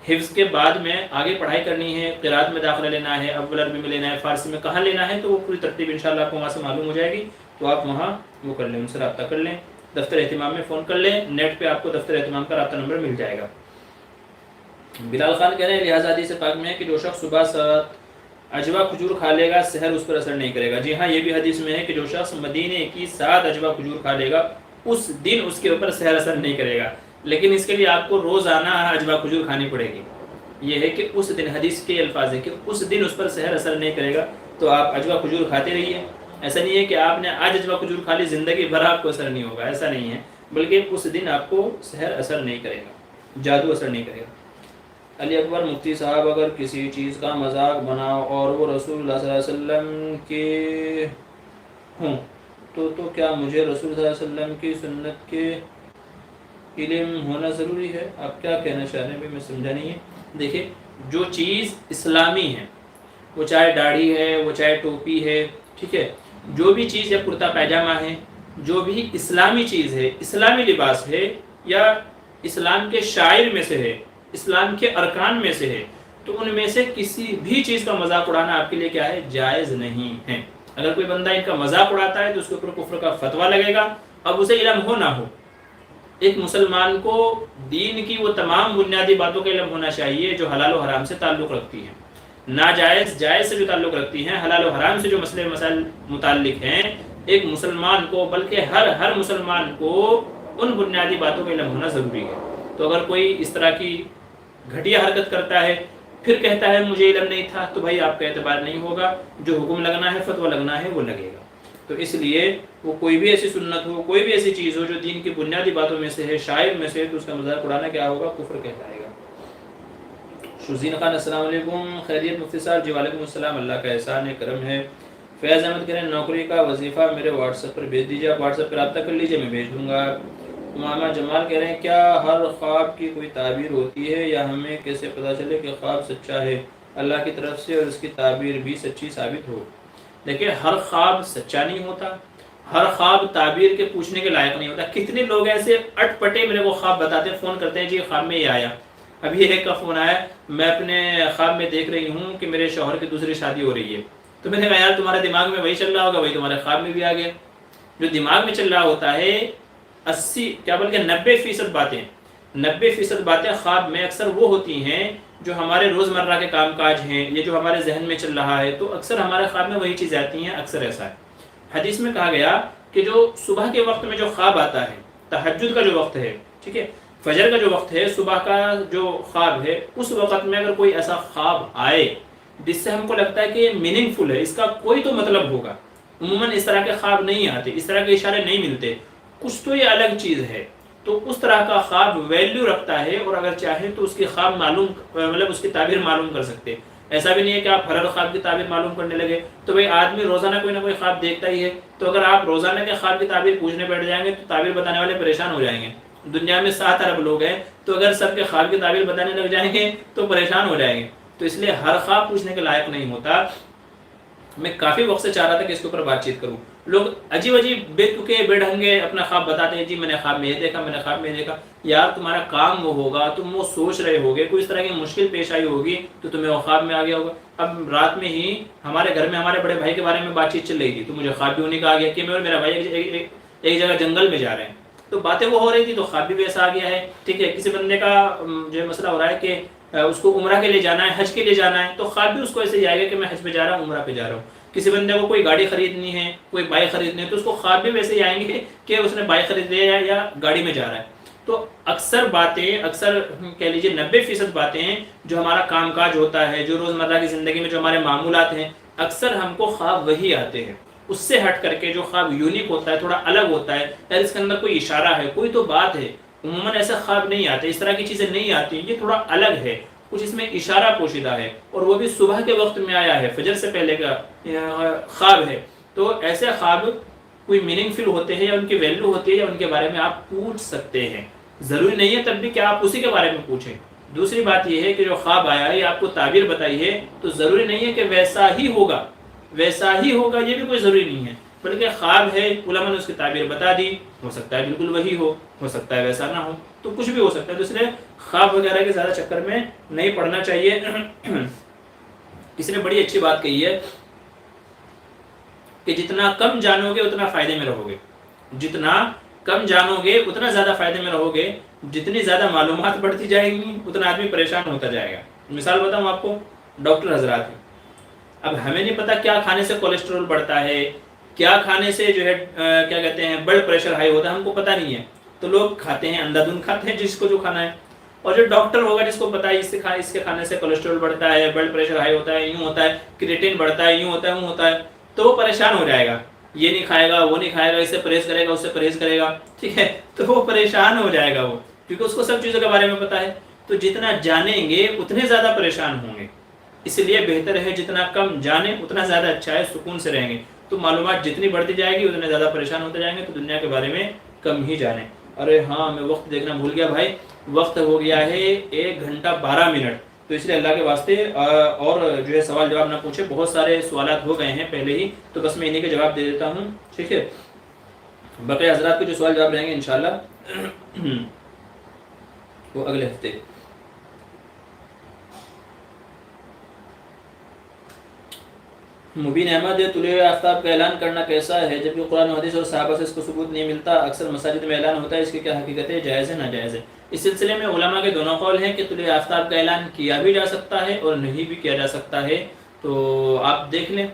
حفظ کے بعد میں آگے پڑھائی کرنی ہے، قرات میں داخلہ لینا ہے، اول عربی میں لینا ہے، فارسی میں کہاں لینا ہے، تو وہ پوری ترتیب انشاءاللہ آپ کو وہاں سے معلوم ہو جائے گی، تو آپ وہاں وہ کر لیں، ان سے رابطہ کر لیں، دفتر اہتمام میں فون کر لیں، نیٹ پہ آپ کو دفتر اہتمام کا رابطہ نمبر مل جائے گا۔ بلال خان کہہ رہے ہیں لہٰذا حدیث پاک میں ہے کہ جو شخص صبح 7 اجوا کھجور کھا لے گا سحر اس پر اثر نہیں کرے گا۔ جی ہاں، یہ بھی حدیث میں ہے کہ جو شخص مدینے کی 7 اجوا کھجور کھا لے گا اس دن اس کے اوپر سحر اثر نہیں کرے گا، لیکن اس کے لیے آپ کو روزانہ اجوا کھجور کھانی پڑے گی۔ یہ ہے کہ اس دن، حدیث کے الفاظ ہے کہ اس دن اس پر سحر اثر نہیں کرے گا، تو آپ اجوا کھجور کھاتے رہیے۔ ایسا نہیں ہے کہ آپ نے آج اجوا کھجور کھا لی زندگی بھر آپ کو اثر نہیں ہوگا، ایسا نہیں ہے، بلکہ اس دن آپ کو سحر اثر نہیں کرے گا، جادو اثر نہیں کرے گا۔ علی اکبر مفتی صاحب، اگر کسی چیز کا مذاق بناؤ اور وہ رسول اللہ صلی اللہ علیہ وسلم کے ہوں تو کیا مجھے رسول صلی اللہ علیہ وسلم کی سنت کے علم ہونا ضروری ہے؟ آپ کیا کہنا چاہ رہے ہیں؟ بھی میں سمجھا نہیں ہے۔ دیکھیں، جو چیز اسلامی ہے، وہ چاہے داڑھی ہے، وہ چاہے ٹوپی ہے، ٹھیک ہے، جو بھی چیز، یا کرتا پیجامہ ہے، جو بھی اسلامی چیز ہے، اسلامی لباس ہے، یا اسلام کے شاعر میں سے ہے، اسلام کے ارکان میں سے ہے، تو ان میں سے کسی بھی چیز کا مذاق اڑانا آپ کے لیے کیا ہے؟ جائز نہیں ہے۔ اگر کوئی بندہ ان کا مذاق اڑاتا ہے تو اس کے اوپر کفر کا فتویٰ لگے گا، اب اسے علم ہو نہ ہو۔ ایک مسلمان کو دین کی وہ تمام بنیادی باتوں کا علم ہونا چاہیے جو حلال و حرام سے تعلق رکھتی ہیں، ناجائز جائز سے جو تعلق رکھتی ہیں، حلال و حرام سے جو مسئلے مسائل متعلق ہیں۔ ایک مسلمان کو، بلکہ ہر مسلمان کو ان بنیادی باتوں کا علم ہونا ضروری ہے۔ تو اگر کوئی اس طرح کی گھٹیا حرکت کرتا ہے پھر کہتا ہے مجھے علم نہیں تھا، تو بھائی آپ کا اعتبار نہیں ہوگا، جو حکم لگنا ہے، فتویٰ لگنا ہے، وہ لگے گا۔ تو اس لیے وہ کوئی بھی ایسی سنت ہو، کوئی بھی ایسی چیز ہو جو دین کی بنیادی باتوں میں سے ہے، شاعر میں سے ہے، تو اس کا مذاق اڑانا کیا ہوگا؟ کفر کہلائے گا۔ شزین خان، السلام علیکم، خیریت مفتی صاحب؟ جی وعلیکم السلام، اللہ کا احسان کرم ہے۔ فیض احمد کہہ رہے ہیں نوکری کا وظیفہ میرے واٹس ایپ پر بھیج دیجیے، آپ واٹس ایپ پر رابطہ کر لیجیے، میں بھیج دوں گا۔ ماما جمال کہہ رہے ہیں کیا ہر خواب کی کوئی تعبیر ہوتی ہے، یا ہمیں کیسے پتہ چلے کہ خواب سچا ہے اللہ کی طرف سے اور اس کی تعبیر بھی سچی ثابت ہو؟ دیکھیں، ہر خواب سچا نہیں ہوتا، ہر خواب تعبیر کے پوچھنے کے لائق نہیں ہوتا. کتنے لوگ ایسے اٹ پٹے میرے کو خواب بتاتے ہیں, فون کرتے ہیں جی خواب میں یہ آیا. ابھی ایک کا فون آیا, میں اپنے خواب میں دیکھ رہی ہوں کہ میرے شوہر کی دوسری شادی ہو رہی ہے. تو میں نے کہا یار تمہارے دماغ میں وہی چل رہا ہوگا, وہی تمہارے خواب میں بھی آ گیا. جو دماغ میں چل رہا ہوتا ہے 80 کیا بلکہ 90% باتیں 90% باتیں خواب میں اکثر وہ ہوتی ہیں جو ہمارے روزمرہ کے کام کاج ہیں, یہ جو ہمارے ذہن میں چل رہا ہے, تو اکثر ہمارے خواب میں وہی چیزیں آتی ہیں. اکثر ایسا ہے. حدیث میں کہا گیا کہ جو صبح کے وقت میں جو خواب آتا ہے, تہجد کا جو وقت ہے, ٹھیک ہے, فجر کا جو وقت ہے, صبح کا جو خواب ہے, اس وقت میں اگر کوئی ایسا خواب آئے جس سے ہم کو لگتا ہے کہ یہ میننگ فل ہے, اس کا کوئی تو مطلب ہوگا. عموماً اس طرح کے خواب نہیں آتے, اس طرح کے اشارے نہیں ملتے, کچھ تو یہ الگ چیز ہے. تو اس طرح کا خواب ویلیو رکھتا ہے, اور اگر چاہیں تو اس کی خواب معلوم مطلب اس کی تعبیر معلوم کر سکتے. ایسا بھی نہیں ہے کہ آپ ہر خواب کی تعبیر معلوم کرنے لگے. تو بھئی آدمی روزانہ کوئی نہ کوئی خواب دیکھتا ہی ہے, تو اگر آپ روزانہ کے خواب کی تعبیر پوچھنے بیٹھ جائیں گے تو تعبیر بتانے والے پریشان ہو جائیں گے. دنیا میں 7 ارب لوگ ہیں, تو اگر سب کے خواب کی تعبیر بتانے لگ جائیں گے تو پریشان ہو جائیں گے. تو اس لیے ہر خواب پوچھنے کے لائق نہیں ہوتا. میں کافی وقت سے چاہ رہا تھا کہ اس کے اوپر بات چیت کروں. لوگ عجیب عجیب بے تکے بے ڈھنگے اپنا خواب بتاتے ہیں, جی میں نے خواب میں یہ دیکھا, میں نے خواب میں یہ دیکھا. یار تمہارا کام وہ ہوگا, تم وہ سوچ رہے ہوگے, کوئی اس طرح کی مشکل پیش آئی ہوگی تو تمہیں وہ خواب میں آ گیا ہوگا. اب رات میں ہی ہمارے گھر میں ہمارے بڑے بھائی کے بارے میں بات چیت چل رہی تھی, تو مجھے خواب بھی ہونے کا آ گیا کہ میں اور میرا بھائی ایک جگہ جنگل میں جا رہے ہیں. تو باتیں وہ ہو رہی تھی تو خواب بھی ویسا آ گیا ہے. ٹھیک ہے, کسی بندے کا جو مسئلہ ہو رہا ہے کہ اس کو عمرہ کے لیے جانا ہے, حج کے لیے جانا ہے, تو خواب بھی اس کو ایسے ہی آئے گا کہ میں حج پہ جا رہا ہوں, عمرہ پہ جا رہا ہوں. کسی بندے کو کوئی گاڑی خریدنی ہے, کوئی بائک خریدنی ہے, تو اس کو خواب بھی ویسے ہی آئیں گے کہ اس نے بائک خرید لیا یا گاڑی میں جا رہا ہے. تو اکثر باتیں, اکثر کہہ لیجیے 90% باتیں ہیں جو ہمارا کام کاج ہوتا ہے, جو روزمرہ کی زندگی میں جو ہمارے معمولات ہیں, اکثر ہم کو خواب وہی آتے ہیں. اس سے ہٹ کر کے جو خواب یونیک ہوتا ہے, تھوڑا الگ ہوتا ہے, یار اس کے اندر کوئی اشارہ ہے, کوئی تو بات ہے, عموماً ایسے خواب نہیں آتے, اس طرح کی چیزیں نہیں آتی. یہ تھوڑا الگ ہے, کچھ اس میں اشارہ پوشیدہ ہے, اور وہ بھی صبح کے وقت میں آیا ہے, فجر سے پہلے کا خواب ہے. تو ایسے خواب کوئی میننگ فل ہوتے ہیں, یا ان کی ویلیو ہوتی ہے, یا ان کے بارے میں آپ پوچھ سکتے ہیں. ضروری نہیں ہے تب بھی کہ آپ اسی کے بارے میں پوچھیں. دوسری بات یہ ہے کہ جو خواب آیا ہے یا آپ کو تعبیر بتائی ہے, تو ضروری نہیں ہے کہ ویسا ہی ہوگا, ویسا ہی ہوگا, یہ بھی کوئی ضروری نہیں ہے. بلکہ خواب ہے, علماء نے اس کی تعبیر بتا دی, ہو سکتا ہے بالکل وہی ہو سکتا ہے ویسا نہ ہو, تو کچھ بھی ہو سکتا ہے. تو اس لیے خواب وغیرہ کے زیادہ چکر میں نہیں پڑنا چاہیے. کسی نے بڑی اچھی بات کہی ہے کہ جتنا کم جانو گے اتنا فائدے میں رہو گے, جتنا کم جانو گے اتنا زیادہ فائدے میں رہو گے, جتنی زیادہ معلومات بڑھتی جائیں گی اتنا آدمی پریشان ہوتا جائے گا. مثال بتاؤں آپ کو, ڈاکٹر حضرات ہیں, اب ہمیں نہیں پتا کیا کھانے سے کولیسٹرول بڑھتا ہے, کیا کھانے سے جو ہے کیا کہتے ہیں بلڈ پریشر ہائی ہوتا ہے, ہم کو پتہ نہیں ہے. تو لوگ کھاتے ہیں, اندھا دھند کھاتے ہیں جس کو جو کھانا ہے. اور جو ڈاکٹر ہوگا جس کو پتا ہے اس کے کھانے سے کولیسٹرول بڑھتا ہے, بلڈ پریشر ہائی ہوتا ہے, یوں ہوتا ہے, کریٹین بڑھتا ہے, یوں ہوتا ہے, وہ ہوتا ہے, تو وہ پریشان ہو جائے گا. یہ نہیں کھائے گا, وہ نہیں کھائے گا, اس سے پرہیز کرے گا, اس سے پرہیز کرے گا, ٹھیک ہے, تو وہ پریشان ہو جائے گا, وہ کیونکہ اس کو سب چیزوں کے بارے میں پتا ہے. تو جتنا جانیں گے اتنے زیادہ پریشان ہوں گے. اس لیے بہتر ہے جتنا کم جانیں اتنا زیادہ اچھا ہے, سکون سے رہیں گے. تو معلومات جتنی بڑھتی جائے گی اتنے زیادہ پریشان ہوتے جائیں گے, تو دنیا کے بارے میں کم ہی جانیں. ارے ہاں, میں وقت دیکھنا بھول گیا بھائی, وقت ہو گیا ہے 1 گھنٹہ 12 منٹ. تو اس لیے اللہ کے واسطے اور جو ہے سوال جواب نہ پوچھے, بہت سارے سوالات ہو گئے ہیں پہلے ہی, تو بس میں انہیں کے جواب دے دیتا ہوں, ٹھیک ہے. بقیہ حضرات کے جو سوال جواب رہیں گے انشاءاللہ وہ اگلے ہفتے. مبین احمد, طلوع آفتاب کا اعلان کرنا کیسا ہے جبکہ قرآن و حدیث اور صحابہ سے اس کو ثبوت نہیں ملتا؟ اکثر مساجد میں اعلان ہوتا ہے, اس کی کیا حقیقت ہے, جائز ہے ناجائز ہے؟ اس سلسلے میں علماء کے دونوں قول ہیں کہ طلوع آفتاب کا اعلان کیا بھی جا سکتا ہے اور نہیں بھی کیا جا سکتا ہے. تو آپ دیکھ لیں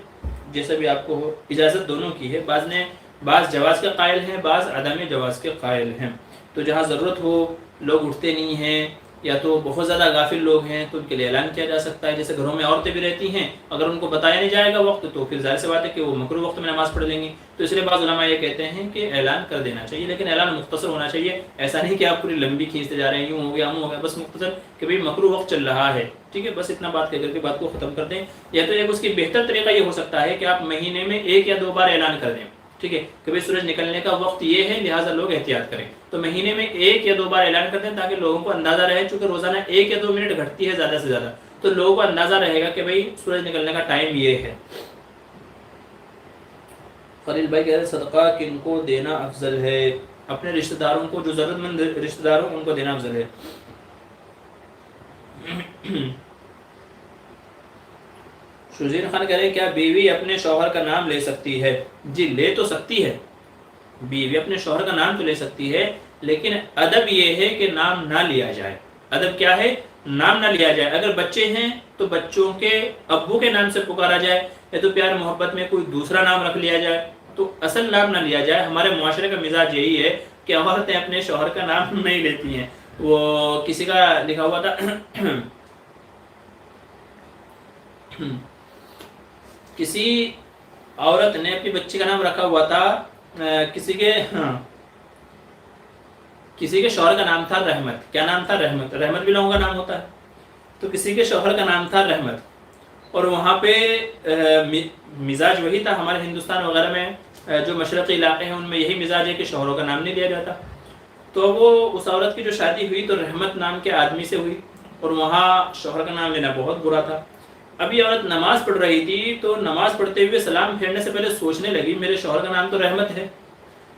جیسا بھی آپ کو ہو, اجازت دونوں کی ہے. بعض جواز کے قائل ہیں, بعض عدم جواز کے قائل ہیں. تو جہاں ضرورت ہو, لوگ اٹھتے نہیں ہیں, یا تو بہت زیادہ غافل لوگ ہیں, تو ان کے لیے اعلان کیا جا سکتا ہے. جیسے گھروں میں عورتیں بھی رہتی ہیں, اگر ان کو بتایا نہیں جائے گا وقت, تو پھر ظاہر سی بات ہے کہ وہ مکروہ وقت میں نماز پڑھ لیں گی. تو اس لیے بعض علماء یہ کہتے ہیں کہ اعلان کر دینا چاہیے, لیکن اعلان مختصر ہونا چاہیے. ایسا نہیں کہ آپ پوری لمبی کھینچتے جا رہے ہیں, یوں ہو گیا, ہو گیا, بس مختصر کہ بھئی مکروہ وقت چل رہا ہے, ٹھیک ہے, بس اتنا بات کہہ کر کے بات کو ختم کر دیں. یا تو ایک اس کی بہتر طریقہ یہ ہو سکتا ہے کہ آپ مہینے میں 1 یا 2 بار اعلان کر دیں, ٹھیک ہے, کبھی سورج نکلنے کا وقت یہ ہے لہٰذا لوگ احتیاط کریں. تو مہینے میں 1 یا 2 بار اعلان کر دیں تاکہ لوگوں کو اندازہ رہے, چونکہ روزانہ 1 یا 2 منٹ گھٹتی ہے زیادہ سے زیادہ, تو لوگوں کو اندازہ رہے گا کہ بھئی سورج نکلنے کا ٹائم یہ ہے. خلیل بھائی کہہ رہے ہیں صدقہ کن کو دینا افضل ہے؟ اپنے رشتہ داروں کو، جو ضرورت مند رشتہ دار ہوں ان کو دینا افضل ہے۔ شزین خان کہہ رہے ہیں کیا بیوی اپنے شوہر کا نام لے سکتی ہے؟ جی لے تو سکتی ہے، بیوی اپنے شوہر کا نام تو لے سکتی ہے، لیکن ادب یہ ہے کہ نام نہ لیا جائے۔ ادب کیا ہے؟ نام نہ لیا جائے۔ اگر بچے ہیں تو بچوں کے ابو کے نام سے پکارا جائے، یا تو پیار محبت میں کوئی دوسرا نام رکھ لیا جائے، تو اصل نام نہ لیا جائے۔ ہمارے معاشرے کا مزاج یہی ہے کہ عورتیں اپنے شوہر کا نام نہیں لیتی ہیں۔ وہ کسی کا لکھا ہوا تھا کسی عورت نے اپنی بچی کا نام رکھا ہوا تھا، کسی کے شوہر کا نام تھا رحمت۔ کیا نام تھا؟ رحمت۔ رحمت بھی لوگوں کا نام ہوتا ہے، تو کسی کے شوہر کا نام تھا رحمت، اور وہاں پہ مزاج وہی تھا۔ ہمارے ہندوستان وغیرہ میں جو مشرقی علاقے ہیں ان میں یہی مزاج ہے کہ شوہروں کا نام نہیں لیا جاتا۔ تو وہ اس عورت کی جو شادی ہوئی تو رحمت نام کے آدمی سے ہوئی، اور وہاں شوہر کا نام لینا بہت برا تھا۔ اب یہ عورت نماز پڑھ رہی تھی، تو نماز پڑھتے ہوئے سلام پھیرنے سے پہلے سوچنے لگی میرے شوہر کا نام تو رحمت ہے،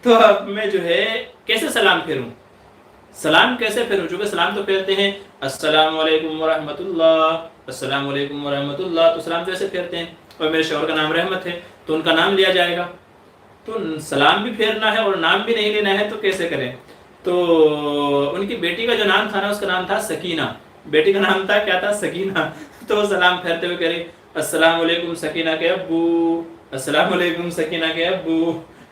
تو اب میں جو ہے کیسے سلام پھیروں؟ سلام کیسے پھیروں؟ چونکہ سلام تو پھیرتے ہیں السلام علیکم ورحمۃ اللہ، السلام علیکم ورحمۃ اللہ، تو سلام کیسے پھیرتے ہیں؟ اور میرے شوہر کا نام رحمت ہے تو ان کا نام لیا جائے گا، تو سلام بھی پھیرنا ہے اور نام بھی نہیں لینا ہے، تو کیسے کریں؟ تو ان کی بیٹی کا جو نام تھا نا، اس کا نام تھا سکینہ۔ بیٹی کا نام تھا کیا تھا؟ سکینہ۔ تو وہ سلام پھیرتے ہوئے کہہ رہی السلام علیکم سکینہ کے ابو، السلام علیکم سکینہ کے ابو۔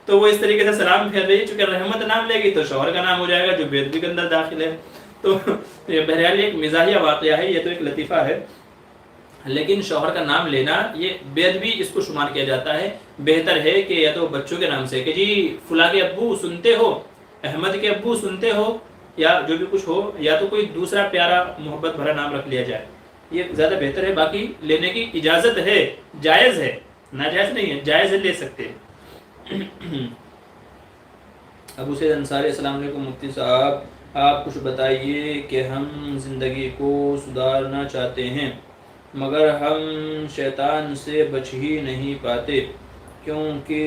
تو وہ اس طریقے سے سلام پھیر رہی ہے، چونکہ رحمت نام لے گی تو شوہر کا نام ہو جائے گا جو بے ادبی کے اندر داخل ہے۔ تو یہ بہرحال ایک مزاحیہ واقعہ ہے، یہ تو ایک لطیفہ ہے، لیکن شوہر کا نام لینا یہ بے ادبی اس کو شمار کیا جاتا ہے۔ بہتر ہے کہ یا تو بچوں کے نام سے کہ جی فلاں کے ابو سنتے ہو، احمد کے ابو سنتے ہو، یا جو بھی کچھ ہو، یا تو کوئی دوسرا پیارا محبت بھرا نام رکھ لیا جائے، یہ زیادہ بہتر ہے۔ باقی لینے کی اجازت ہے، جائز ہے، ناجائز نہیں ہے، جائز ہے، لے سکتے ہیں۔ ابو سید انصاری السلام علیکم مفتی صاحب، آپ کچھ بتائیے کہ ہم زندگی کو سدھارنا چاہتے ہیں مگر ہم شیطان سے بچ ہی نہیں پاتے کیونکہ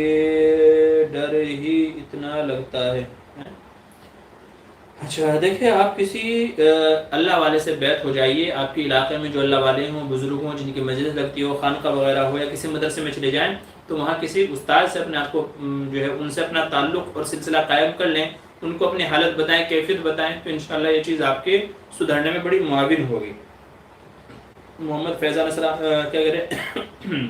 ڈر ہی اتنا لگتا ہے۔ اچھا دیکھیں، آپ کسی اللہ والے سے بیعت ہو جائیے، آپ کے علاقے میں جو اللہ والے ہوں، بزرگ ہوں، جن کی مجلس لگتی ہو، خانقاہ وغیرہ ہو، یا کسی مدرسے میں چلے جائیں تو وہاں کسی استاد سے اپنے آپ کو جو ہے ان سے اپنا تعلق اور سلسلہ قائم کر لیں، ان کو اپنی حالت بتائیں، کیفیت بتائیں، تو انشاءاللہ یہ چیز آپ کے سدھرنے میں بڑی معاون ہوگی۔ محمد فیضان السلام کیا کہہ رہے ہیں؟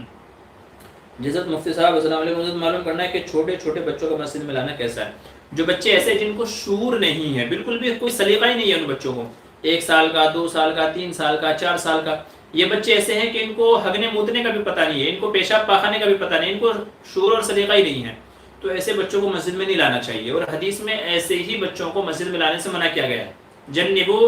جزت مفتی صاحب السلام علیکم، مجھے معلوم کرنا ہے کہ چھوٹے چھوٹے بچوں کو مسجد میں لانا کیسا ہے؟ جو بچے ایسے جن کو شعور نہیں ہے، بالکل بھی کوئی سلیقہ ہی نہیں ہے ان بچوں کو، 1 سال کا، 2 سال کا، 3 سال کا، 4 سال کا، یہ بچے ایسے ہیں کہ ان کو ہگنے موتنے کا بھی پتہ نہیں ہے، ان کو پیشاب پاخانے کا بھی پتہ نہیں، ان کو شعور اور سلیقہ ہی نہیں ہے، تو ایسے بچوں کو مسجد میں نہیں لانا چاہیے۔ اور حدیث میں ایسے ہی بچوں کو مسجد میں لانے سے منع کیا گیا ہے، جنبو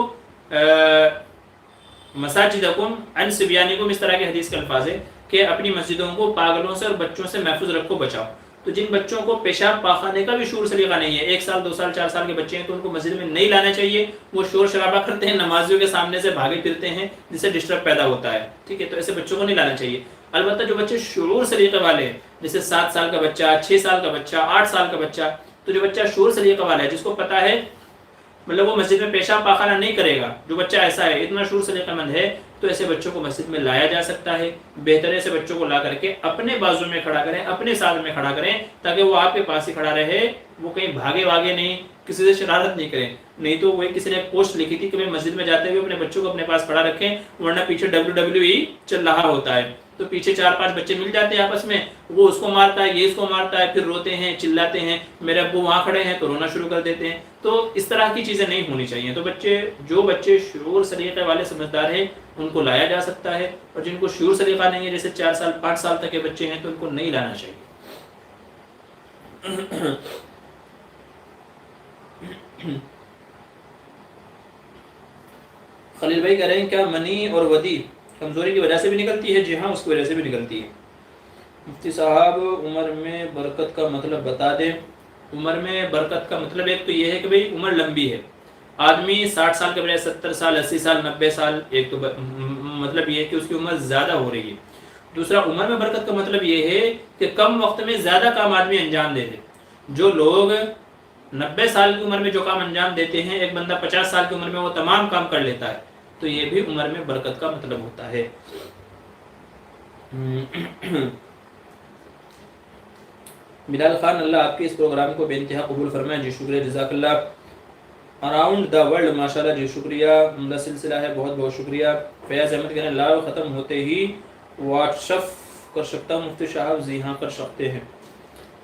مساجدکم عن صبیانکم، اس طرح کے حدیث کے الفاظ ہے کہ اپنی مسجدوں کو پاگلوں سے اور بچوں سے محفوظ رکھو، بچاؤ۔ تو جن بچوں کو پیشاب پاخانے کا بھی شعور سلیقہ نہیں ہے، 1 سال 2 سال 4 سال کے بچے ہیں، تو ان کو مسجد میں نہیں لانا چاہیے، وہ شور شرابہ کرتے ہیں، نمازیوں کے سامنے سے بھاگے پھرتے ہیں، جس سے ڈسٹرب پیدا ہوتا ہے، ٹھیک ہے، تو ایسے بچوں کو نہیں لانا چاہیے۔ البتہ جو بچے شعور سلیقے والے ہیں، جیسے 7 سال کا بچہ، 6 سال کا بچہ، 8 سال کا بچہ، تو جو بچہ شعور سلیقے والا ہے، جس کو پتہ ہے مطلب وہ مسجد میں پیشاب پاخانہ نہیں کرے گا، جو بچہ ایسا ہے، اتنا شعور سلیقہ مند ہے، تو ایسے بچوں کو مسجد میں لایا جا سکتا ہے۔ بہتر ہے سے بچوں کو لا کر کے اپنے بازو میں کھڑا کریں، اپنے ساتھ میں کھڑا کریں، تاکہ وہ آپ کے پاس ہی کھڑا رہے، وہ کہیں بھاگے واگے نہیں، کسی سے شرارت نہیں کریں۔ نہیں تو وہ کسی نے ایک پوسٹ لکھی تھی کہ میں مسجد میں جاتے ہوئے اپنے بچوں کو اپنے پاس کھڑا رکھیں، ورنہ پیچھے WWE چل رہا ہوتا ہے، تو پیچھے 4-5 بچے مل جاتے ہیں آپس میں، وہ اس کو مارتا ہے، یہ اس کو مارتا ہے، پھر روتے ہیں، چلاتے ہیں، میرے ابو وہاں کھڑے ہیں تو رونا شروع کر دیتے ہیں۔ تو اس طرح کی چیزیں نہیں ہونی چاہیے۔ تو جو بچے شعور سلیقے والے سمجھدار ہیں ان کو لایا جا سکتا ہے، اور جن کو شعور سلیقہ نہیں ہے، جیسے 4 سال 5 سال تک کے بچے ہیں، تو ان کو نہیں لانا چاہیے۔ خلیل بھائی کہہ رہے ہیں کیا منی اور ودی کمزوری کی وجہ سے بھی نکلتی ہے؟ جی ہاں، اس کی وجہ سے بھی نکلتی ہے۔ مفتی صاحب عمر میں برکت کا مطلب بتا دیں۔ عمر میں برکت کا مطلب ایک تو یہ ہے کہ بھئی عمر لمبی ہے، آدمی 60 سال کے بجائے 70 سال، 80 سال، 90 سال، ایک تو مطلب یہ ہے کہ اس کی عمر زیادہ ہو رہی ہے۔ دوسرا عمر میں برکت کا مطلب یہ ہے کہ کم وقت میں زیادہ کام آدمی انجام دے دے. جو لوگ 90 سال کی عمر میں جو کام انجام دیتے ہیں، ایک بندہ 50 سال کی عمر میں وہ تمام کام کر لیتا ہے، تو یہ بھی عمر میں برکت کا مطلب ہوتا ہے. بلال خان، اللہ آپ کے اس پروگرام کو بے انتہا قبول فرمائے. جی شکریہ، جزاک اللہ. اراؤنڈ دا ورلڈ، ماشاءاللہ، جی شکریہ، عمدہ سلسلہ ہے، بہت بہت شکریہ. فیاض احمد کہہ رہے ہیں لائیو ختم ہوتے ہی واٹس ایپ کر سکتا ہوں مفتی صاحب؟ جی ہاں کر سکتے ہیں.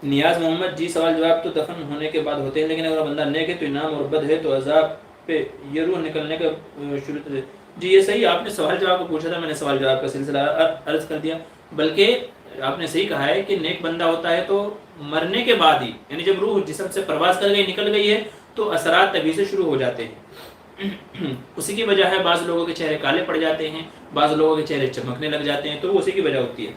نیاز محمد، جی سوال جواب تو دفن ہونے کے بعد ہوتے ہیں، لیکن اگر بندہ نیک ہے تو انعام اور بد ہے تو عذاب پہ یہ روح نکلنے کا شروع. جی یہ صحیح، آپ نے سوال جواب کو پوچھا تھا، میں نے سوال جواب کا سلسلہ عرض کر دیا. بلکہ آپ نے صحیح کہا ہے کہ نیک بندہ ہوتا ہے تو مرنے کے بعد ہی، یعنی جب روح جسم سے پرواز کر گئی، نکل گئی ہے، تو اثرات تبھی سے شروع ہو جاتے ہیں. اسی کی وجہ ہے بعض لوگوں کے چہرے کالے پڑ جاتے ہیں، بعض لوگوں کے چہرے چمکنے لگ جاتے ہیں، تو وہ اسی کی وجہ ہوتی ہے.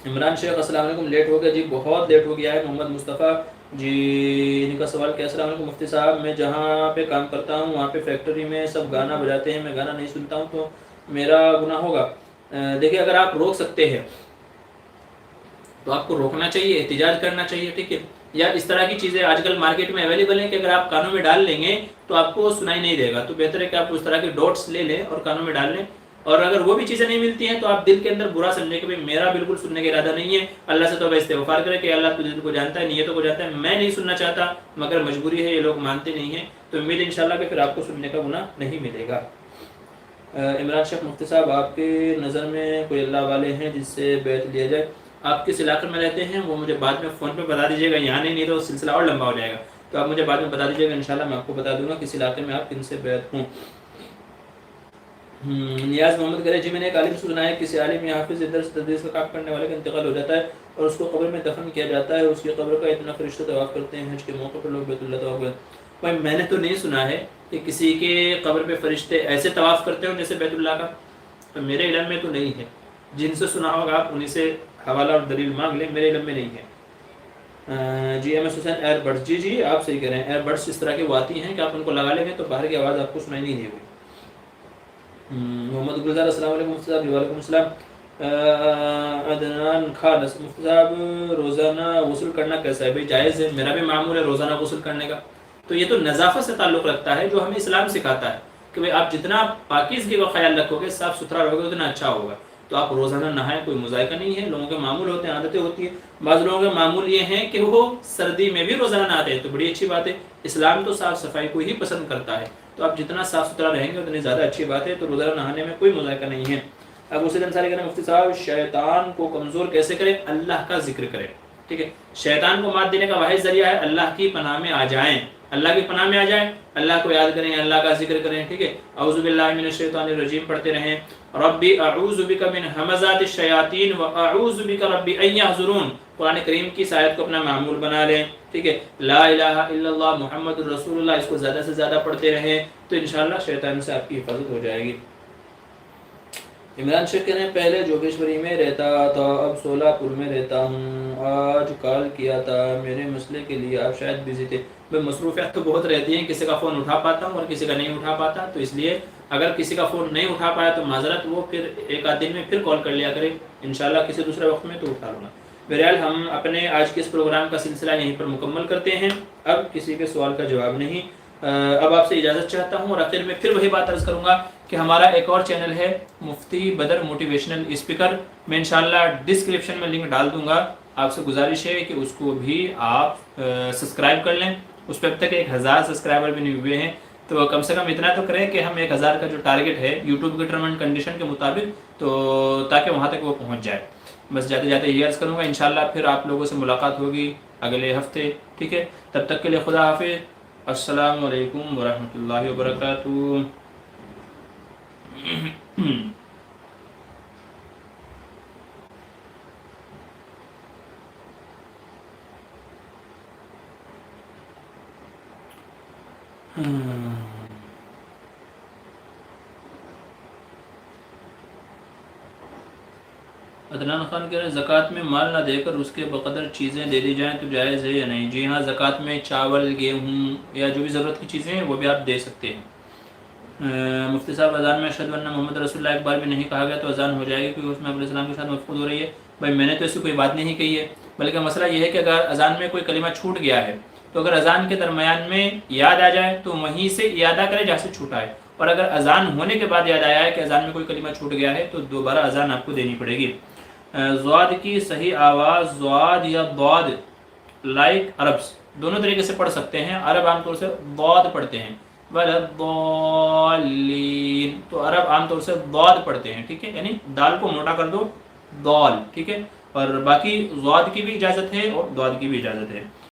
عمران شیخ، السلام علیکم، لیٹ ہو گیا. جی بہت لیٹ ہو گیا ہے. محمد مصطفیٰ جی، ان کا سوال کیا، السلام علیکم مفتی صاحب، میں جہاں پہ کام کرتا ہوں وہاں پہ فیکٹری میں سب گانا بجاتے ہیں، میں گانا نہیں سنتا ہوں تو میرا گناہ ہوگا؟ دیکھیے اگر آپ روک سکتے ہیں تو آپ کو روکنا چاہیے، احتجاج کرنا چاہیے، ٹھیک ہے. یا اس طرح کی چیزیں آج کل مارکیٹ میں اویلیبل ہیں کہ اگر آپ کانوں میں ڈال لیں گے تو آپ کو سنائی نہیں دے گا، تو بہتر ہے کہ آپ اس طرح کے ڈاٹس لے لیں اور کانوں میں ڈال لیں. اور اگر وہ بھی چیزیں نہیں ملتی ہیں تو آپ دل کے اندر برا سمجھیں کہ میرا بالکل سننے کا ارادہ نہیں ہے، اللہ سے توبہ استغفار کرے کہ اللہ تو دل کو جانتا ہے، نیتوں کو جانتا ہے، میں نہیں سننا چاہتا مگر مجبوری ہے، یہ لوگ مانتے نہیں ہیں، تو امید انشاءاللہ کہ پھر آپ کو سننے کا گناہ نہیں ملے گا. عمران شیخ، مفتی صاحب آپ کی نظر میں کوئی اللہ والے ہیں جس سے بیعت لیا جائے؟ آپ کس علاقے میں رہتے ہیں وہ مجھے بعد میں فون پہ بتا دیجیے گا، یہاں نہیں تو سلسلہ اور لمبا ہو جائے گا، تو آپ مجھے بعد میں بتا دیجیے گا، انشاءاللہ میں آپ کو بتا دوں گا کس علاقے میں آپ کن سے بیعت ہوں. نیاز محمد کہہ رہے جی میں نے ایک عالم سے سنا ہے کسی عالم یا حافظ درس تدریس کا کام کرنے والے کا انتقال ہو جاتا ہے اور اس کو قبر میں دفن کیا جاتا ہے، اس کی قبر کا اتنا فرشتہ طواف کرتے ہیں، حج کے موقع پر لوگ بیت اللہ طواف کرتے ہیں. بھائی میں نے تو نہیں سنا ہے کہ کسی کے قبر پہ فرشتے ایسے طواف کرتے ہوں جیسے بیت اللہ کا، تو میرے علم میں تو نہیں ہے. جن سے سنا ہوگا آپ انہیں سے حوالہ اور دلیل مانگ لیں، میرے علم میں نہیں ہے. جی ایم ایس حسین، ایئر بڈس، جی آپ صحیح کہہ رہے ہیں، ایئر بڈس اس طرح کی وہ آتی ہیں کہ آپ ان کو لگا لیں گے تو باہر کی آواز آپ کو سنائی نہیں دے گی. محمد گلزار، السلام علیکم مفتی صاحب. وعلیکم السلام. عدنان خان، مفتی صاحب روزانہ غسل کرنا کیسا ہے؟ بھائی جائز ہے، میرا بھی معمول ہے روزانہ غسل کرنے کا. تو یہ تو نظافت سے تعلق رکھتا ہے جو ہمیں اسلام سکھاتا ہے کہ بھائی آپ جتنا پاکیزگی کا خیال رکھو گے، صاف ستھرا رہو گے، اتنا اچھا ہوگا. تو آپ روزانہ نہائیں، کوئی مذائقہ نہیں ہے. لوگوں کے معمول ہوتے ہیں، عادتیں ہوتی ہیں. بعض لوگوں کے معمول یہ ہیں کہ وہ سردی میں بھی روزانہ نہاتے ہیں، تو بڑی اچھی بات ہے. اسلام تو صاف صفائی کو ہی پسند کرتا ہے، تو آپ جتنا صاف ستھرا رہیں گے اتنی زیادہ اچھی بات ہے. تو روزانہ نہانے میں کوئی مذائقہ نہیں ہے. اب اسے انصاری کہتے ہیں مفتی صاحب شیطان کو کمزور کیسے کریں؟ اللہ کا ذکر کریں، ٹھیک ہے. شیطان کو مات دینے کا واحد ذریعہ ہے اللہ کی پناہ میں آ جائیں، اللہ کی پناہ میں آ جائیں، اللہ کو یاد کریں، اللہ کا ذکر کریں، ٹھیک ہے. اعوذ باللہ من الشیطان الرجیم پڑھتے رہیں. ربی اعوذ بک من ہمزات الشیاطین واعوذ بک ربی ان یحضرون. قرآن کریم کی اس آیت کو اپنا معمول بنا لیں، ٹھیک ہے. لا الہ الا اللہ محمد الرسول اللہ، اس کو زیادہ سے زیادہ پڑھتے رہیں تو انشاءاللہ شیطان سے آپ کی حفاظت ہو جائے گی. عمران شیخ کہتے ہیں پہلے جوگیشوری میں رہتا تھا، اب سولہ پور میں رہتا ہوں. آج کال کیا تھا میرے مسئلے کے لیے، آپ شاید بزی تھے. میں مصروفیات تو بہت رہتی ہیں، کسی کا فون اٹھا پاتا ہوں اور کسی کا نہیں اٹھا پاتا، تو اس لیے اگر کسی کا فون نہیں اٹھا پایا تو معذرت، وہ پھر ایک آدھ دن میں پھر کال کر لیا کرے، انشاءاللہ کسی دوسرے وقت میں تو اٹھا لوں گا. بہرحال ہم اپنے آج کے اس پروگرام کا سلسلہ یہیں پر مکمل کرتے ہیں. اب کسی کے سوال کا جواب نہیں. اب آپ سے اجازت چاہتا ہوں اور آخر میں پھر وہی بات عرض کروں گا کہ ہمارا ایک اور چینل ہے مفتی بدر موٹیویشنل اسپیکر. میں انشاءاللہ ڈسکرپشن میں لنک ڈال دوں گا. آپ سے گزارش ہے کہ اس کو بھی آپ سبسکرائب کر لیں. اس پہ اب تک 1000 سبسکرائبر بھی نہیں ہوئے ہیں، تو کم سے کم اتنا تو کریں کہ ہم 1000 کا جو ٹارگٹ ہے یوٹیوب کے ٹرم اینڈ کنڈیشن کے مطابق، تو تاکہ وہاں تک وہ پہنچ جائے. بس جاتے جاتے یہ عرض کروں گا انشاءاللہ پھر آپ لوگوں سے ملاقات ہوگی اگلے ہفتے، ٹھیک ہے. تب تک کے لیے خدا حافظ. السلام علیکم ورحمۃ اللہ وبرکاتہ. عدنان خان کہہ رہے ہیں زکوٰۃ میں مال نہ دے کر اس کے بقدر چیزیں دے دی جائیں تو جائز ہے یا نہیں؟ جی ہاں، زکوٰۃ میں چاول، گیہوں یا جو بھی ضرورت کی چیزیں ہیں وہ بھی آپ دے سکتے ہیں. مفتی صاحب اذان میں اشہد ان محمد رسول اللہ ایک بار بھی نہیں کہا گیا تو اذان ہو جائے گی کیونکہ اس میں علیہ السلام کے ساتھ مفقود ہو رہی ہے؟ بھائی میں نے تو ایسی کوئی بات نہیں کہی ہے، بلکہ مسئلہ یہ ہے کہ اگر اذان میں کوئی کلمہ چھوٹ گیا ہے تو اگر اذان کے درمیان میں یاد آ جائے تو وہیں سے اعادہ کرے جہاں سے چھوٹا ہے، اور اگر اذان ہونے کے بعد یاد آیا ہے کہ اذان میں کوئی کلمہ چھوٹ گیا ہے تو دوبارہ اذان آپ کو دینی پڑے گی۔ ضاد کی صحیح آواز ضاد یا ضاد لائک عربس دونوں طریقے سے پڑھ سکتے ہیں۔ عرب عام طور سے ضاد پڑھتے ہیں، وَلَضَّالِّينَ تو عرب عام طور سے ضاد پڑھتے ہیں، ٹھیک ہے، یعنی دال کو موٹا کر دو ضال، ٹھیک ہے، اور باقی ضاد کی بھی اجازت ہے اور ضاد کی بھی اجازت ہے۔